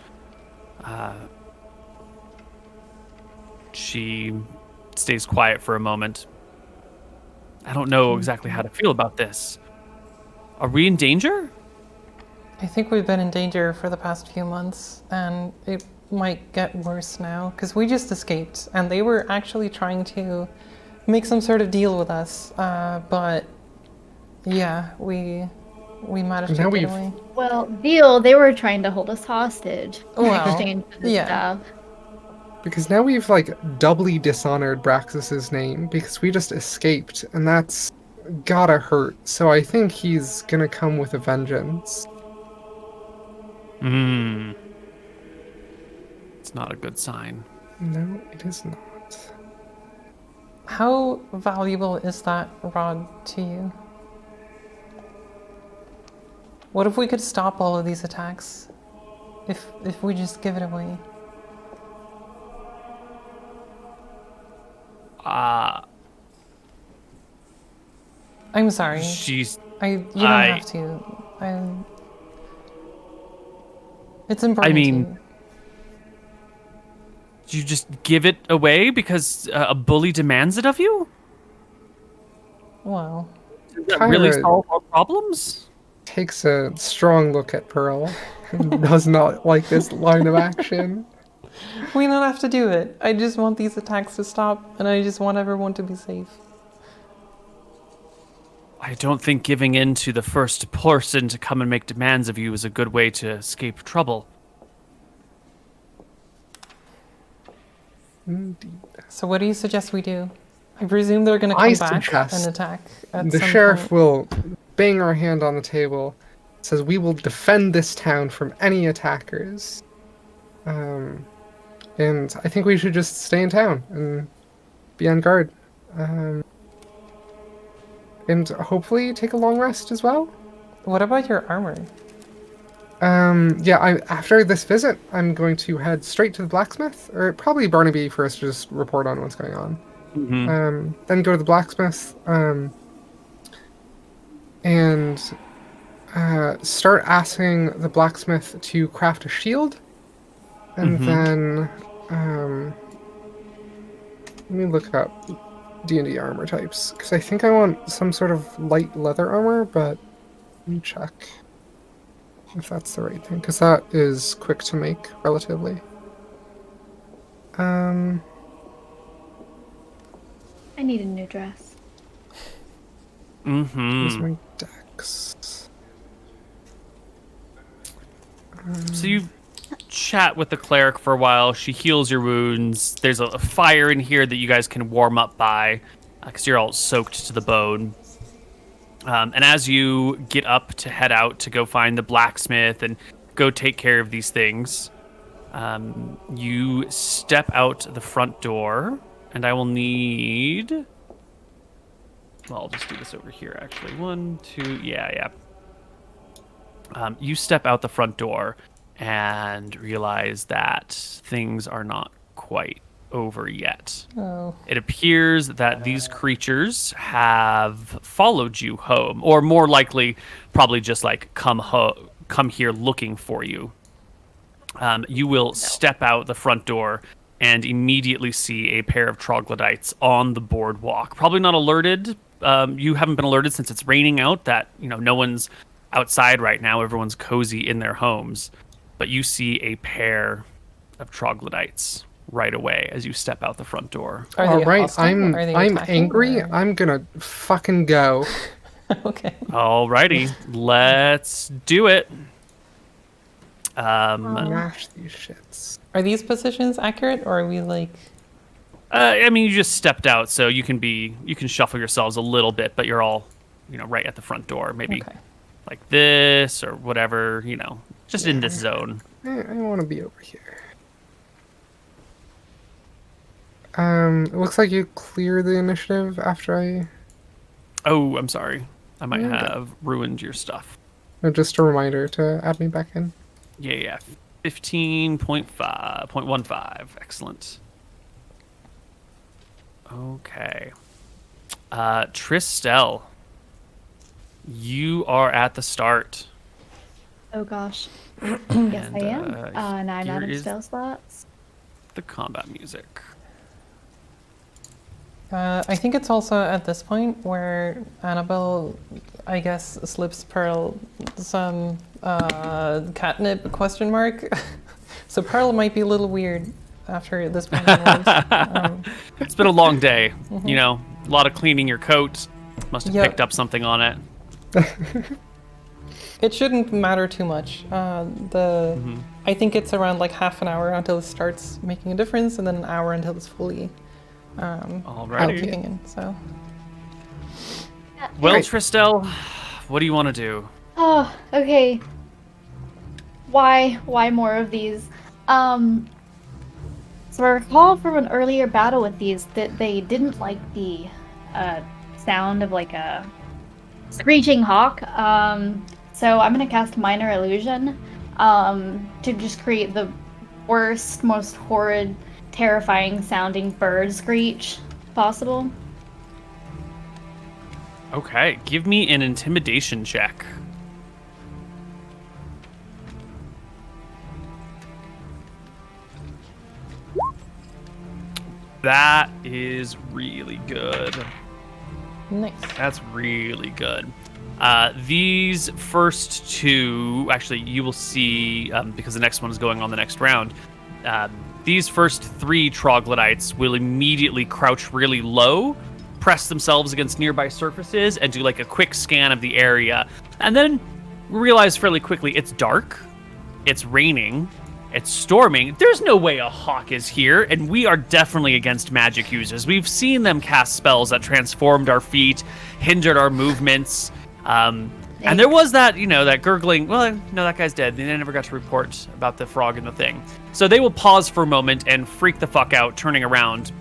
She stays quiet for a moment. I don't know exactly how to feel about this. Are we in danger? I think we've been in danger for the past few months, and it might get worse now, because we just escaped, and they were actually trying to make some sort of deal with us, but yeah, we managed to get away. Well, deal, they were trying to hold us hostage in Well, exchange for this yeah. stuff. Because now we've doubly dishonored Braxis's name because we just escaped, and that's gotta hurt. So I think he's gonna come with a vengeance. It's not a good sign. No, it is not. How valuable is that rod to you? What if we could stop all of these attacks? If we just give it away? I'm sorry. You don't have to. It's important. I mean, do you just give it away because a bully demands it of you? Well, Does that really solve our problems? Takes a strong look at Pearl and does not like this line of action. we don't have to do it. I just want these attacks to stop, and I just want everyone to be safe. I don't think giving in to the first person to come and make demands of you is a good way to escape trouble. Indeed. So what do you suggest we do? I presume they're going to come back and attack at the some sheriff point. will bang our hand on the table, says we will defend this town from any attackers. And I think we should just stay in town and be on guard. And hopefully take a long rest as well. What about your armor? Yeah, after this visit, I'm going to head straight to the blacksmith, or probably Barnaby for us to just report on what's going on. Then go to the blacksmith, and start asking the blacksmith to craft a shield, and then let me look up D&D armor types, because I think I want some sort of light leather armor, but let me check. if that's the right thing, because that is quick to make, relatively. I need a new dress. Here's my dex. So you chat with the cleric for a while. She heals your wounds. There's a fire in here that you guys can warm up by, because you're all soaked to the bone. And as you get up to head out to go find the blacksmith and go take care of these things, you step out the front door, and I will need... Well, I'll just do this over here, actually. 1, 2, yeah. You step out the front door and realize that things are not quite over yet. Oh. It appears that these creatures have followed you home, or more likely, probably just like come here looking for you. You will step out the front door and immediately see a pair of troglodytes on the boardwalk. Probably not alerted. You haven't been alerted since it's raining out. That no one's outside right now. Everyone's cozy in their homes. But you see a pair of troglodytes right away as you step out the front door. Are they All right, hostile? I'm Are they attacking, angry. or- I'm gonna fucking go. Okay. Alrighty, let's do it. Smash these shits. Are these positions accurate, or are we like... I mean, you just stepped out, so you can shuffle yourselves a little bit, but you're all, right at the front door. Maybe Okay. like this or whatever, just in this zone. I want to be over here. It looks like you clear the initiative after I... Oh, I'm sorry. I might Okay. have ruined your stuff. Just a reminder to add me back in. Yeah. 15.15. Excellent. Okay. Tristel, you are at the start. Oh gosh. Yes, And, I am. 9 out here of is spell slots. the combat music. I think it's also at this point where Annabelle, I guess, slips Pearl some catnip question mark. So Pearl might be a little weird after this point onwards. It's been a long day. A lot of cleaning your coat. Must have Yep. picked up something on it. It shouldn't matter too much. I think it's around like half an hour until it starts making a difference, and then an hour until it's fully Alrighty. kicking in. So Well, Right. Tristel, what do you want to do? Oh, okay. Why more of these? So I recall from an earlier battle with these that they didn't like the sound of like a screeching hawk. So I'm gonna cast Minor Illusion to just create the worst, most horrid, terrifying sounding bird screech possible. Okay, give me an intimidation check. That is really good. nice. That's really good. These first two, actually, you will see, because the next one is going on the next round, these first 3 troglodytes will immediately crouch really low, press themselves against nearby surfaces, and do like a quick scan of the area. And then realize fairly quickly it's dark, it's raining, it's storming. There's no way a hawk is here, and we are definitely against magic users. We've seen them cast spells that transformed our feet, hindered our movements. And there was that, that gurgling. Well, no, that guy's dead. They never got to report about the frog and the thing. So they will pause for a moment and freak the fuck out, turning around,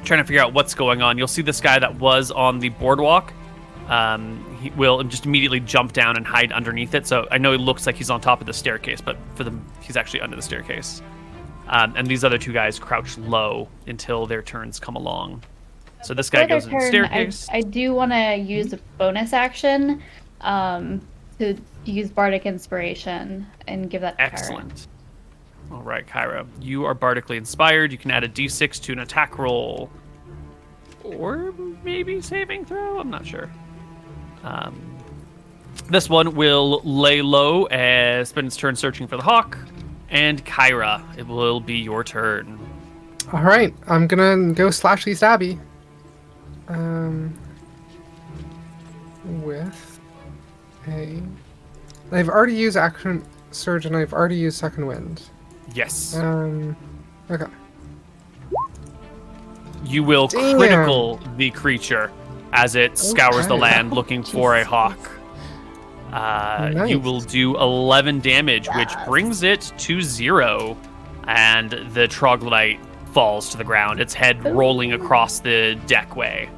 trying to figure out what's going on. You'll see this guy that was on the boardwalk. He will just immediately jump down and hide underneath it. So I know it looks like he's on top of the staircase, but for them, he's actually under the staircase. And these other 2 guys crouch low until their turns come along. So this guy For their goes in the turn, staircase. I do want to use a bonus action to use Bardic Inspiration and give that to Kyra. Excellent. All right, Kyra, you are bardically inspired. You can add a d6 to an attack roll, or maybe saving throw. I'm not sure. This one will lay low and spend its turn searching for the hawk. And Kyra, it will be your turn. All right, I'm gonna go slashy stabby. With a, I've already used action surge and I've already used second wind. Yes. Okay. You will Damn. critical the creature as it scours the Okay. land looking for a hawk. Nice. You will do 11 damage, which brings it to 0. And the troglodyte falls to the ground, its head rolling across the deckway.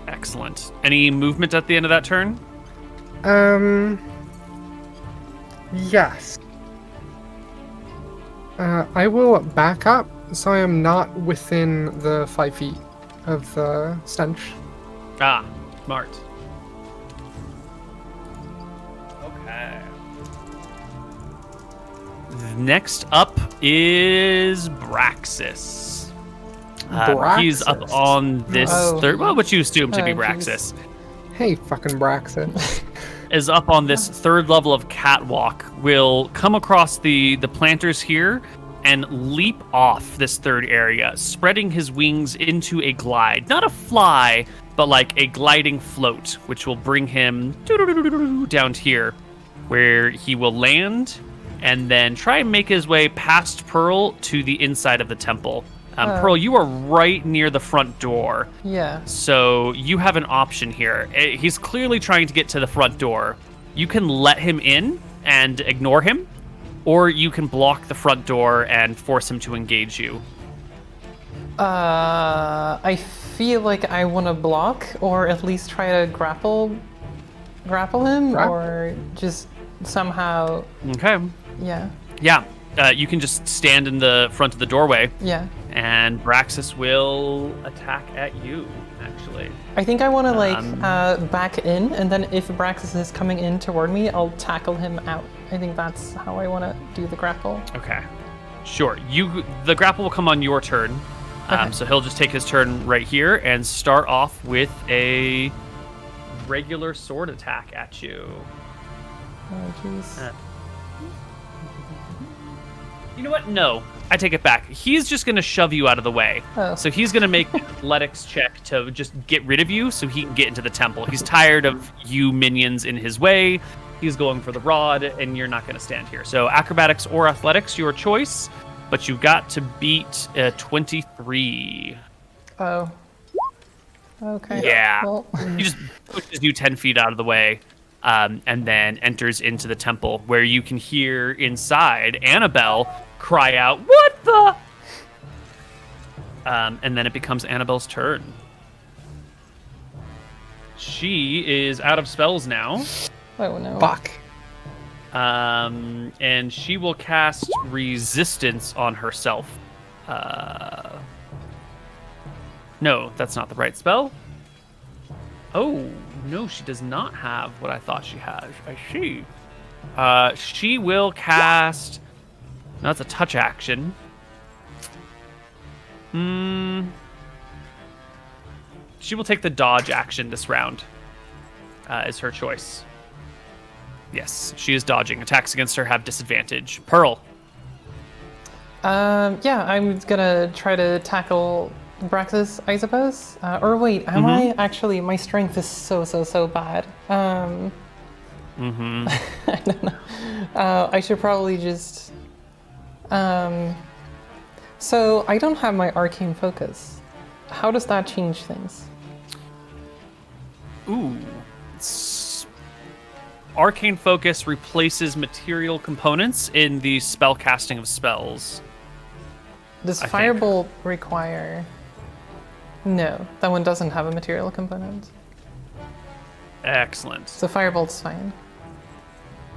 Excellent. Any movement at the end of that turn? Yes. I will back up so I am not within the 5 feet of the stench. Ah, smart. Okay. Next up is Braxis. He's up Braxis. on this third, well, what you assume to be Oh, Braxis, Hey, fucking Braxis. is up on this third level of catwalk, will come across the planters here and leap off this third area, spreading his wings into a glide. Not a fly, but like a gliding float, which will bring him down here, where he will land and then try and make his way past Pearl to the inside of the temple. Pearl, you are right near the front door. Yeah. So you have an option here. He's clearly trying to get to the front door. You can let him in and ignore him, or you can block the front door and force him to engage you. I feel like I want to block, or at least try to grapple him, or just somehow. Okay. Yeah. Yeah. You can just stand in the front of the doorway, Yeah. and Braxis will attack at you, actually. I think I want to back in, and then if Braxis is coming in toward me, I'll tackle him out. I think that's how I want to do the grapple. Okay. Sure. The grapple will come on your turn. Okay. So he'll just take his turn right here and start off with a regular sword attack at you. Oh, jeez. You know what? No, I take it back. He's just going to shove you out of the way. Oh. So he's going to make an athletics check to just get rid of you so he can get into the temple. He's tired of you minions in his way. He's going for the rod, and you're not going to stand here. So acrobatics or athletics, your choice. But you've got to beat 23. Oh. Okay. Yeah. Well, He just pushes you 10 feet out of the way, and then enters into the temple, where you can hear inside Annabelle cry out, "What the?" And then it becomes Annabelle's turn. She is out of spells now. oh no. Fuck. And she will cast resistance on herself. No, that's not the right spell. Oh, no, she does not have what I thought she has. I see. She will cast... No, that's a touch action. She will take the dodge action this round. Is her choice. Yes, she is dodging. Attacks against her have disadvantage. Pearl. Yeah, I'm gonna try to tackle Braxis, I suppose. Or wait, am I actually? My strength is so bad. I don't know. I should probably just. So I don't have my arcane focus. How does that change things? Ooh. Arcane Focus replaces material components in the spell casting of spells. Does I think. Firebolt require? No, that one doesn't have a material component. Excellent. So Firebolt's fine.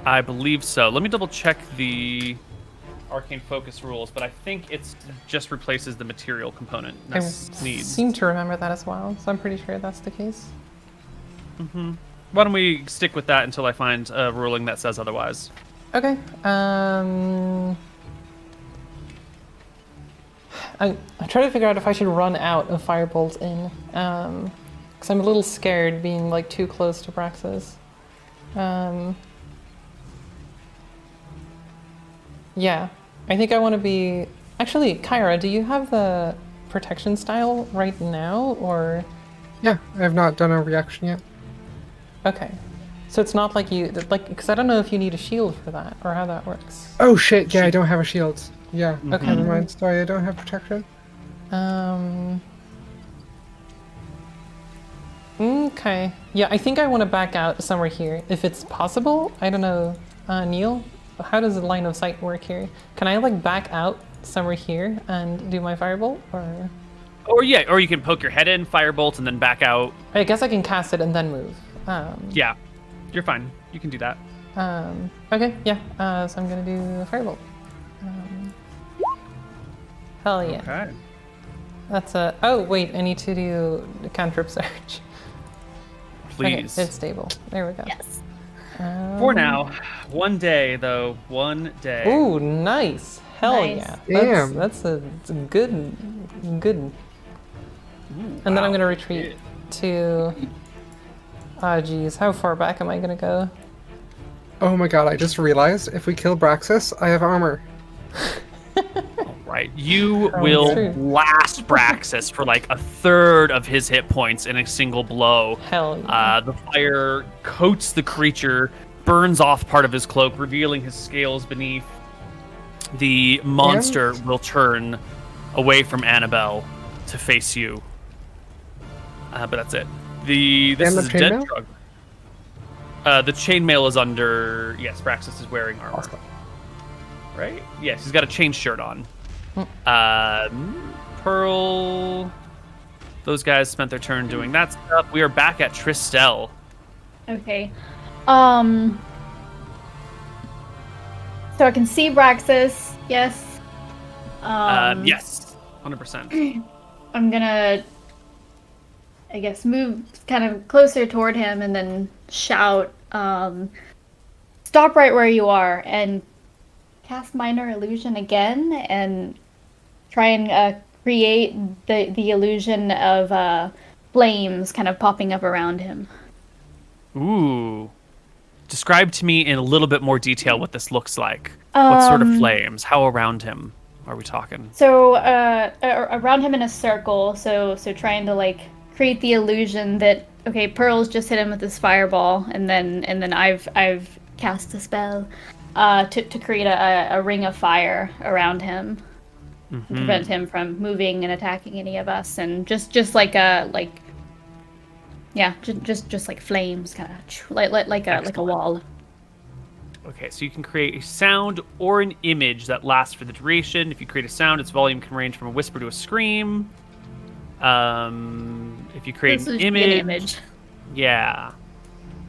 I believe so. Let me double check the Arcane Focus rules, but I think it's just replaces the material component I needs. seem to remember that as well, so I'm pretty sure that's the case. Why don't we stick with that until I find a ruling that says otherwise? Okay. I'm trying to figure out if I should run out of Firebolt in. Because Because I'm a little scared being like too close to Braxis. Yeah, I think I want to be... Actually, Kyra, do you have the protection style right now, or...? Yeah, I have not done a reaction yet. Okay. So it's not like you... Because I don't know if you need a shield for that, or how that works. Oh shit, yeah, I don't have a shield. Yeah, Okay. never mind. Sorry, I don't have protection. Okay. Yeah, I think I want to back out somewhere here, if it's possible. I don't know. Neil, how does the line of sight work here? Can I like back out somewhere here and do my firebolt, or? Or you can poke your head in, firebolt, and then back out. I guess I can cast it and then move. Yeah, you're fine. You can do that. Okay, yeah. So I'm gonna do a firebolt. Hell yeah. Okay. That's a... Oh, wait, I need to do the cantrip search. Please. Okay, it's stable. There we go. Yes. For now, one day though, one day. Ooh, nice. Hell Nice. yeah. Damn. That's a good. Ooh, And then I'm wow. gonna retreat to... Ah, geez, how far back am I gonna go? Oh my god, I just realized if we kill Braxis, I have armor. Right. You Oh, will true. blast Braxis for like a third of his hit points in a single blow. Hell yeah. The fire coats the creature, burns off part of his cloak, revealing his scales beneath. The monster will turn away from Annabelle to face you. But that's it. This And the is a dead chainmail? drug. The chainmail is under. Yes, Braxis is wearing armor. Awesome. Right? Yes, he's got a chain shirt on. Pearl. Those guys spent their turn doing that stuff. We are back at Tristel. Okay. So I can see Braxis. Yes. Yes, 100%. I'm gonna, I guess, move kind of closer toward him and then shout, "Stop right where you are!" and cast Minor Illusion again and try and create the illusion of flames kind of popping up around him. Ooh. Describe to me in a little bit more detail what this looks like. What sort of flames? How around him are we talking? So around him in a circle. So trying to like create the illusion that okay, Pearl's just hit him with this fireball, and then I've cast a spell to create a ring of fire around him, and prevent him from moving and attacking any of us, and just like flames, kind of like a wall. Okay, so you can create a sound or an image that lasts for the duration. If you create a sound, its volume can range from a whisper to a scream. If you create This an would be image, yeah.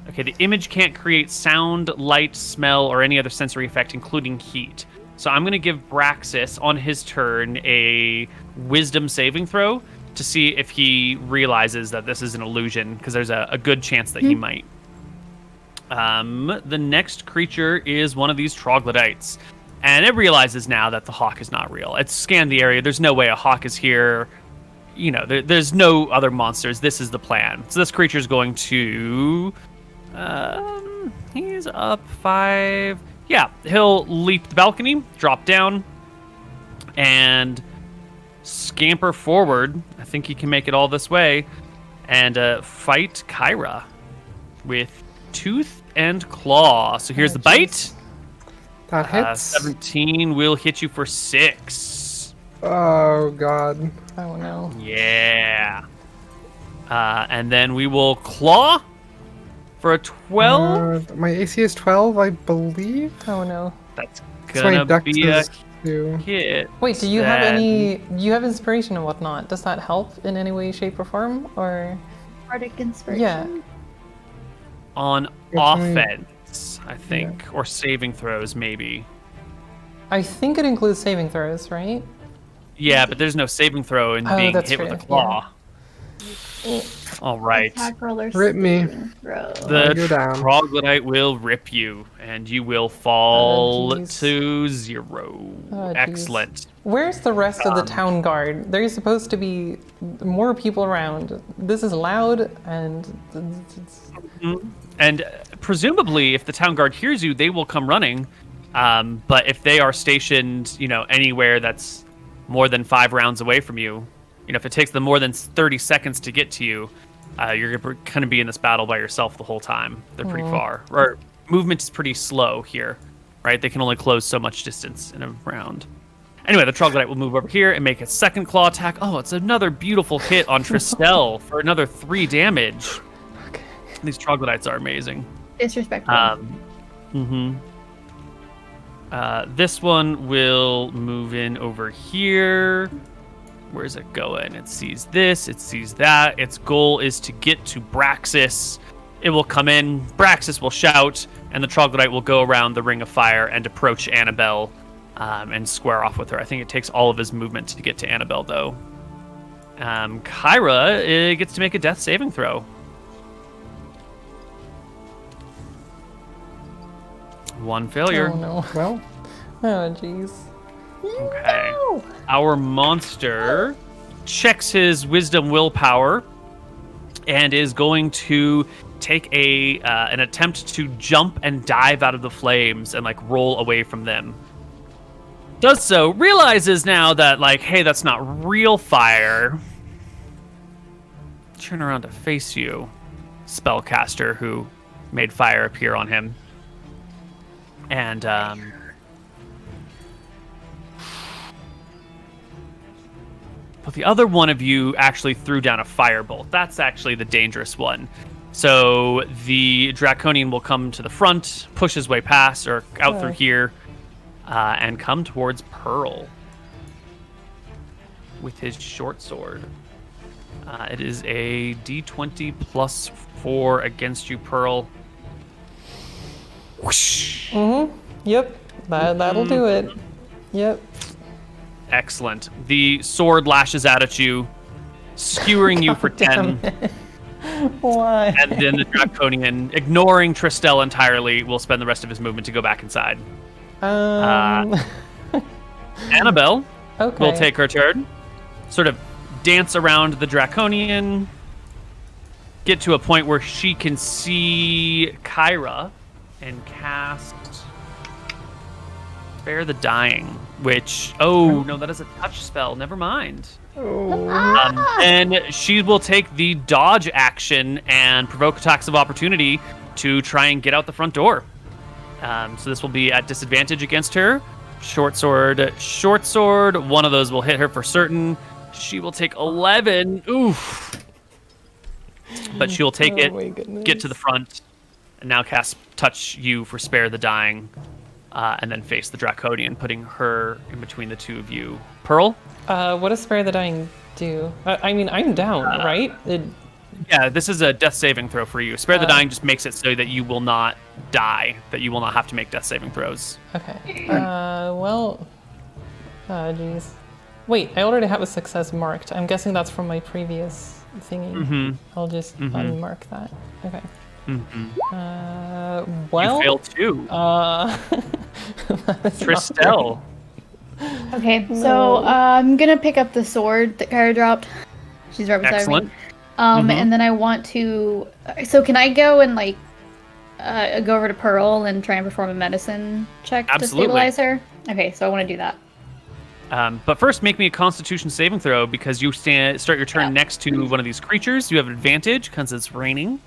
Okay, the image can't create sound, light, smell, or any other sensory effect, including heat. So I'm going to give Braxis, on his turn, a wisdom saving throw to see if he realizes that this is an illusion, because there's a good chance that he might. The next creature is one of these troglodytes, and it realizes now that the hawk is not real. It's scanned the area. There's no way a hawk is here. You know, there's no other monsters. This is the plan. So this creature is going to... he's up 5. Yeah, he'll leap the balcony, drop down, and scamper forward. I think he can make it all this way, and fight Kyra with tooth and claw. So here's the bite. That hits. 17 will hit you for 6. Oh god. Oh no. Yeah. And then we will claw for a 12. My AC is 12, I believe. Oh no. That's So my gonna dex be a is 2. hit. Wait, do you have Then- any... Do you have inspiration and whatnot? Does that help in any way, shape, or form? Or... Bardic inspiration. Yeah. On Definitely. offense, I think, or saving throws, maybe. I think it includes saving throws, right? Yeah, but there's no saving throw in Oh, being that's hit with a true, claw. All right. Attack roll or Rip me. saving throw. The Go down. troglodyte will rip you, and you will fall jeez. to 0. Oh, jeez. Excellent. Where's the rest of the town guard? There's supposed to be more people around. This is loud, and it's... And presumably, if the town guard hears you, they will come running. But if they are stationed, anywhere that's more than 5 rounds away from you, if it takes them more than 30 seconds to get to you, you're going to be in this battle by yourself the whole time. They're pretty far. Or movement is pretty slow here, right? They can only close so much distance in a round. Anyway, the troglodyte will move over here and make a second claw attack. Oh, it's another beautiful hit on Tristel for another 3 damage. Okay. These troglodytes are amazing. Disrespectful. This one will move in over here. Where's it going? It sees this, it sees that. Its goal is to get to Braxis. It will come in, Braxis will shout, and the troglodyte will go around the ring of fire and approach Annabelle and square off with her. I think it takes all of his movement to get to Annabelle, though. Kyra gets to make a death saving throw. One failure. Oh, no. Well, Oh, jeez. Okay. Our monster checks his wisdom willpower and is going to take an attempt to jump and dive out of the flames and roll away from them. Does so, realizes now that hey, that's not real fire. Turn around to face you, spellcaster who made fire appear on him. And but the other one of you actually threw down a firebolt. That's actually the dangerous one. So the Draconian will come to the front, push his way past or out through here, and come towards Pearl with his short sword. It is a D20 plus 4 against you, Pearl. Whoosh. Yep. That'll do it. Yep. Excellent. The sword lashes out at you, skewering you for 10. Why? And then the Draconian, ignoring Tristel entirely, will spend the rest of his movement to go back inside. Annabelle Okay. will take her turn, sort of dance around the Draconian, get to a point where she can see Kyra, and cast Spare the Dying, which, no, that is a touch spell. Never mind. And she will take the dodge action and provoke attacks of opportunity to try and get out the front door. So this will be at disadvantage against her. Short sword. One of those will hit her for certain. She will take 11. Oof. But she'll take Oh my it, goodness. get to the front, and now cast Touch You for Spare the Dying. And then face the Draconian, putting her in between the two of you. Pearl? What does Spare the Dying do? I mean, I'm down, right? Yeah, this is a death saving throw for you. Spare the Dying just makes it so that you will not die, that you will not have to make death saving throws. Okay. Well... Jeez. Wait, I already have a success marked. I'm guessing that's from my previous thingy. I'll just unmark that. Okay. Well... You failed too. That is Tristel. Okay, so I'm gonna pick up the sword that Kyra dropped. She's right beside Excellent. me. And then I want to. So can I go and go over to Pearl and try and perform a medicine check Absolutely. to stabilize her? Okay, so I want to do that. But first, make me a Constitution saving throw because you start your turn next to one of these creatures. You have advantage because it's raining.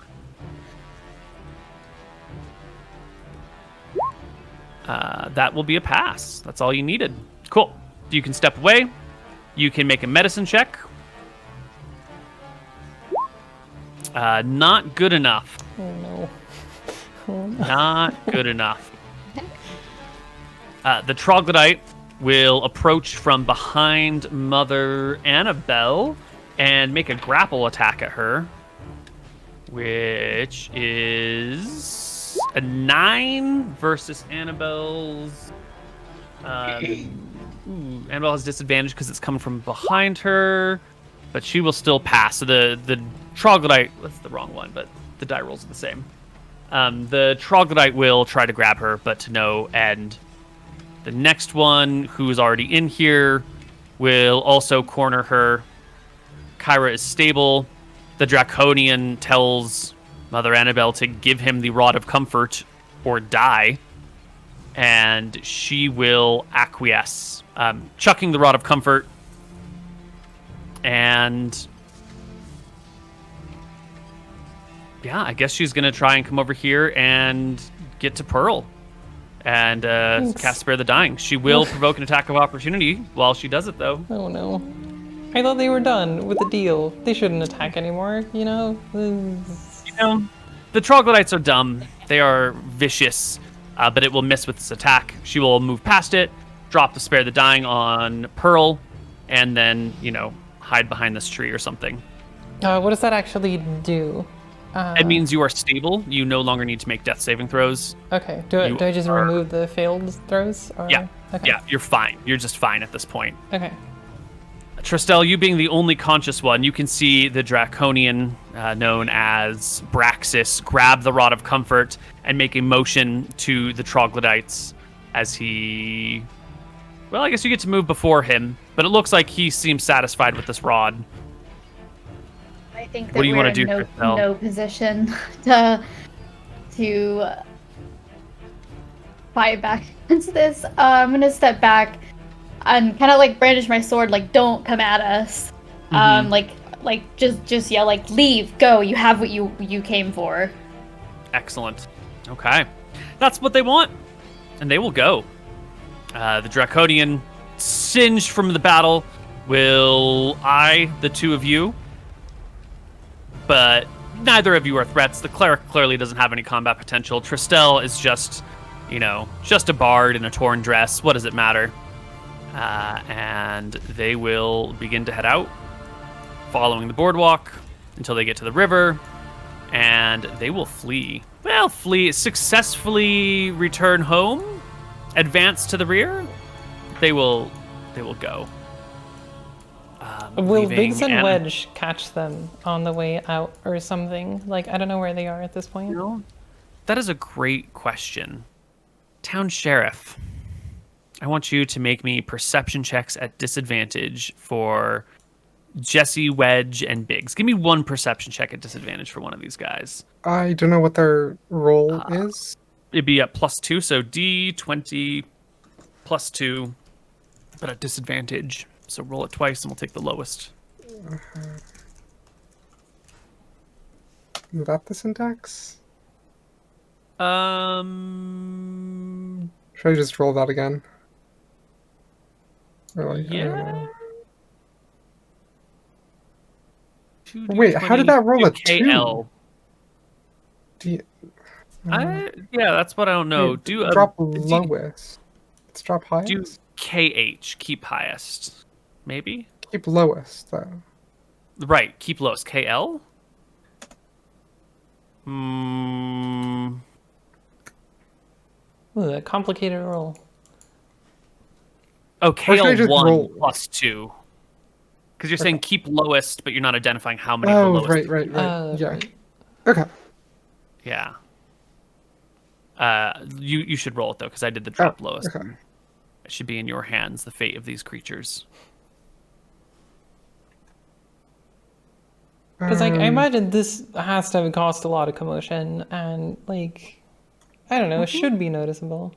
That will be a pass. That's all you needed. Cool. You can step away. You can make a medicine check. Not good enough. Oh no. Not good enough. The troglodyte will approach from behind Mother Annabelle and make a grapple attack at her, which is a 9 versus Annabelle's. Annabelle has disadvantage because it's coming from behind her. but she will still pass. So the troglodyte, that's the wrong one, but the die rolls are the same. The troglodyte will try to grab her, but to no end. The next one, who's already in here, will also corner her. Khyperia is stable. The Draconian tells Mother Annabelle to give him the Rod of Comfort or die. And she will acquiesce, chucking the Rod of Comfort. And yeah, I guess she's going to try and come over here and get to Pearl and cast Spare the Dying. She will provoke an attack of opportunity while she does it, though. Oh no. I thought they were done with the deal. They shouldn't attack anymore, you know? The troglodytes are dumb. They are vicious, but it will miss with this attack. She will move past it, drop the Spare the Dying on Pearl, and then, hide behind this tree or something. What does that actually do? It means you are stable. You no longer need to make death saving throws. Okay. Do I just remove the failed throws? Or? Yeah. Okay. Yeah, you're fine. You're just fine at this point. Okay. Tristel, you being the only conscious one, you can see the Draconian, known as Braxis, grab the Rod of Comfort and make a motion to the troglodytes as he... Well, I guess you get to move before him, but it looks like he seems satisfied with this rod. I think that What do you we're want to do, in Tristel? no position to fight back against this. I'm gonna step back and kind of like brandish my sword, like don't come at us. Just yell like leave, go. You have what you came for. Excellent. Okay, that's what they want, and they will go. The Draconian, singed from the battle, will eye the two of you, but neither of you are threats. The cleric clearly doesn't have any combat potential. Tristel is just, just a bard in a torn dress. What does it matter? And they will begin to head out, following the boardwalk until they get to the river, and they will flee. Well, successfully return home, advance to the rear. They will go. Will Biggs and Wedge catch them on the way out or something? Like, I don't know where they are at this point. That is a great question. Town Sheriff, I want you to make me perception checks at disadvantage for Jesse, Wedge, and Biggs. Give me one perception check at disadvantage for one of these guys. I don't know what their role is. It'd be at +2, so D20 +2, but at disadvantage. So roll it twice, and we'll take the lowest. Is that the syntax? Should I just roll that again? Or like, Yeah. Wait, how did that roll a 2? KL. Yeah, that's what I don't know. drop lowest. Let's drop highest. Do KH, keep highest. Maybe? Keep lowest, though. Right, keep lowest. KL? Ooh, a complicated roll. Oh, should I just KL1 roll? +2. Because you're saying keep lowest, but you're not identifying how many Oh, the lowest. right. Yeah. Right. Okay. Yeah. You should roll it, though, because I did the drop lowest. Okay. It should be in your hands, the fate of these creatures. Because, I imagine this has to have caused a lot of commotion, and, I don't know, it should be noticeable.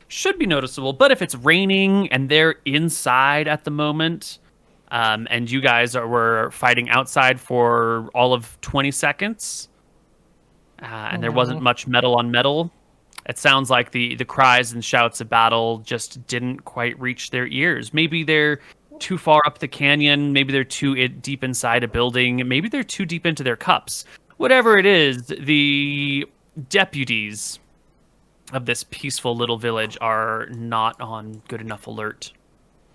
Should be noticeable, but if it's raining and they're inside at the moment, and you guys were fighting outside for all of 20 seconds, and there wasn't much metal on metal, it sounds like the cries and shouts of battle just didn't quite reach their ears. Maybe they're too far up the canyon. Maybe they're too deep inside a building. Maybe they're too deep into their cups. Whatever it is, the deputies of this peaceful little village are not on good enough alert.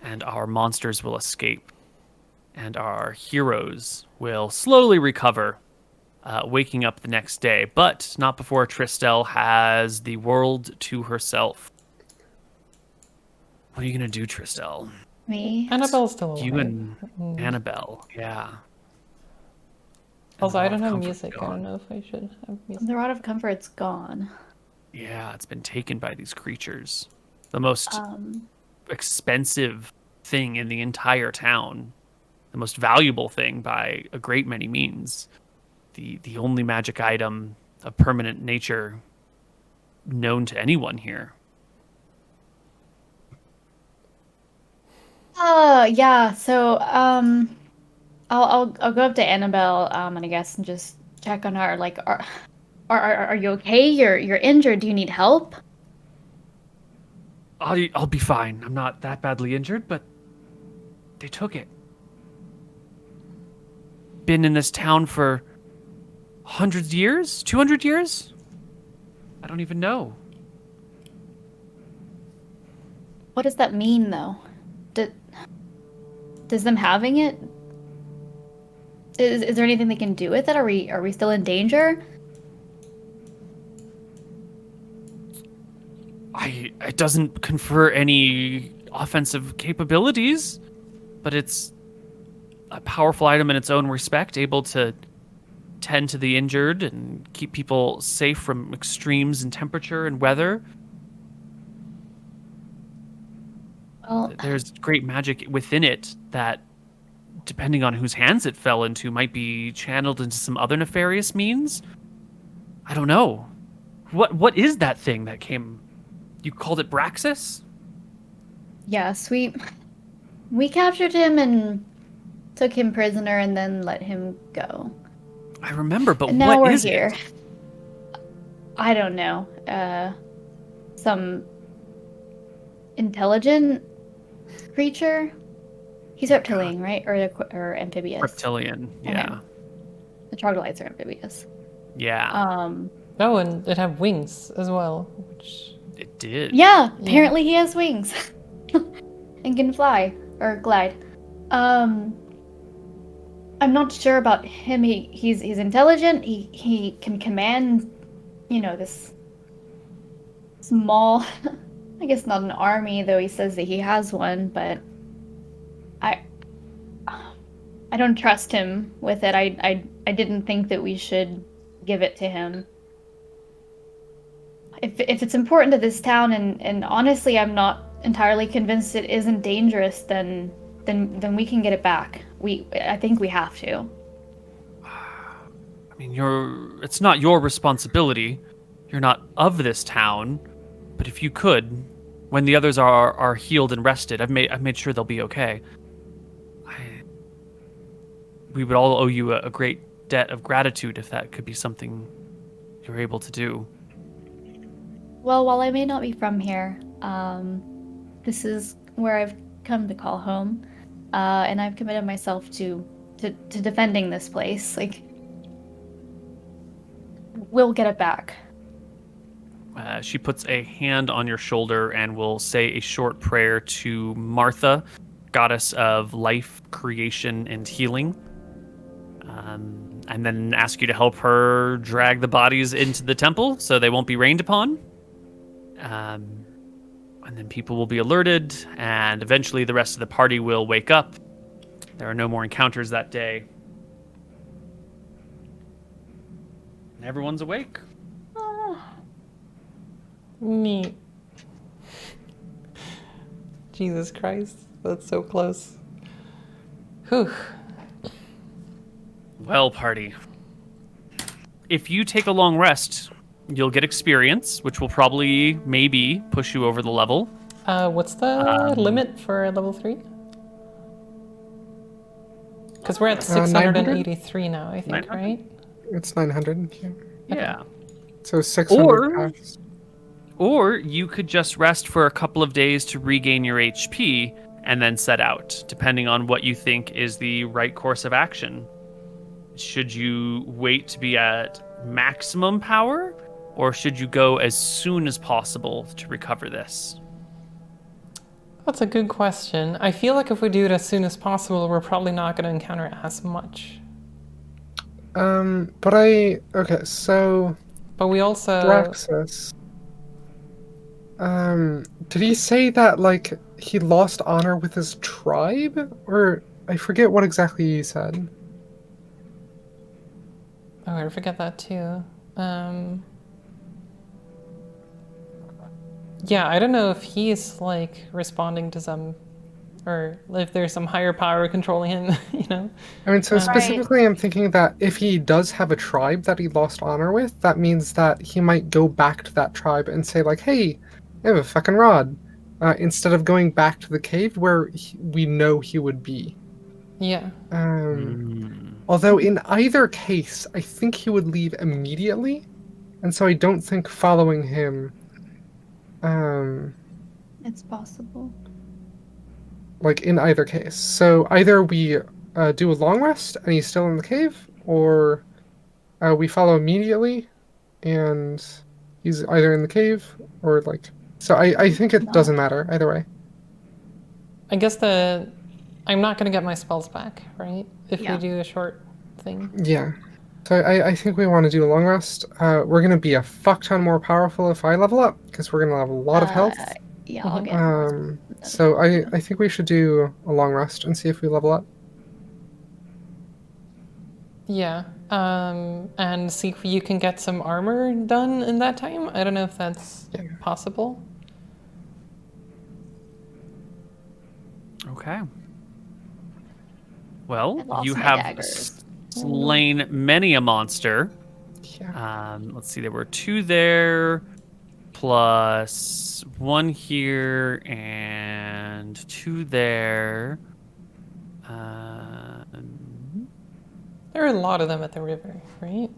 And our monsters will escape. And our heroes will slowly recover, waking up the next day. But not before Tristel has the world to herself. What are you going to do, Tristel? Me. Annabelle's still alive. You and Mm. Annabelle, yeah. Also, And I a lot don't of have comfort music. I gone. don't know if I should have music. The Rod of Comfort's gone. Yeah, it's been taken by these creatures. The most Um, expensive thing in the entire town. The most valuable thing by a great many means. The only magic item of permanent nature known to anyone here. yeah. So, I'll go up to Annabelle, and I guess and just check on her. Like, are you okay? You're injured. Do you need help? I'll be fine. I'm not that badly injured, but they took it. Been in this town for hundreds of years? 200 years? I don't even know. What does that mean, though? Does them having it? Is there anything they can do with it? Are we still in danger? It doesn't confer any offensive capabilities, but it's a powerful item in its own respect, able to tend to the injured and keep people safe from extremes in temperature and weather. Well, There's great magic within it that, depending on whose hands it fell into, might be channeled into some other nefarious means. I don't know. What is that thing that came? You called it Braxis? yes, we captured him and took him prisoner and then let him go. I remember, but And now what we're is here. it? I don't know. Some intelligent creature. He's reptilian, right? Or amphibious. Reptilian, yeah. Okay. The troglodytes are amphibious. Yeah, Oh, and it had wings as well, which it did. Yeah, apparently he has wings and can fly or glide. I'm not sure about him. He's intelligent. He can command, this small, I guess not an army, though he says that he has one, but I don't trust him with it. I didn't think that we should give it to him. If it's important to this town, and honestly, I'm not entirely convinced it isn't dangerous, then we can get it back. I think we have to. I mean, it's not your responsibility. You're not of this town. But if you could, when the others are healed and rested, I've made sure they'll be okay. We would all owe you a great debt of gratitude if that could be something you're able to do. Well, while I may not be from here, this is where I've come to call home, and I've committed myself to defending this place. Like, we'll get it back. She puts a hand on your shoulder and will say a short prayer to Martha, goddess of life, creation, and healing. And then ask you to help her drag the bodies into the temple so they won't be rained upon. And then people will be alerted, and eventually the rest of the party will wake up. There are no more encounters that day. And everyone's awake. neat. Jesus Christ, that's so close. Whew. Well, party. If you take a long rest, you'll get experience, which will probably, maybe, push you over the level. What's the limit for level 3? Because we're at 683 now, I think, 900? right? It's 900. Yeah. Yeah. So 600 past. Or you could just rest for a couple of days to regain your HP and then set out, depending on what you think is the right course of action. Should you wait to be at maximum power, or should you go as soon as possible to recover this? That's a good question. I feel like if we do it as soon as possible, we're probably not going to encounter as much. Okay, so But we also... Draxus. Did he say that, like, he lost honor with his tribe, or I forget what exactly he said. Oh, I forget that too. Yeah, I don't know if he's like responding to some, or if there's some higher power controlling him, you know? I mean, so Right. specifically, I'm thinking that if he does have a tribe that he lost honor with, that means that he might go back to that tribe and say, like, hey, I have a fucking rod, instead of going back to the cave where we know he would be. Yeah. Although in either case, I think he would leave immediately, and so I don't think following him, It's possible. like in either case. So either we do a long rest and he's still in the cave, or we follow immediately and he's either in the cave or like. So I think it doesn't matter either way. I guess I'm not going to get my spells back, right? If we do a short thing. Yeah. So I think we want to do a long rest. We're going to be a fuck ton more powerful if I level up, because we're going to have a lot of health. Yeah, I'll get So I think we should do a long rest and see if we level up. Yeah. And see if you can get some armor done in that time. I don't know if that's possible. Okay. Well, lost you my have daggers. slain many a monster. Yeah. Let's see, there were 2 there, plus 1 here, and 2 there. There are a lot of them at the river, right?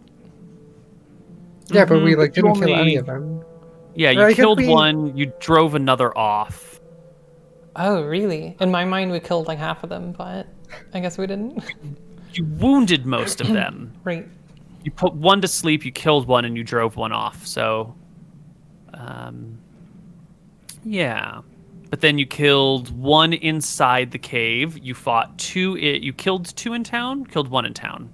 Yeah, but we like you didn't kill only- any of them. Yeah, Or you I guess killed we- one, you drove another off. Oh, really? In my mind, we killed like half of them, but I guess we didn't. You wounded most of them. Right. You put one to sleep, you killed one, and you drove one off. So, yeah. But then you killed one inside the cave. You fought 2. You killed 2 in town. Killed 1 in town.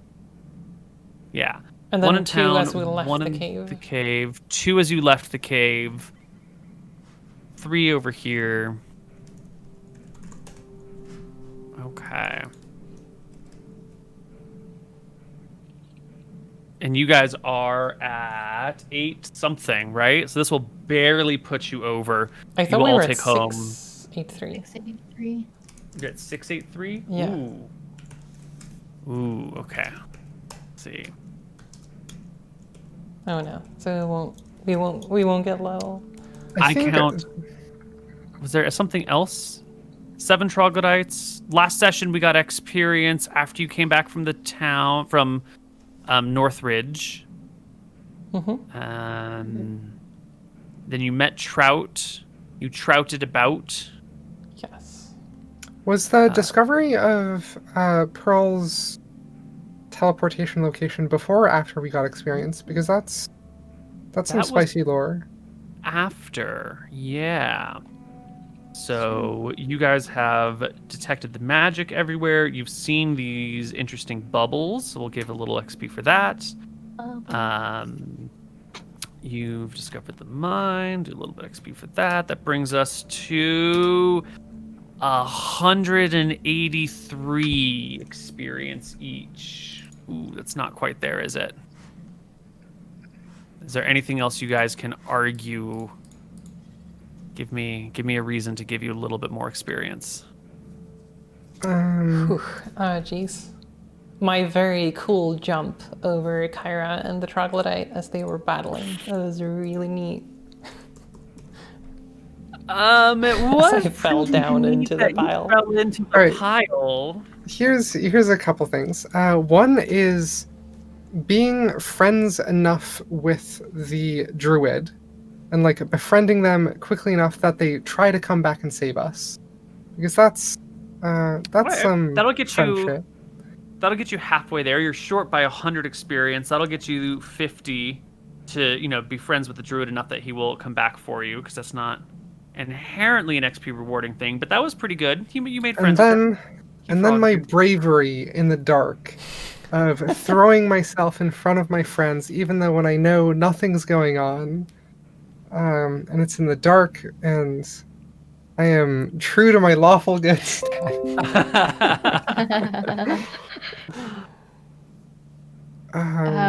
Yeah. And then 1 in 2 town. as we left 1 the in cave. The cave. 2 as you left the cave. 3 over here. Okay. And you guys are at 8 something, right? So this will barely put you over. I thought you we all were take at home. 683. 683. You're at 683? Yeah. Ooh. Ooh, okay. Let's see. Oh no. So we won't get low. I think count. Was there something else? 7 troglodytes. Last session we got experience after you came back from the town from Northridge. Then you met Trout. You trouted about. Yes. Was the discovery of Pearl's teleportation location before or after we got experience? Because that's some was- spicy lore. After, yeah. So you guys have detected the magic everywhere. You've seen these interesting bubbles. So we'll give a little XP for that. You've discovered the mine. Do a little bit XP for that. That brings us to 183 experience each. Ooh, that's not quite there, is it? Is there anything else you guys can argue? Give me a reason to give you a little bit more experience. Jeez. My very cool jump over Khyperia and the troglodyte as they were battling. That was really neat. It was. I fell down into the You pile. fell into the Alright. pile. Here's a couple things. One is being friends enough with the druid and like befriending them quickly enough that they try to come back and save us, because that's some That'll get friendship. That'll get you halfway there. You're short by 100 experience. That'll get you 50 to be friends with the druid enough that he will come back for you, because that's not inherently an XP rewarding thing. But that was pretty good. You made friends. And then frog my dude. bravery in the dark of throwing myself in front of my friends, even though when I know nothing's going on, and it's in the dark, and I am true to my lawful good stat.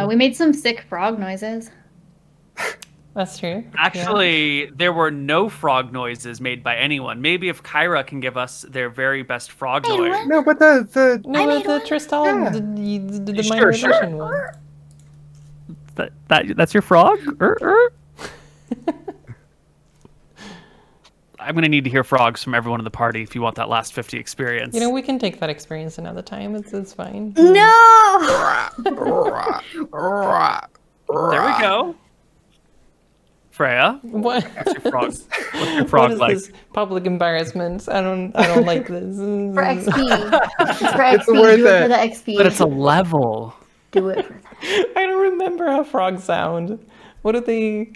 We made some sick frog noises. That's true. Actually, there were no frog noises made by anyone. Maybe if Kyra can give us their very best frog Hey, noise. what? No, but the No, made the one. Tristal, Yeah. the Sure, minor sure. edition one. That's your frog? I'm gonna need to hear frogs from everyone in the party if you want that last 50 experience. You know, we can take that experience another time. It's fine. No! There we go. Freya, What? what's your frog? What's your What frog is like? this public embarrassment? I don't like this. For XP. It's for It's XP. worth Do it it. for the XP. But it's a level. Do it for that. I don't remember how frogs sound. What do they?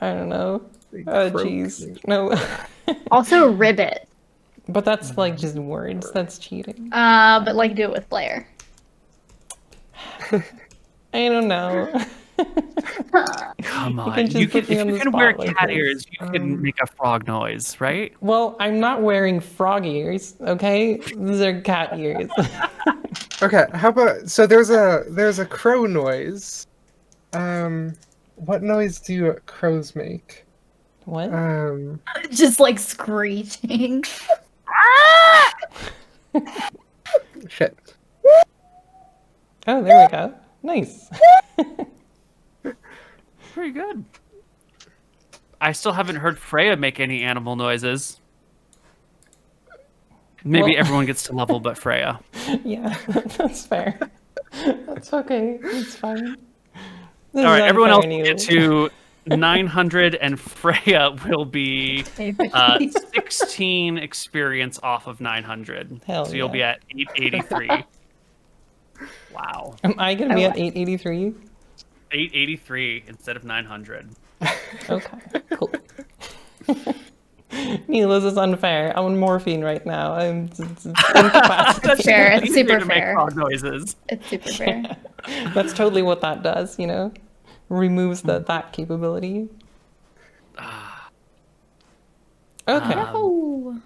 I don't know. Oh, croak. jeez. No. Also, ribbit. But that's like just words. That's cheating. But like do it with flair. I don't know. Come on. can just You put can, me if on you the can wear spot like cat this. ears, you can make a frog noise, right? Well, I'm not wearing frog ears, okay? These are cat ears. Okay, how about so there's a crow noise. What noise do crows make? What? Just like screeching. Shit. Oh, there we go. Nice. Pretty good. I still haven't heard Freya make any animal noises. Maybe Well- everyone gets to level but Freya. Yeah, that's fair. That's okay. It's fine. This All right, is everyone else unfair, will get Neil. to 900 and Freya will be 16 experience off of 900. Hell so you'll yeah. be at 883. Wow. Am I gonna be at 883? 883 instead of 900. Okay, cool. Neil, this is unfair. I'm on morphine right now. I'm incapacitated. Fair. It's Easier super to make fair. frog noises. It's super fair. That's totally what that does, you know? Removes that capability. Okay. Oh.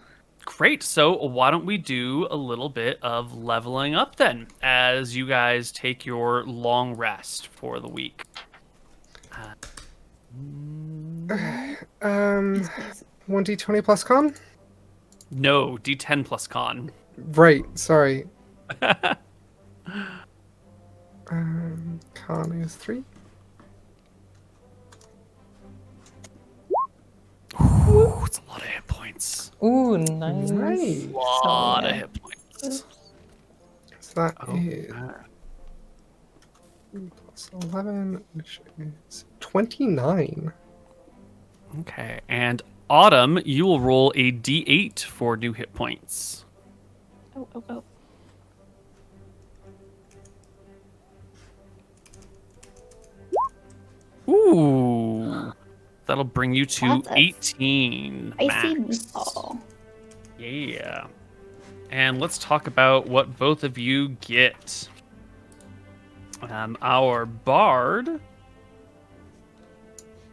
Great. So why don't we do a little bit of leveling up then, as you guys take your long rest for the week. 1d20 plus con? No, D10 plus con. Right, sorry. Con is 3. Ooh, it's a lot of hit points. Ooh, nice. Nice. A lot yeah. of hit points. So that Oh, is plus 11, which is 29. okay. And Autumn, you will roll a D8 for new hit points. Oh. Ooh. That'll bring you to That's a 18. Icy max. meatball. Yeah. And let's talk about what both of you get. Our bard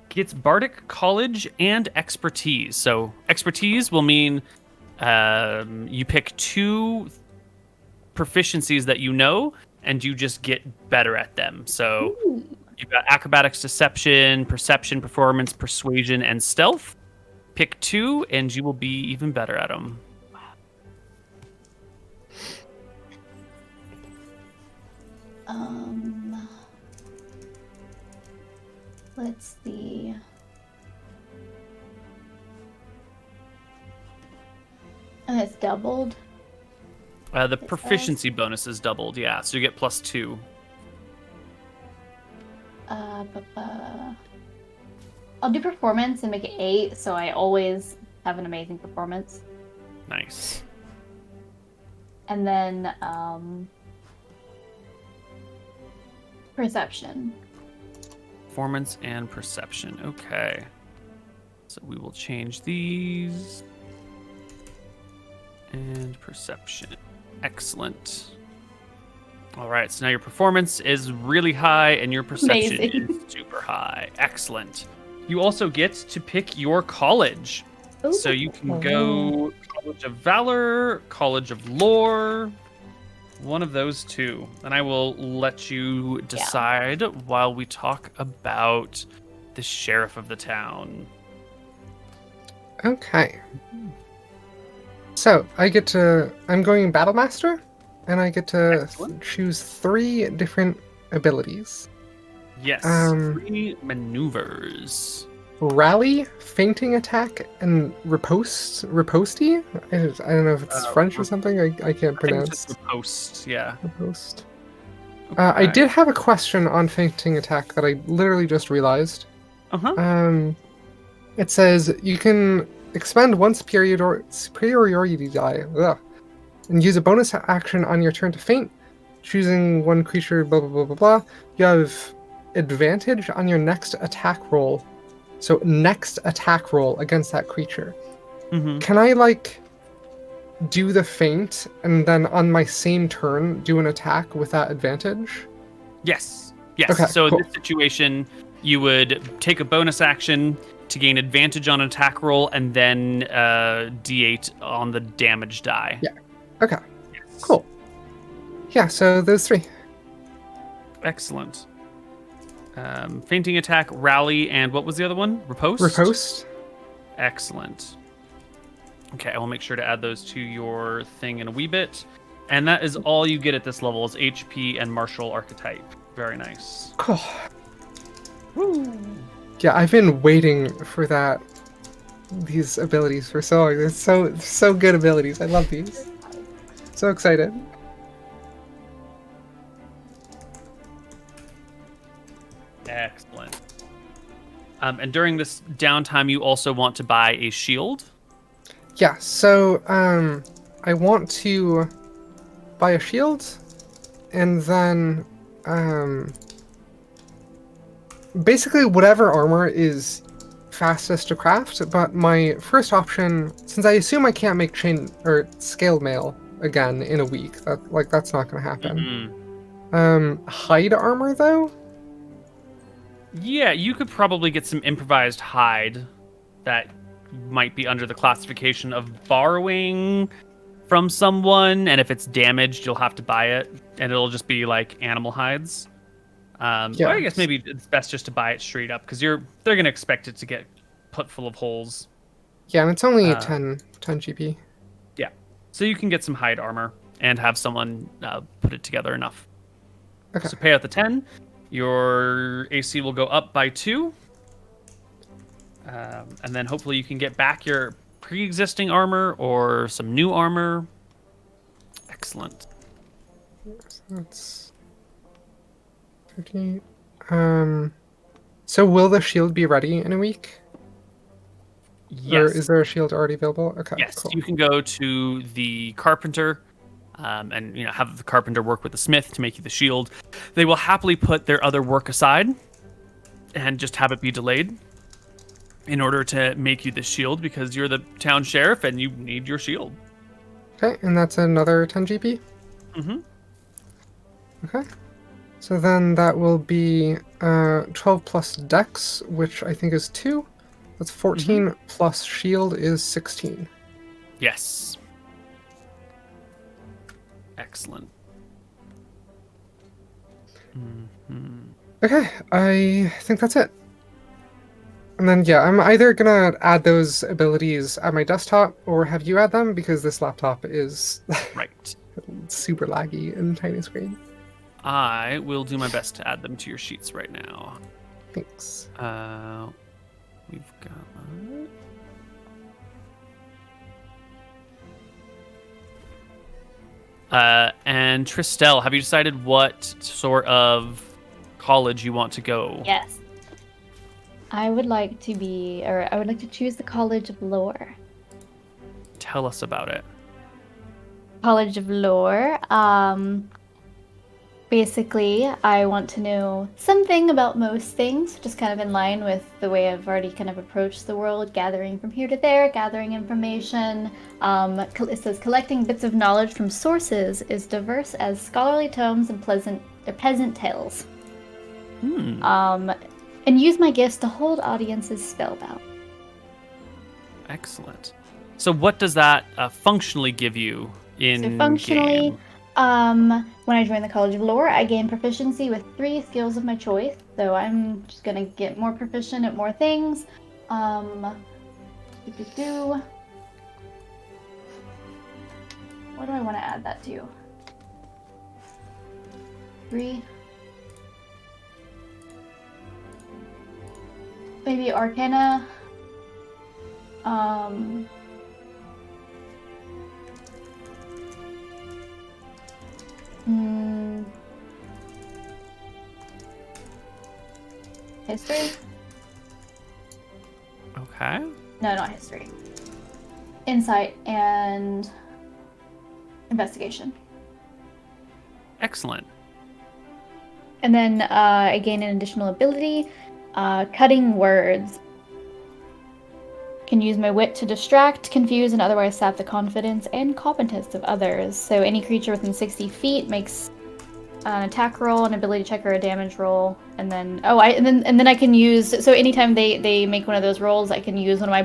gets bardic college and expertise. So expertise will mean you pick 2 proficiencies that you know, and you just get better at them. So you've got acrobatics, deception, perception, performance, persuasion, and stealth. Pick 2, and you will be even better at them. Let's see. And it's doubled. The proficiency bonus is doubled, yeah. So you get +2. I'll do performance and make it 8, so I always have an amazing performance. Nice. And then perception. Performance and perception. Okay. So we will change these. And perception. Excellent. All right, so now your performance is really high and your perception Amazing. is super high. Excellent. You also get to pick your college. Ooh. So you can go College of Valor, College of Lore, one of those two. And I will let you decide while we talk about the sheriff of the town. Okay. So I'm going Battle Master, and I get to choose 3 different abilities. Yes, 3 maneuvers. Rally, Fainting Attack, and Riposty? I don't know if it's French or something. I can't pronounce. I think it's just Riposte, yeah. Riposte. Okay. I did have a question on Fainting Attack that I literally just realized. Uh-huh. It says you can expend 1 superiority die and use a bonus action on your turn to faint, choosing 1 creature, blah, blah, blah, blah, blah. You have advantage on your next attack roll. So next attack roll against that creature. Mm-hmm. Can I, do the feint and then on my same turn do an attack with that advantage? Yes. Okay, So cool. in this situation, you would take a bonus action to gain advantage on an attack roll and then D8 on the damage die. Yeah. Okay. Yes. Cool. Yeah, so those 3. Excellent. Fainting attack, rally, and what was the other one? Riposte? Riposte. Excellent. Okay, I will make sure to add those to your thing in a wee bit. And that is all you get at this level is HP and martial archetype. Very nice. Cool. Woo! Yeah, I've been waiting for these abilities for so long. They're so good abilities. I love these. So excited. Excellent. And during this downtime, you also want to buy a shield. Yeah, so I want to buy a shield, and then basically whatever armor is fastest to craft. But my first option, since I assume I can't make chain or scale mail again in a week, that's not going to happen. Mm-hmm. Hide armor though. Yeah, you could probably get some improvised hide that might be under the classification of borrowing from someone, and if it's damaged, you'll have to buy it, and it'll just be like animal hides. Or I guess maybe it's best just to buy it straight up, because they're going to expect it to get put full of holes. Yeah, and it's only 10 GP. Yeah, so you can get some hide armor and have someone put it together enough. Okay. So pay out the 10. Your AC will go up by 2. And then hopefully you can get back your pre-existing armor or some new armor. Excellent. So that's 38. So will the shield be ready in a week? Yes. Or is there a shield already available? Okay. Yes. Cool. You can go to the carpenter and have the carpenter work with the smith to make you the shield. They will happily put their other work aside and just have it be delayed in order to make you the shield, because you're the town sheriff and you need your shield. Okay, and that's another 10 GP? Mm-hmm. Okay. So then that will be 12 plus dex, which I think is 2. That's 14 plus shield is 16. Yes. Excellent. Mm-hmm. Okay, I think that's it. And then, yeah, I'm either gonna add those abilities at my desktop or have you add them, because this laptop is Right. super laggy and tiny screen. I will do my best to add them to your sheets right now. Thanks. We've got... and Tristel, have you decided what sort of college you want to go? Yes. I would like to choose the College of Lore. Tell us about it. College of Lore. Basically, I want to know something about most things, just kind of in line with the way I've already kind of approached the world, gathering from here to there, gathering information. It says collecting bits of knowledge from sources is diverse as scholarly tomes and peasant tales. And use my gifts to hold audiences spellbound. Excellent. So what does that functionally give you in So functionally, game? when I joined the College of Lore, I gained proficiency with 3 skills of my choice. So I'm just gonna get more proficient at more things. What do I want to add that to? 3. Maybe Arcana. History? Okay. No, not history. Insight and investigation. Excellent. And then I gain an additional ability, cutting words. Can use my wit to distract, confuse, and otherwise sap the confidence and competence of others. So any creature within 60 feet makes an attack roll, an ability check, or a damage roll, and then and then I can use. So anytime they make one of those rolls, I can use one of my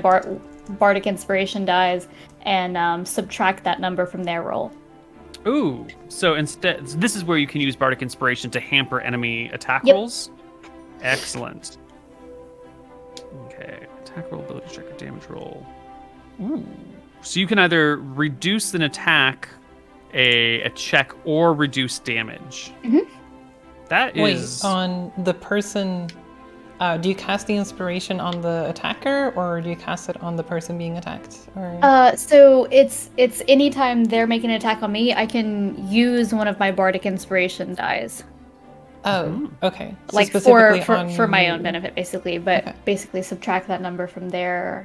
bardic inspiration dies and subtract that number from their roll. Ooh, so instead, this is where you can use Bardic Inspiration to hamper enemy attack Yep. rolls? Excellent. Okay, attack roll, ability check, or damage roll. Ooh. So you can either reduce an attack, a check, or reduce damage. Mhm. That is... Wait, on the person, do you cast the inspiration on the attacker, or do you cast it on the person being attacked? Or... So it's anytime they're making an attack on me, I can use one of my bardic inspiration dies. Oh, okay. So Like specifically for my you. own benefit, basically, but Okay. basically subtract that number from their.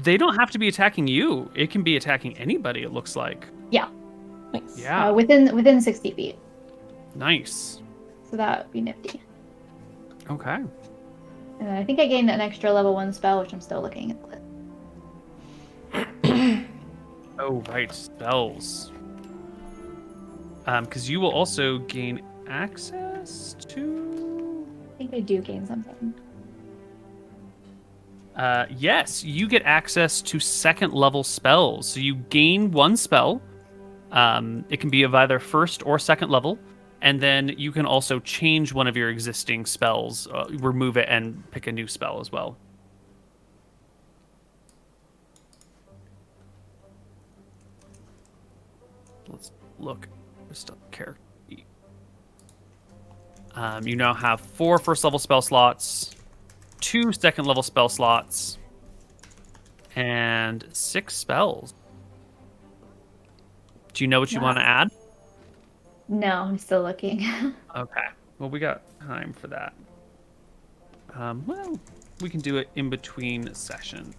They don't have to be attacking you. It can be attacking anybody, it looks like. Yeah, Nice. Yeah, within 60 feet. nice. So that would be nifty. Okay. And then I think I gained an extra level 1 spell, which I'm still looking at the list. Oh, right, spells. Because you will also gain access to... I think I do gain something. Yes, you get access to second level spells. So you gain 1 spell. It can be of either first or second level. And then you can also change one of your existing spells, remove it, and pick a new spell as well. Let's look. Just a character. You now have 4 first level spell slots, 2 second level spell slots, and 6 spells. Do you know what you Wow. want to add? No, I'm still looking. Okay. Well, we got time for that. Well, we can do it in between sessions.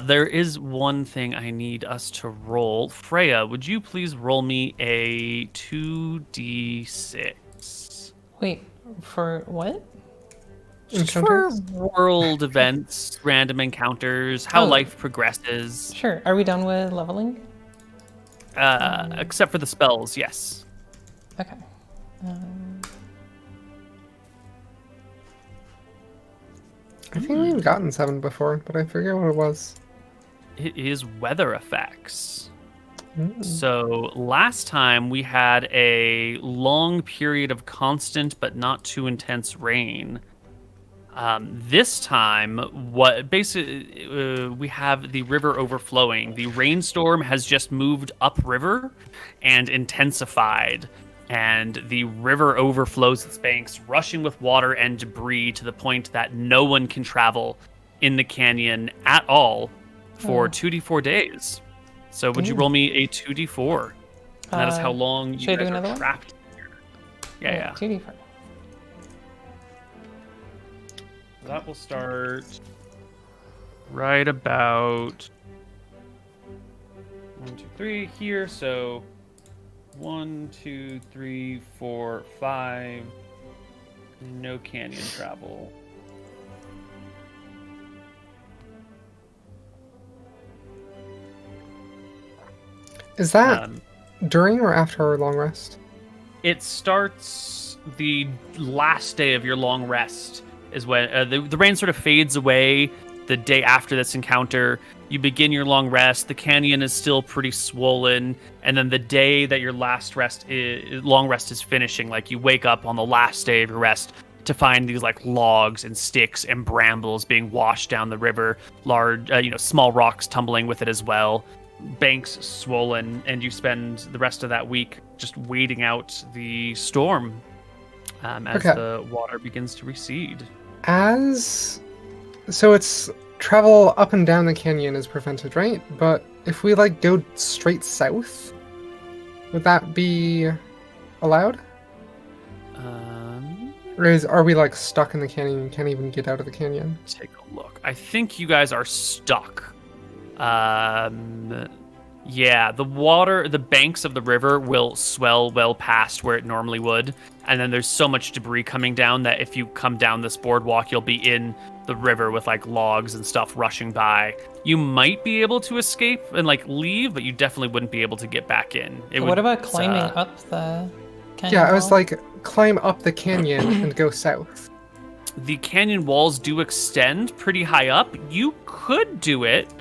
There is one thing I need us to roll. Freya, would you please roll me a 2d6? Wait, for what? Just for Encounters? world events, random encounters, how Oh. life progresses. Sure. Are we done with leveling? Except for the spells, yes. Okay. I think we've gotten 7 before, but I forget what it was. It is weather effects. Mm. So last time we had a long period of constant but not too intense rain. This time, what basically we have the river overflowing. The rainstorm has just moved upriver and intensified, and the river overflows its banks, rushing with water and debris to the point that no one can travel in the canyon at all for 2d4 days. So would you roll me a 2d4? And that is how long you should I do guys another are one? trapped here. Yeah. 2d4. That will start right about 1, 2, 3 here. So 1, 2, 3, 4, 5. No canyon travel. Is that during or after our long rest? It starts the last day of your long rest is when the rain sort of fades away the day after this encounter, you begin your long rest. The canyon is still pretty swollen, and then the day that your long rest is finishing, like you wake up on the last day of your rest to find these like logs and sticks and brambles being washed down the river, large, small rocks tumbling with it as well, banks swollen, and you spend the rest of that week just waiting out the storm as the water begins to recede. So it's travel up and down the canyon is prevented, right? But if we like go straight south, would that be allowed? Or are we like stuck in the canyon and can't even get out of the canyon? Take a look. I think you guys are stuck. Yeah, the banks of the river will swell well past where it normally would. And then there's so much debris coming down that if you come down this boardwalk, you'll be in the river with like logs and stuff rushing by. You might be able to escape and like leave, but you definitely wouldn't be able to get back in. What about climbing up the canyon Yeah, I was wall? like, climb up the canyon and go south. The canyon walls do extend pretty high up. You could do it,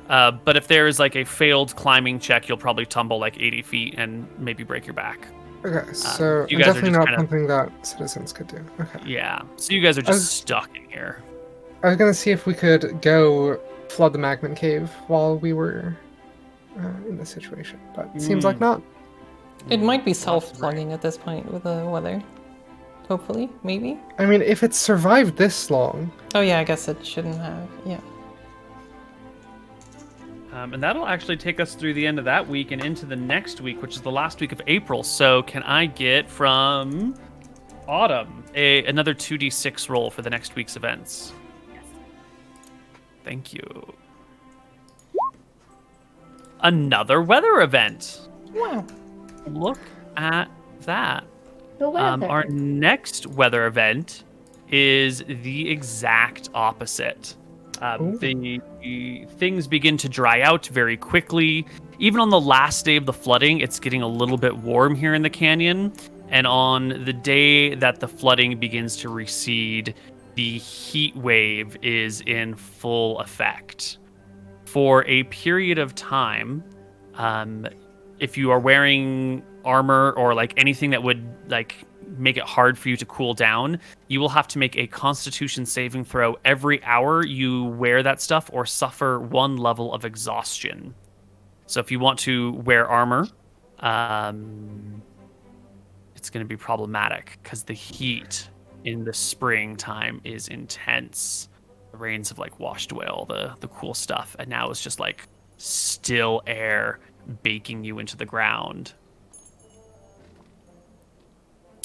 but if there is like a failed climbing check, you'll probably tumble like 80 feet and maybe break your back. Okay, so you guys are definitely just not something that citizens could do. Okay. Yeah, so you guys are just stuck in here. I was gonna see if we could go flood the Magma Cave while we were in this situation, but it seems like not. It might be self-plugging at this point with the weather. Hopefully, maybe. I mean, if it's survived this long. Oh yeah, I guess it shouldn't have. Yeah. And that'll actually take us through the end of that week and into the next week, which is the last week of April. So can I get from Autumn another 2d6 roll for the next week's events? Yes. Thank you. Another weather event. Wow. Look at that. The weather. Our next weather event is the exact opposite. The things begin to dry out very quickly. Even on the last day of the flooding, it's getting a little bit warm here in the canyon. And on the day that the flooding begins to recede, the heat wave is in full effect. For a period of time, if you are wearing armor or like anything that would like make it hard for you to cool down, you will have to make a Constitution saving throw every hour you wear that stuff or suffer 1 level of exhaustion. So if you want to wear armor, it's going to be problematic because the heat in the springtime is intense. The rains have like washed away all the cool stuff, and now it's just like still air baking you into the ground.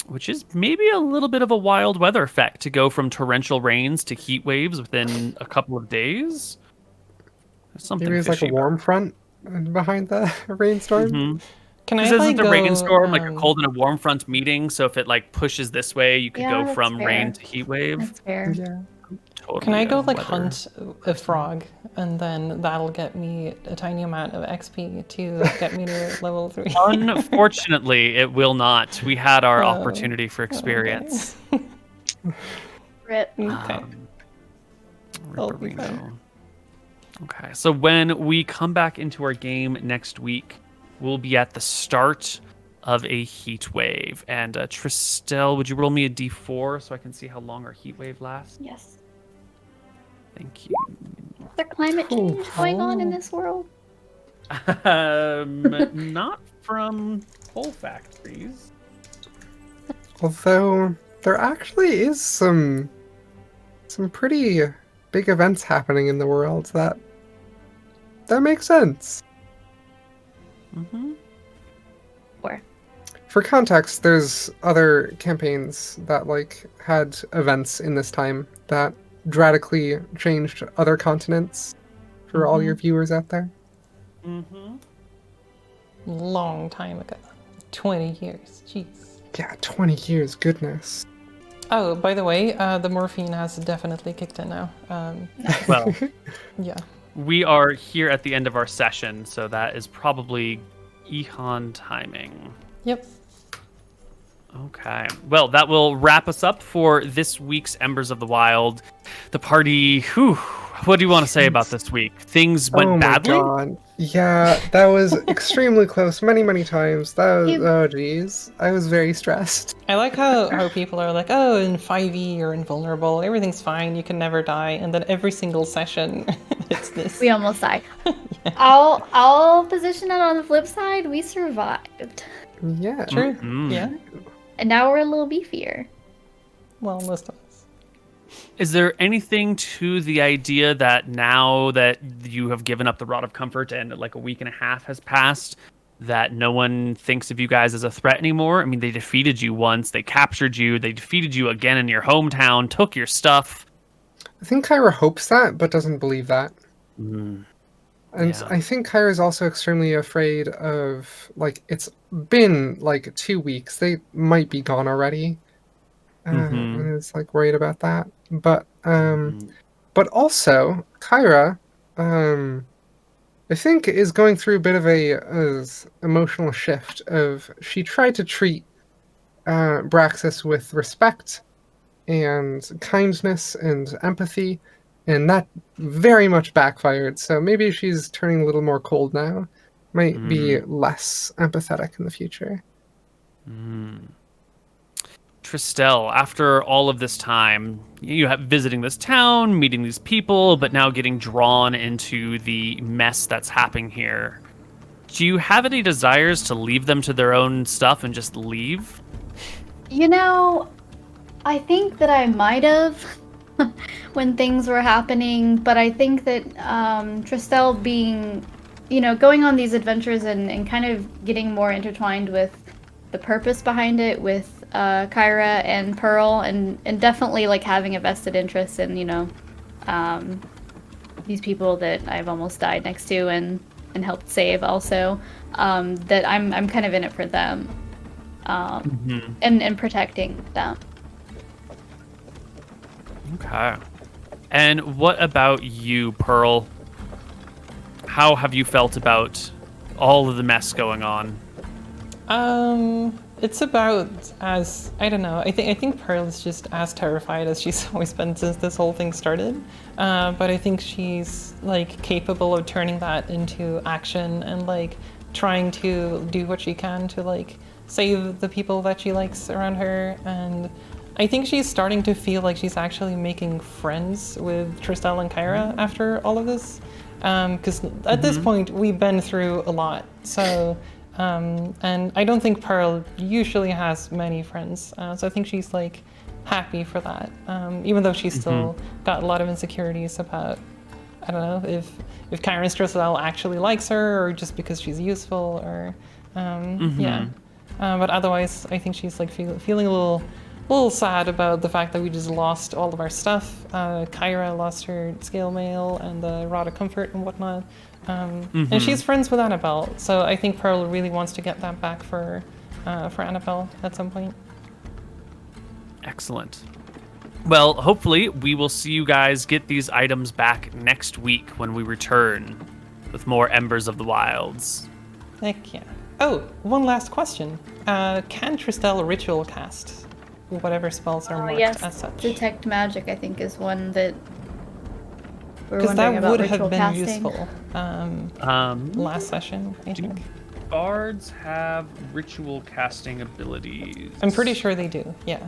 Which is maybe a little bit of a wild weather effect to go from torrential rains to heat waves within a couple of days. There's something Maybe it's like a fishy warm front behind the rainstorm. Mm-hmm. Can I Because like isn't the go, rainstorm like a cold and a warm front meeting? So if it like pushes this way, you could Yeah, go that's from fair. rain to heat wave. That's fair. Yeah. Totally Can I go a like weather- hunt a frog, and then that'll get me a tiny amount of XP to get me to level 3? Unfortunately, it will not. We had our Oh, opportunity for experience. Rip. Okay. I'll be Ripperino. fine. Okay, so when we come back into our game next week, we'll be at the start of a heat wave. And Tristel, would you roll me a d4 so I can see how long our heat wave lasts? Yes. Thank you. Is there climate change going on in this world? Not from coal factories. Although there actually is some pretty big events happening in the world that makes sense. Mm-hmm. Where? For context, there's other campaigns that like had events in this time that drastically changed other continents for all your viewers out there. Mm-hmm. Long time ago. 20 years. Jeez. Yeah, 20 years, goodness. Oh, by the way, the morphine has definitely kicked in now. Well, Yeah. we are here at the end of our session, so that is probably Ihan timing. Yep. Okay. Well, that will wrap us up for this week's Embers of the Wild. The party what do you want to say about this week? Things went badly? Oh my god. Yeah, that was extremely close many times. That was, oh geez. I was very stressed. I like how people are like, oh, in 5e you're invulnerable, everything's fine, you can never die, and then every single session it's this. We almost died. I'll position it on the flip side. We survived. Yeah. True. Mm-hmm. Yeah. And now we're a little beefier. Well, most of us. Is there anything to the idea that now that you have given up the Rod of Comfort and like a week and a half has passed, that no one thinks of you guys as a threat anymore? I mean, they defeated you once, they captured you, they defeated you again in your hometown, took your stuff. I think Khyra hopes that, but doesn't believe that. Mm. And Yeah. I think Khyra is also extremely afraid of, like, it's been like 2 weeks. They might be gone already. And is like worried about that. But but also Khyra, I think is going through a bit of a emotional shift of she tried to treat Braxis with respect and kindness and empathy, and that very much backfired. So maybe she's turning a little more cold now. Might be less empathetic in the future. Tristel, after all of this time, you have visiting this town, meeting these people, but now getting drawn into the mess that's happening here. Do you have any desires to leave them to their own stuff and just leave? You know, I think that I might have when things were happening, but I think that Tristel being, going on these adventures and kind of getting more intertwined with the purpose behind it, with Khyra and Pearl, and definitely like having a vested interest in, these people that I've almost died next to and helped save also, that I'm kind of in it for them, and protecting them. Okay. And what about you, Pearl? How have you felt about all of the mess going on? It's about as I don't know. I think Pearl is just as terrified as she's always been since this whole thing started. But I think she's like capable of turning that into action and like trying to do what she can to like save the people that she likes around her. And I think she's starting to feel like she's actually making friends with Tristel and Khyra after all of this. Because at this point we've been through a lot. So. And I don't think Pearl usually has many friends, so I think she's like happy for that, even though she's still got a lot of insecurities about, I don't know, if Khyra Tristel actually likes her or just because she's useful or, yeah. But otherwise, I think she's like feeling a little sad about the fact that we just lost all of our stuff. Khyra lost her scale mail and the Rod of Comfort and whatnot. And she's friends with Annabelle, so I think Pearl really wants to get that back for Annabelle at some point. Excellent. Well, hopefully we will see you guys get these items back next week when we return with more Embers of the Wilds. Heck yeah. Oh, one last question. Can Tristel ritual cast whatever spells are marked as such? Detect magic, I think, is one that we're because wondering that about would ritual have been casting. useful last session, I think. Bards have ritual casting abilities. I'm pretty sure they do, yeah.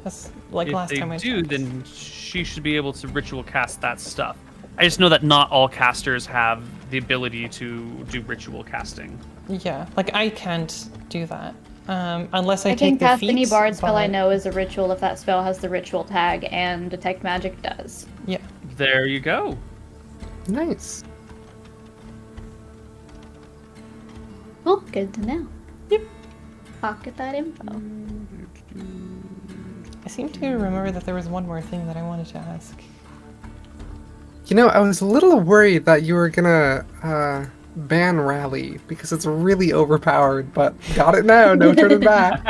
That's like If last they time I do, checked. then she should be able to ritual cast that stuff. I just know that not all casters have the ability to do ritual casting. Yeah, like I can't do that. Unless I I take can the cast any feats, bard spell I but- know is a ritual if that spell has the ritual tag, and detect magic does. Yeah. There you go. Nice. Cool, good to know. Yep. Pocket that info. I seem to remember that there was one more thing that I wanted to ask. I was a little worried that you were gonna ban Rally because it's really overpowered, but got it now, no turning back.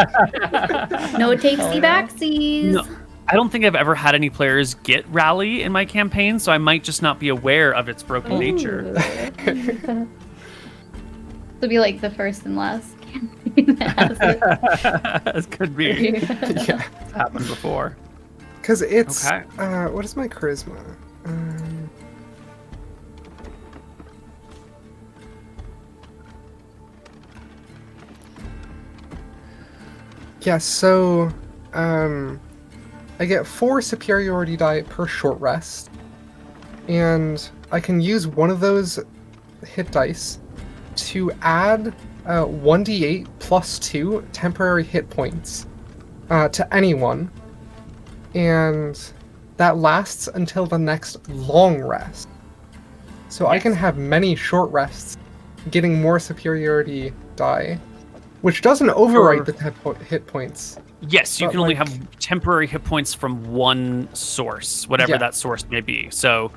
No takesy backsies. No, I don't think I've ever had any players get Rally in my campaign, so I might just not be aware of its broken nature. To be like the first and last campaign that has it. It could be. Yeah, It's happened before. because it's Okay. what is my charisma? Yeah, so I get 4 superiority die per short rest, and I can use one of those hit dice to add 1d8 plus 2 temporary hit points to anyone, and that lasts until the next long rest. So I can have many short rests getting more superiority die, which doesn't overwrite the hit points. Yes, you But, can only like- have temporary hit points from one source, whatever Yeah. that source may be. So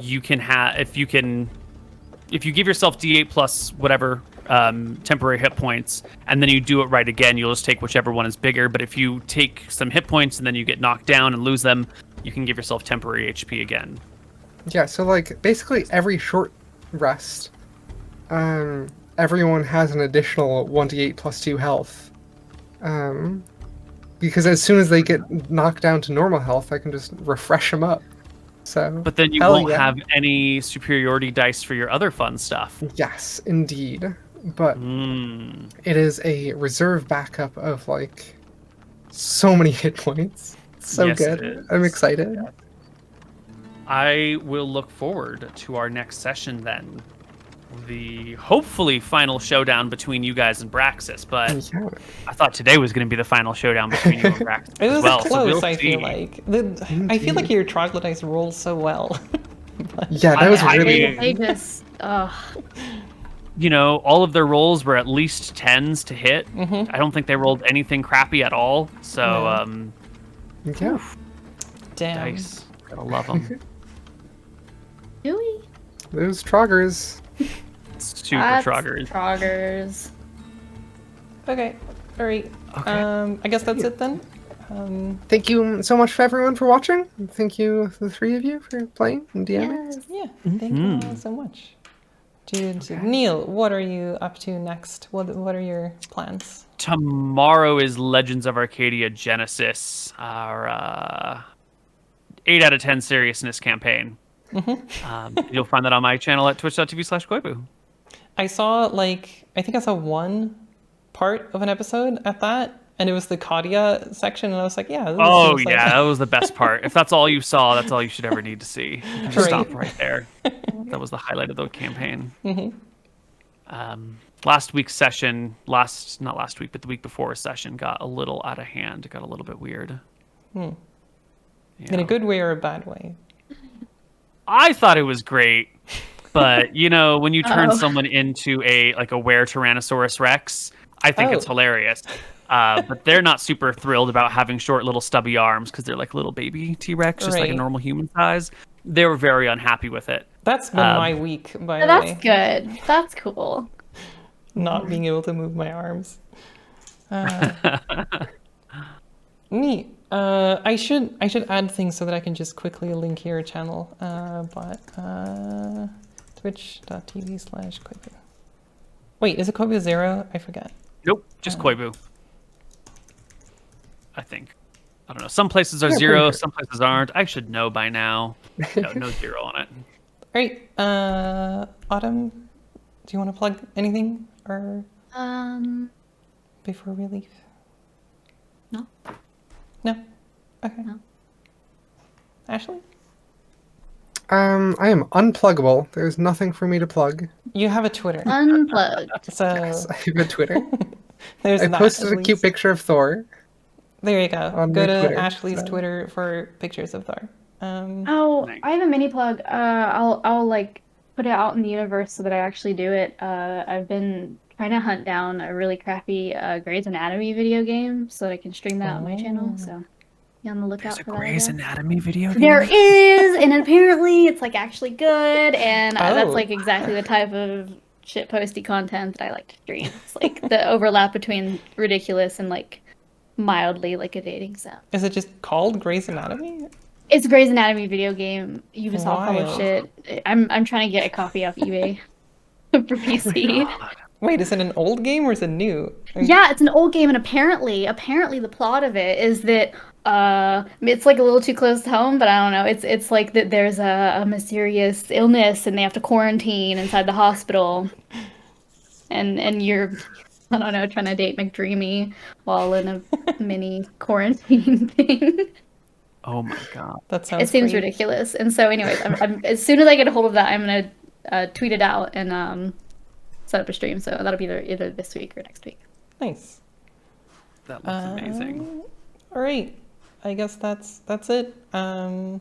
you can have if you give yourself D8 plus whatever temporary hit points, and then you do it right again, you'll just take whichever one is bigger. But if you take some hit points and then you get knocked down and lose them, you can give yourself temporary HP again. Yeah, so like basically every short rest, everyone has an additional 1d8 plus 2 health. Because as soon as they get knocked down to normal health, I can just refresh them up. So, But then you hell won't yeah. have any superiority dice for your other fun stuff. Yes, indeed. But Mm. it is a reserve backup of like so many hit points. So Yes, it good. is. I'm excited. I will look forward to our next session then. The hopefully final showdown between you guys and Braxis, but Yeah. I thought today was going to be the final showdown between you and Braxis It was as well. close, so we'll I see. feel like. I feel like your troglodytes roll so well. Yeah, that was I really mean- They just, You know, all of their rolls were at least 10s to hit. Mm-hmm. I don't think they rolled anything crappy at all. So, No. yeah. Damn. dice. Gotta love them. do we? Those troggers. Super That's troggers. Troggers. Okay. All right. Okay. I guess that's it then. Thank you so much for everyone for watching. Thank you, the 3 of you, for playing and DMing. Yes. Yeah. Thank you all so much. Dude, Neil, what are you up to next? What are your plans? Tomorrow is Legends of Arcadia Genesis, our 8 out of 10 seriousness campaign. You'll find that on my channel at twitch.tv/Koibu. I saw I think I saw one part of an episode at that, and it was the Kadia section, and I was like, yeah. This Oh, seems like- yeah, that was the best part. If that's all you saw, that's all you should ever need to see. You can just Right. stop right there. That was the highlight of the campaign. Last week's session, not last week, but the week before session got a little out of hand. It got a little bit weird. In Yeah. a good way or a bad way? I thought it was great, but you know, when you turn Uh-oh. someone into a were Tyrannosaurus Rex, I think it's Oh. hilarious. But they're not super thrilled about having short little stubby arms because they're like little baby T-Rex, just like a Right. normal human size. They were very unhappy with it. That's been my week, by the That's way. good. That's cool. Not being able to move my arms. Neat. I should add things so that I can just quickly link your channel. Twitch.tv/Koibu. Wait, is it Koibu 0? I forget. Nope, just Koibu. I think. I don't know. Some places are Yeah, 0, pretty sure. some places aren't. I should know by now. No 0 on it. All right. Autumn, do you want to plug anything or before we leave? No. No? Okay. No. Ashley? I am unpluggable. There's nothing for me to plug. You have a Twitter. Unplugged. So Yes, I have a Twitter. there's I that, posted at a cute least. picture of Thor. There you go. on Go my to Twitter, Ashley's so- Twitter for pictures of Thor. Oh, Nice. I have a mini plug. I'll like put it out in the universe so that I actually do it. I've been trying to hunt down a really crappy Grey's Anatomy video game so that I can stream that on my channel. So be on the lookout There's a for that. I Grey's guess. Anatomy video game. There is, and apparently it's like actually good, and that's Oh. like exactly the type of shitposty content that I like to stream. It's like the overlap between ridiculous and like mildly like a dating sim. Is it just called Grey's Anatomy? It's a Grey's Anatomy video game. Ubisoft Wild. published it. I'm trying to get a copy off eBay for PC. Wait, is it an old game or is it new? Yeah, it's an old game, and apparently the plot of it is that it's like a little too close to home, but I don't know. It's like that there's a mysterious illness and they have to quarantine inside the hospital. And you're, I don't know, trying to date McDreamy while in a mini quarantine thing. Oh my god. That sounds It seems great. ridiculous. And so anyways, I'm as soon as I get a hold of that, I'm gonna tweet it out and set up a stream. So that'll be either this week or next week. Nice. That looks amazing. All right. I guess that's it. I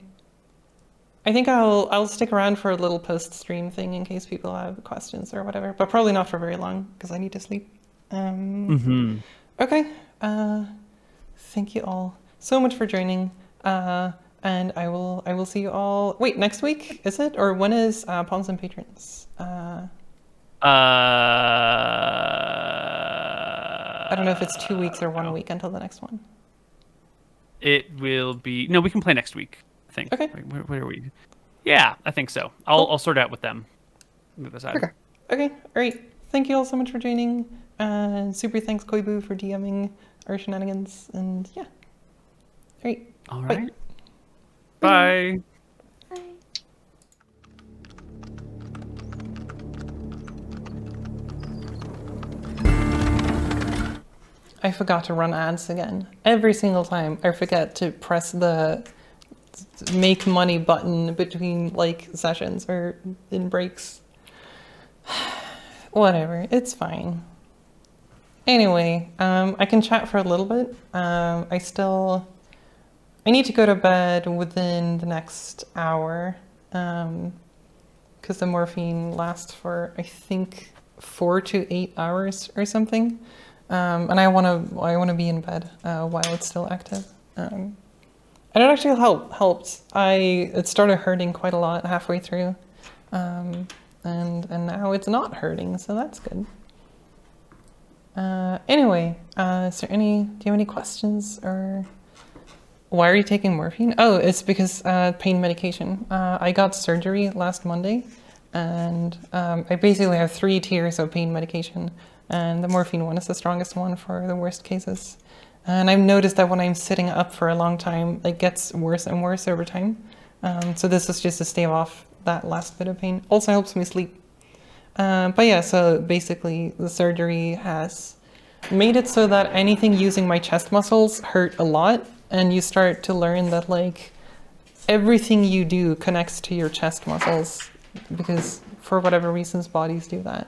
think I'll stick around for a little post-stream thing in case people have questions or whatever, but probably not for very long because I need to sleep. Okay. Thank you all so much for joining. And I will see you all. Wait, next week is it, or when is Pawns and Patrons? I don't know if it's 2 weeks or 1 week until the next one. It will be no. We can play next week. I think. Okay. Wait, where are we? Yeah, I think so. I'll sort out with them. Move aside. Okay. Okay. All right. Thank you all so much for joining. And super thanks Koibu for DMing our shenanigans. And yeah. All right. All Bye. right. Bye. I forgot to run ads again. Every single time I forget to press the make money button between like sessions or in breaks. Whatever, it's fine. Anyway, I can chat for a little bit. I need to go to bed within the next hour because the morphine lasts for I think 4 to 8 hours or something. And I want to be in bed while it's still active. And it actually helped. It started hurting quite a lot halfway through, and now it's not hurting, so that's good. Anyway, do you have any questions, or why are you taking morphine? Oh, it's because pain medication. I got surgery last Monday, and I basically have 3 tiers of pain medication. And the morphine one is the strongest one for the worst cases. And I've noticed that when I'm sitting up for a long time, it gets worse and worse over time. So this is just to stave off that last bit of pain. Also helps me sleep. But yeah, so basically the surgery has made it so that anything using my chest muscles hurt a lot. And you start to learn that like everything you do connects to your chest muscles because for whatever reasons, bodies do that.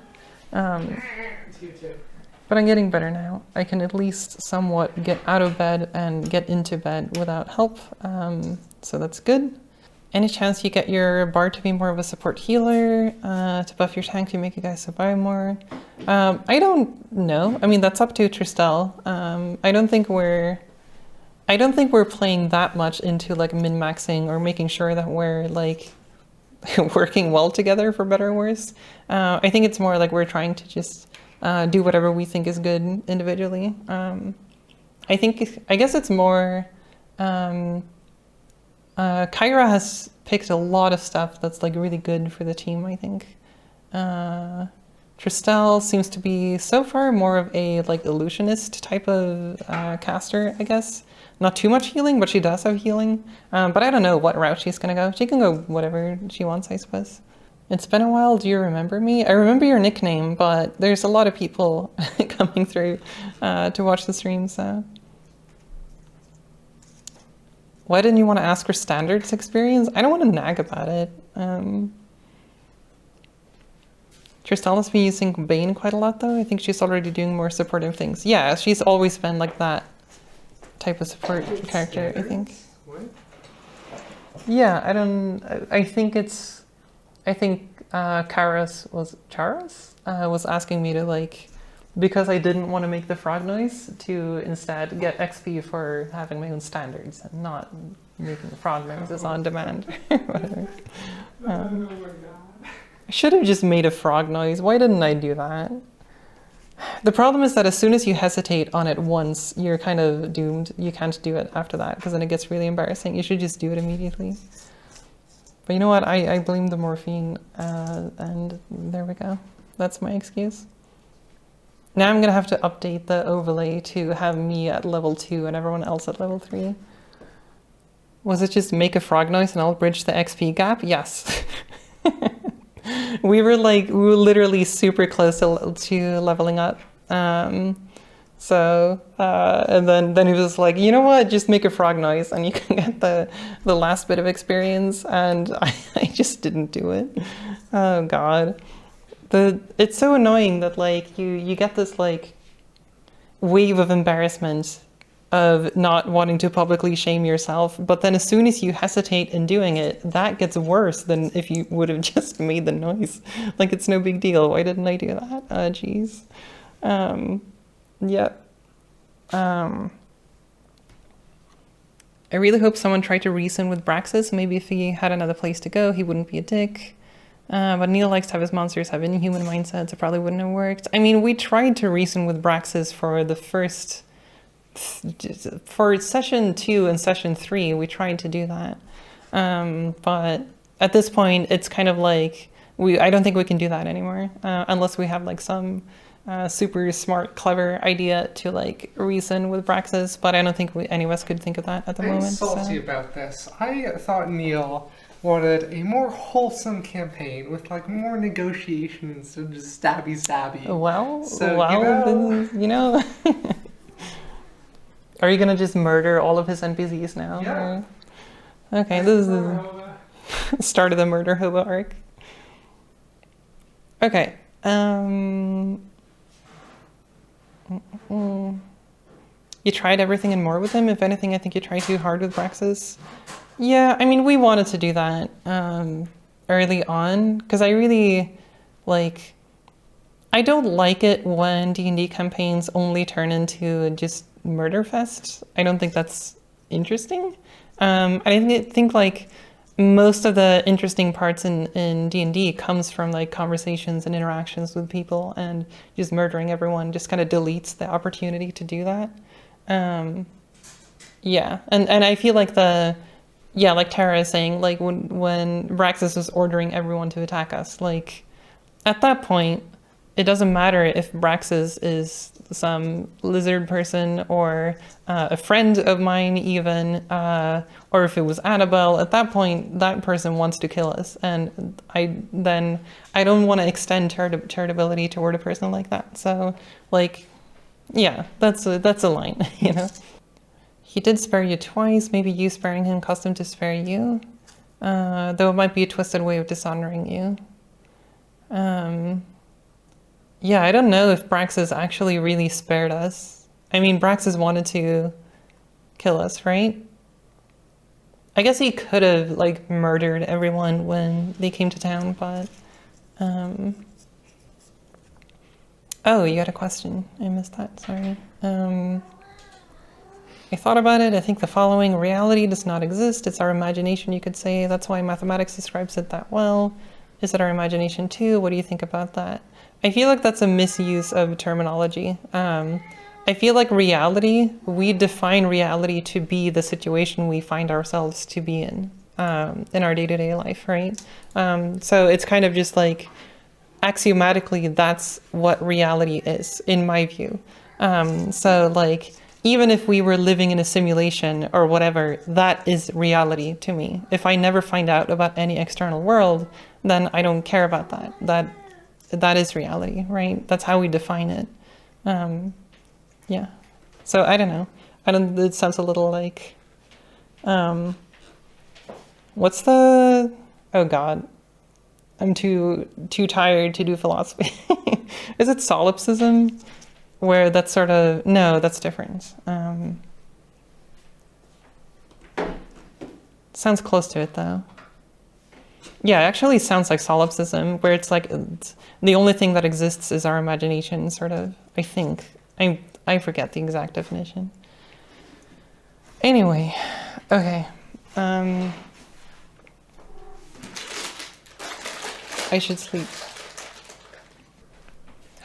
But I'm getting better now. I can at least somewhat get out of bed and get into bed without help. So that's good. Any chance you get your bard to be more of a support healer, to buff your tank to make you guys survive more? I don't know. I mean, that's up to Tristel. I don't think we're playing that much into like min-maxing or making sure that we're like working well together for better or worse. I think it's more like we're trying to just do whatever we think is good individually. I guess it's more Kyra has picked a lot of stuff that's like really good for the team, I think. Tristel seems to be so far more of a like illusionist type of caster, I guess. Not too much healing, but she does have healing. But I don't know what route she's gonna go. She can go whatever she wants, I suppose. It's been a while. Do you remember me? I remember your nickname, but there's a lot of people coming through to watch the stream, so. Why didn't you want to ask for standards experience? I don't want to nag about it. Tristel has been using Bane quite a lot, though. I think she's already doing more supportive things. Yeah, she's always been like that type of support character, I think. What? Yeah, I think Charas was asking me to like, because I didn't want to make the frog noise, to instead get XP for having my own standards and not making the frog noises on demand. Whatever. Oh my god. I should have just made a frog noise. Why didn't I do that? The problem is that as soon as you hesitate on it once, you're kind of doomed. You can't do it after that because then it gets really embarrassing. You should just do it immediately. But you know what? I blame the morphine and there we go. That's my excuse. Now I'm gonna have to update the overlay to have me at level 2 and everyone else at level 3. Was it just make a frog noise and I'll bridge the XP gap? Yes. We were literally super close to leveling up. And then he was like, you know what, just make a frog noise and you can get the last bit of experience, and I just didn't do it. Oh god. It's so annoying that like you get this like wave of embarrassment of not wanting to publicly shame yourself, but then as soon as you hesitate in doing it, that gets worse than if you would have just made the noise. Like, it's no big deal. Why didn't I do that? Jeez. Yeah. I really hope someone tried to reason with Braxis. Maybe if he had another place to go, he wouldn't be a dick. But Neil likes to have his monsters have inhuman mindsets. It probably wouldn't have worked. I mean, we tried to reason with Braxis for the first... For session 2 and session 3, we tried to do that. But at this point, it's kind of like... I don't think we can do that anymore. Unless we have like some super smart, clever idea to like reason with Braxis. But I don't think any of us could think of that at the moment. I'm salty about this. I thought Neil wanted a more wholesome campaign with like more negotiations and just stabby. Well, So, you know... Are you gonna just murder all of his NPCs now? Yeah. Or... Okay, this is the start of the murder hobo arc. Okay. You tried everything and more with him? If anything, I think you tried too hard with Braxis. Yeah, I mean, we wanted to do that early on, because I really, like... I don't like it when D&D campaigns only turn into just murder fest. I don't think that's interesting. I think like most of the interesting parts in D&D comes from like conversations and interactions with people, and just murdering everyone just kind of deletes the opportunity to do that. Yeah, and I feel like like Tara is saying, like when Braxis was ordering everyone to attack us, like at that point, it doesn't matter if Braxis is some lizard person or a friend of mine even, or if it was Annabelle. At that point, that person wants to kill us. And I don't want to extend charitability toward a person like that. So, like, yeah, that's a line, you know? He did spare you twice. Maybe you sparing him caused him to spare you. Though it might be a twisted way of dishonoring you. Yeah, I don't know if Braxis actually really spared us. I mean, Braxis wanted to kill us, right? I guess he could have, like, murdered everyone when they came to town, but... Oh, you had a question. I missed that, sorry. I thought about it. I think the following: reality does not exist. It's our imagination, you could say. That's why mathematics describes it that well. Is it our imagination too? What do you think about that? I feel like that's a misuse of terminology. I feel like reality, we define reality to be the situation we find ourselves to be in our day-to-day life, right? So it's kind of just like, axiomatically, that's what reality is, in my view. So like, even if we were living in a simulation or whatever, that is reality to me. If I never find out about any external world, then I don't care about that. That is reality, right? That's how we define it. Yeah. So I don't know. It sounds a little like, what's the, oh God, I'm too tired to do philosophy. Is it solipsism? Where that's sort of, no, that's different. Sounds close to it though. Yeah, it actually sounds like solipsism, where it's like the only thing that exists is our imagination, sort of, I think. I forget the exact definition. Anyway, okay. I should sleep.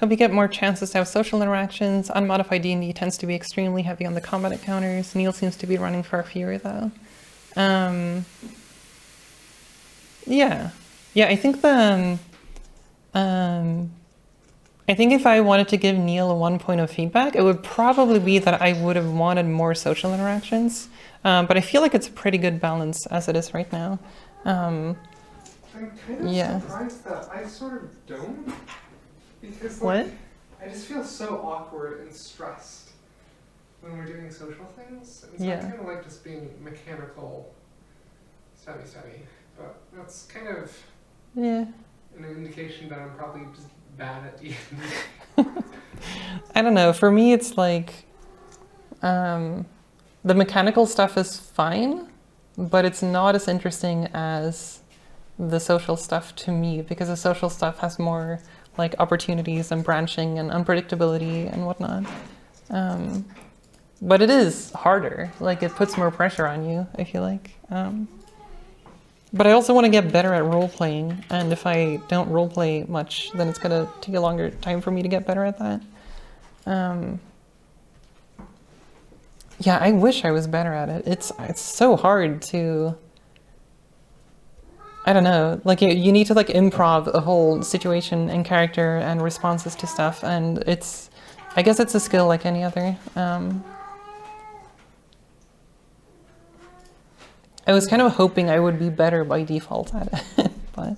Hope you get more chances to have social interactions. Unmodified D&D tends to be extremely heavy on the combat encounters. Neil seems to be running far fewer though. Yeah, I think I think if I wanted to give Neil one point of feedback, it would probably be that I would have wanted more social interactions. But I feel like it's a pretty good balance as it is right now. I'm kind of Yeah. surprised that I sort of don't. Because, What? like, I just feel so awkward and stressed when we're doing social things. And so I Yeah. kind of like just being mechanical, stabby. But that's kind of Yeah. an indication that I'm probably just bad at D&D. I don't know. For me, it's like the mechanical stuff is fine, but it's not as interesting as the social stuff to me, because the social stuff has more like opportunities and branching and unpredictability and whatnot. But it is harder. Like, it puts more pressure on you, I feel like. But I also want to get better at role playing, and if I don't role play much, then it's gonna take a longer time for me to get better at that. Yeah, I wish I was better at it. It's so hard to, I don't know, like you need to like improv a whole situation and character and responses to stuff, and I guess it's a skill like any other. I was kind of hoping I would be better by default at it, but.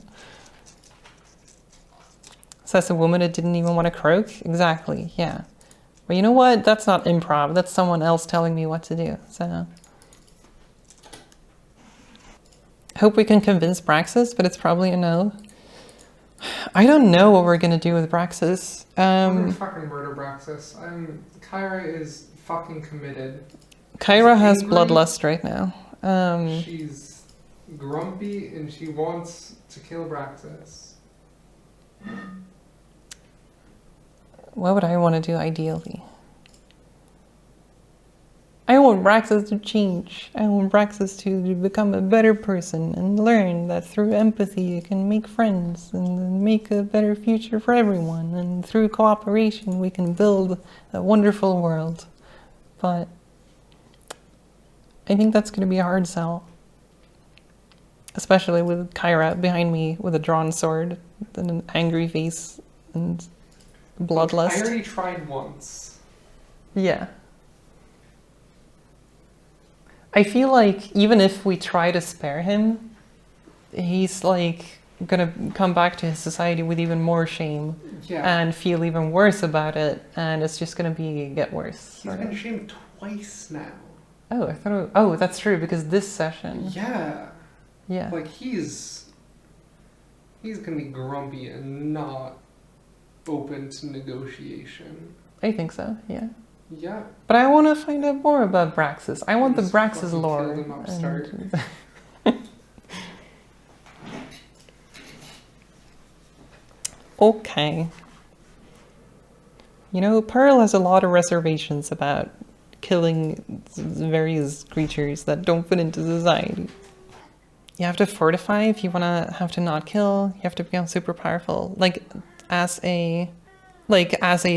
Says a woman that didn't even want to croak? Exactly, yeah. But you know what? That's not improv. That's someone else telling me what to do, so. Hope we can convince Braxis, but it's probably a no. I don't know what we're gonna do with Braxis. I'm gonna fucking murder Braxis. Kyra is fucking committed. Kyra has angry. bloodlust right now. She's grumpy and she wants to kill Braxis. What would I want to do ideally? I want Braxis to change. I want Braxis to become a better person and learn that through empathy you can make friends and make a better future for everyone. And through cooperation we can build a wonderful world. But I think that's going to be a hard sell. Especially with Kyra behind me with a drawn sword and an angry face and bloodlust. I already tried once. Yeah. I feel like even if we try to spare him, he's like gonna come back to his society with even more shame and feel even worse about it, and it's just gonna get worse. He's been shamed twice now. Oh, I thought. Oh, that's true, because this session. Yeah. Yeah. Like he's gonna be grumpy and not open to negotiation. I think so. Yeah. Yeah. But I want to find out more about Braxis. I want the Just Braxis fucking lore. kill them upstart. Okay. You know, Pearl has a lot of reservations about killing various creatures that don't fit into society. You have to fortify if you want to have to not kill. You have to become super powerful. Like as a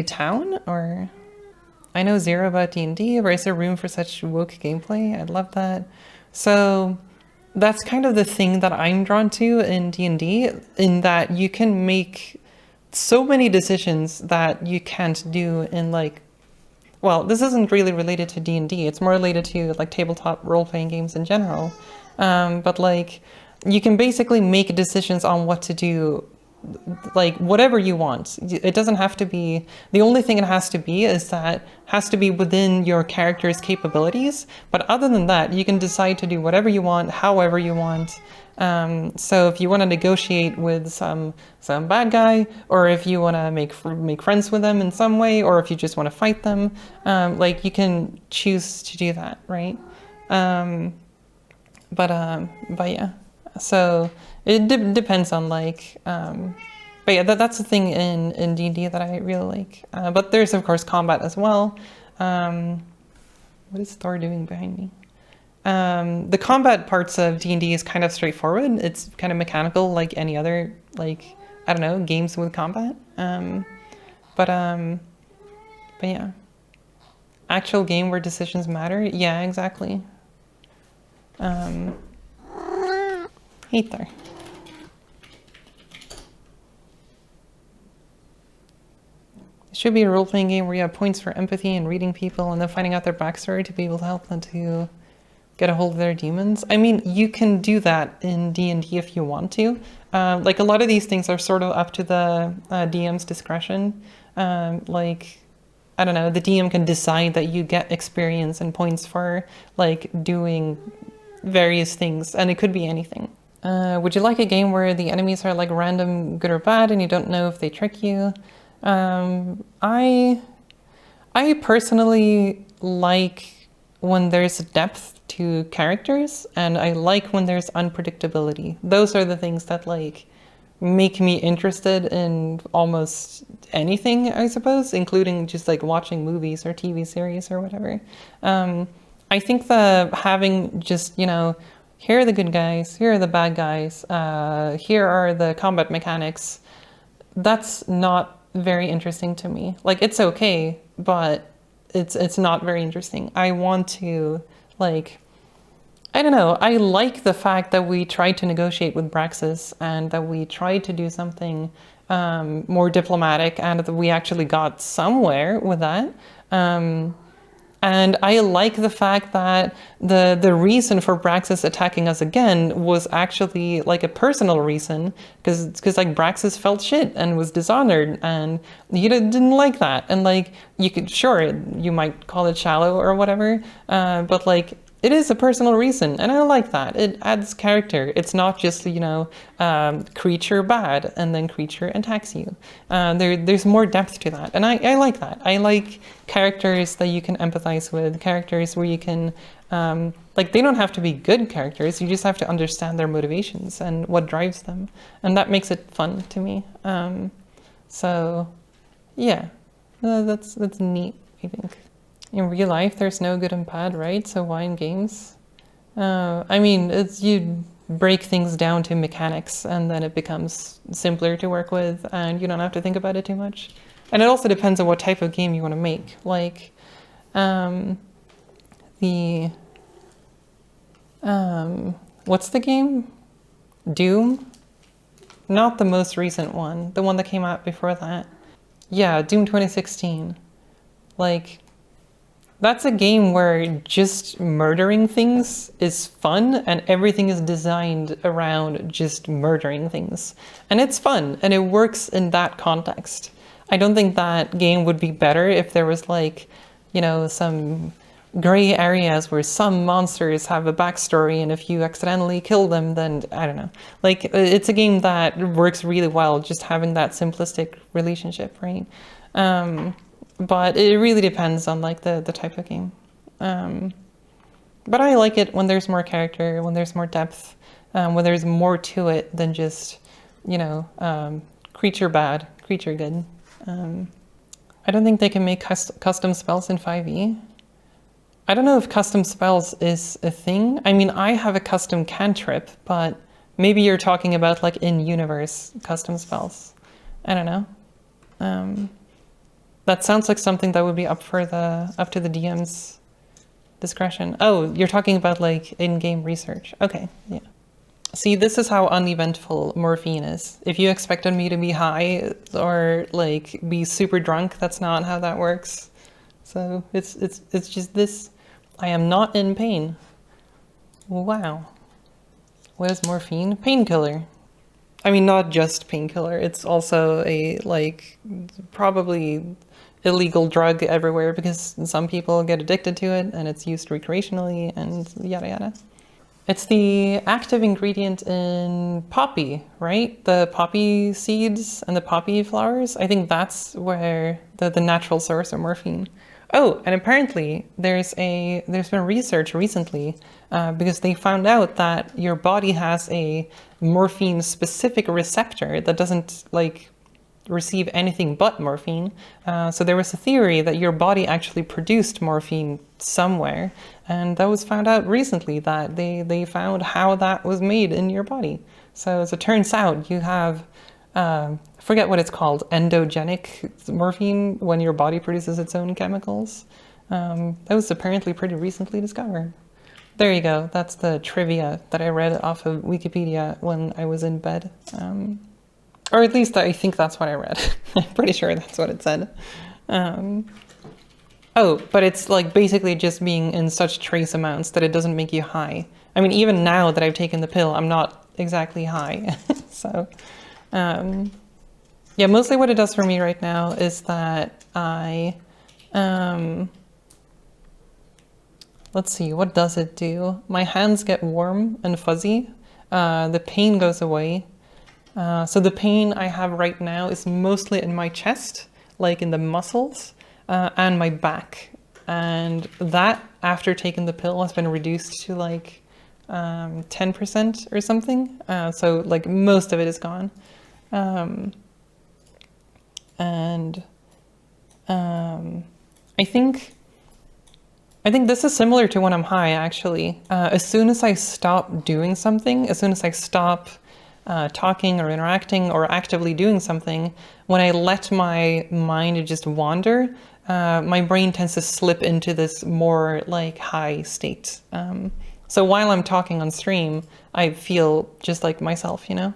town, or I know zero about D&D, but is there room for such woke gameplay? I'd love that. So that's kind of the thing that I'm drawn to in D&D, in that you can make so many decisions that you can't do in like, well, this isn't really related to D&D. It's more related to like tabletop role-playing games in general. But like, you can basically make decisions on what to do, like whatever you want. It doesn't have to be, the only thing it has to be is that has to be within your character's capabilities. But other than that, you can decide to do whatever you want, however you want. So if you want to negotiate with some bad guy, or if you want to make friends with them in some way, or if you just want to fight them, like you can choose to do that, right? But yeah, so it depends on like, but yeah, that's the thing in D&D that I really like. But there's of course combat as well. What is Thor doing behind me? The combat parts of D&D is kind of straightforward. It's kind of mechanical, like any other, like, I don't know, games with combat. But yeah, actual game where decisions matter. Yeah, exactly. Hey there. should be a role-playing game where you have points for empathy and reading people and then finding out their backstory to be able to help them to get a hold of their demons. I mean, you can do that in D&D if you want to. Like a lot of these things are sort of up to the DM's discretion. Like, I don't know, the DM can decide that you get experience and points for like doing various things, and it could be anything. Would you like a game where the enemies are like random good or bad and you don't know if they trick you? I personally like when there's depth to characters, and I like when there's unpredictability. Those are the things that like make me interested in almost anything, I suppose, including just like watching movies or TV series or whatever. I think that having just, you know, here are the good guys, here are the bad guys, here are the combat mechanics, that's not very interesting to me. Like, it's okay, but it's not very interesting. I want to, like, I don't know, I like the fact that we tried to negotiate with Braxis and that we tried to do something more diplomatic and that we actually got somewhere with that. And I like the fact that the reason for Braxis attacking us again was actually like a personal reason, because like Braxis felt shit and was dishonored and he didn't like that. And like, you could, sure, you might call it shallow or whatever, but like, it is a personal reason, and I like that. It adds character. It's not just, you know, creature bad and then creature attacks you. There's more depth to that, and I like that. I like characters that you can empathize with, characters where you can, like, they don't have to be good characters, you just have to understand their motivations and what drives them, and that makes it fun to me. So, yeah, that's neat, I think. In real life, there's no good and bad, right? So why in games? I mean, you break things down to mechanics and then it becomes simpler to work with and you don't have to think about it too much. And it also depends on what type of game you want to make. Like, what's the game? Doom? Not the most recent one, the one that came out before that. Yeah, Doom 2016. Like, that's a game where just murdering things is fun and everything is designed around just murdering things. And it's fun and it works in that context. I don't think that game would be better if there was like, you know, some gray areas where some monsters have a backstory and if you accidentally kill them, then I don't know. Like, it's a game that works really well just having that simplistic relationship, right? But it really depends on like the type of game. But I like it when there's more character, when there's more depth, when there's more to it than just, you know, creature bad, creature good. I don't think they can make custom spells in 5e. I don't know if custom spells is a thing. I mean, I have a custom cantrip, but maybe you're talking about like in-universe custom spells. I don't know. That sounds like something that would be up to the DM's discretion. Oh, you're talking about like in-game research. Okay, yeah. See, this is how uneventful morphine is. If you expected me to be high or like be super drunk, that's not how that works. So it's just this. I am not in pain. Wow. What is morphine? Painkiller. I mean, not just painkiller. It's also a like probably illegal drug everywhere because some people get addicted to it and it's used recreationally and yada yada. It's the active ingredient in poppy, right? The poppy seeds and the poppy flowers. I think that's where the natural source of morphine. Oh, and apparently there's been research recently because they found out that your body has a morphine specific receptor that doesn't like receive anything but morphine. So there was a theory that your body actually produced morphine somewhere, and that was found out recently that they found how that was made in your body. So as it turns out, you have, I forget what it's called, endogenic morphine, when your body produces its own chemicals. That was apparently pretty recently discovered. There you go. That's the trivia that I read off of Wikipedia when I was in bed. Or at least I think that's what I read. I'm pretty sure that's what it said. Oh, but it's like basically just being in such trace amounts that it doesn't make you high. I mean, even now that I've taken the pill, I'm not exactly high. So, yeah, mostly what it does for me right now is that let's see, what does it do? My hands get warm and fuzzy. The pain goes away. So the pain I have right now is mostly in my chest, like in the muscles, and my back. And that, after taking the pill, has been reduced to like 10% or something. So like most of it is gone. I think this is similar to when I'm high, actually. As soon as I stop doing something, as soon as I stop talking or interacting or actively doing something, when I let my mind just wander, my brain tends to slip into this more like high state. So while I'm talking on stream, I feel just like myself, you know?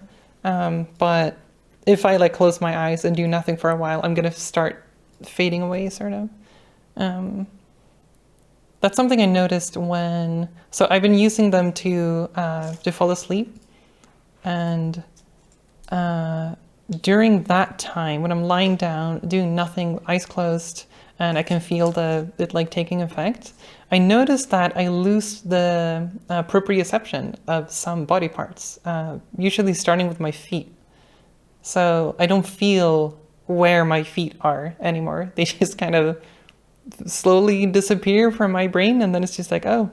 But if I like close my eyes and do nothing for a while, I'm gonna start fading away, sort of. That's something I noticed so I've been using them to fall asleep. And during that time, when I'm lying down, doing nothing, eyes closed, and I can feel it like taking effect, I noticed that I lose the proprioception of some body parts, usually starting with my feet. So I don't feel where my feet are anymore. They just kind of slowly disappear from my brain, and then it's just like, oh,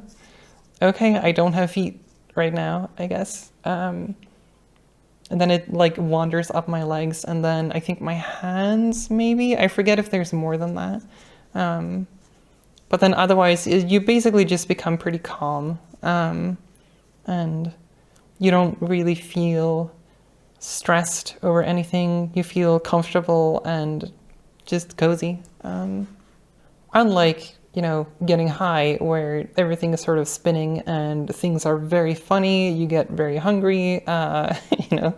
okay, I don't have feet right now, I guess. And then it like wanders up my legs, and then I think my hands, maybe. I forget if there's more than that. But then otherwise, you basically just become pretty calm. And you don't really feel stressed over anything. You feel comfortable and just cozy. Unlike, you know, getting high, where everything is sort of spinning and things are very funny, you get very hungry, you know,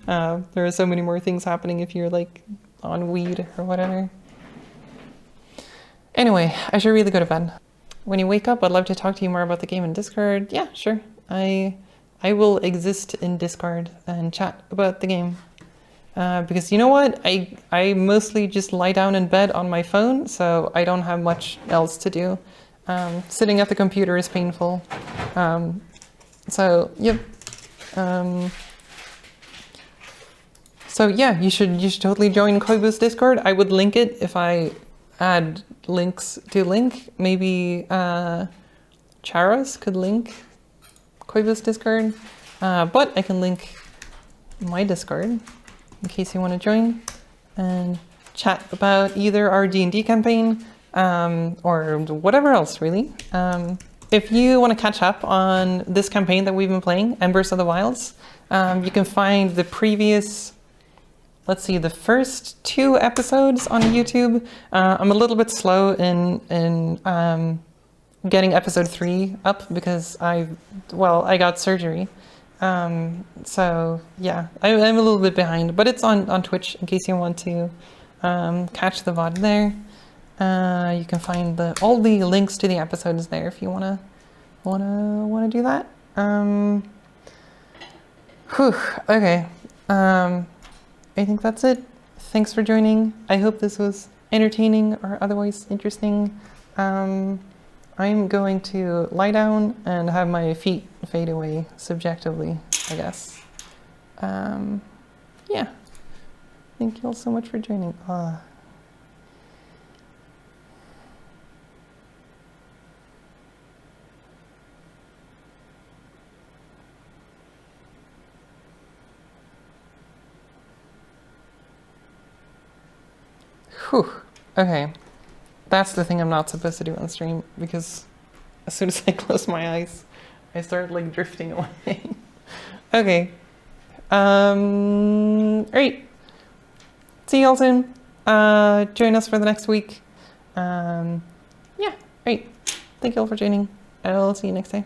there are so many more things happening if you're like on weed or whatever. Anyway, I should really go to bed. When you wake up, I'd love to talk to you more about the game in Discord. Yeah, sure. I will exist in Discord and chat about the game. Because you know what? I mostly just lie down in bed on my phone, so I don't have much else to do. Sitting at the computer is painful. So, yep. So yeah, you should totally join Koibu's Discord. I would link it if I add links to link. Maybe Charas could link Koibu's Discord. But I can link my Discord in case you want to join and chat about either our D&D campaign or whatever else, really. If you want to catch up on this campaign that we've been playing, Embers of the Wilds, you can find the previous, let's see, the first 2 episodes on YouTube. I'm a little bit slow in getting episode 3 up because I got surgery. So yeah, I'm a little bit behind, but it's on Twitch in case you want to catch the VOD there. You can find all the links to the episodes there if you wanna do that. Okay. I think that's it. Thanks for joining. I hope this was entertaining or otherwise interesting. I'm going to lie down and have my feet fade away subjectively, I guess. Yeah. Thank you all so much for joining. Whew. Okay. That's the thing I'm not supposed to do on stream, because as soon as I close my eyes, I start like drifting away. Okay. Alright. See y'all soon. Join us for the next week. Yeah. Alright. Thank you all for joining. I'll see you next time.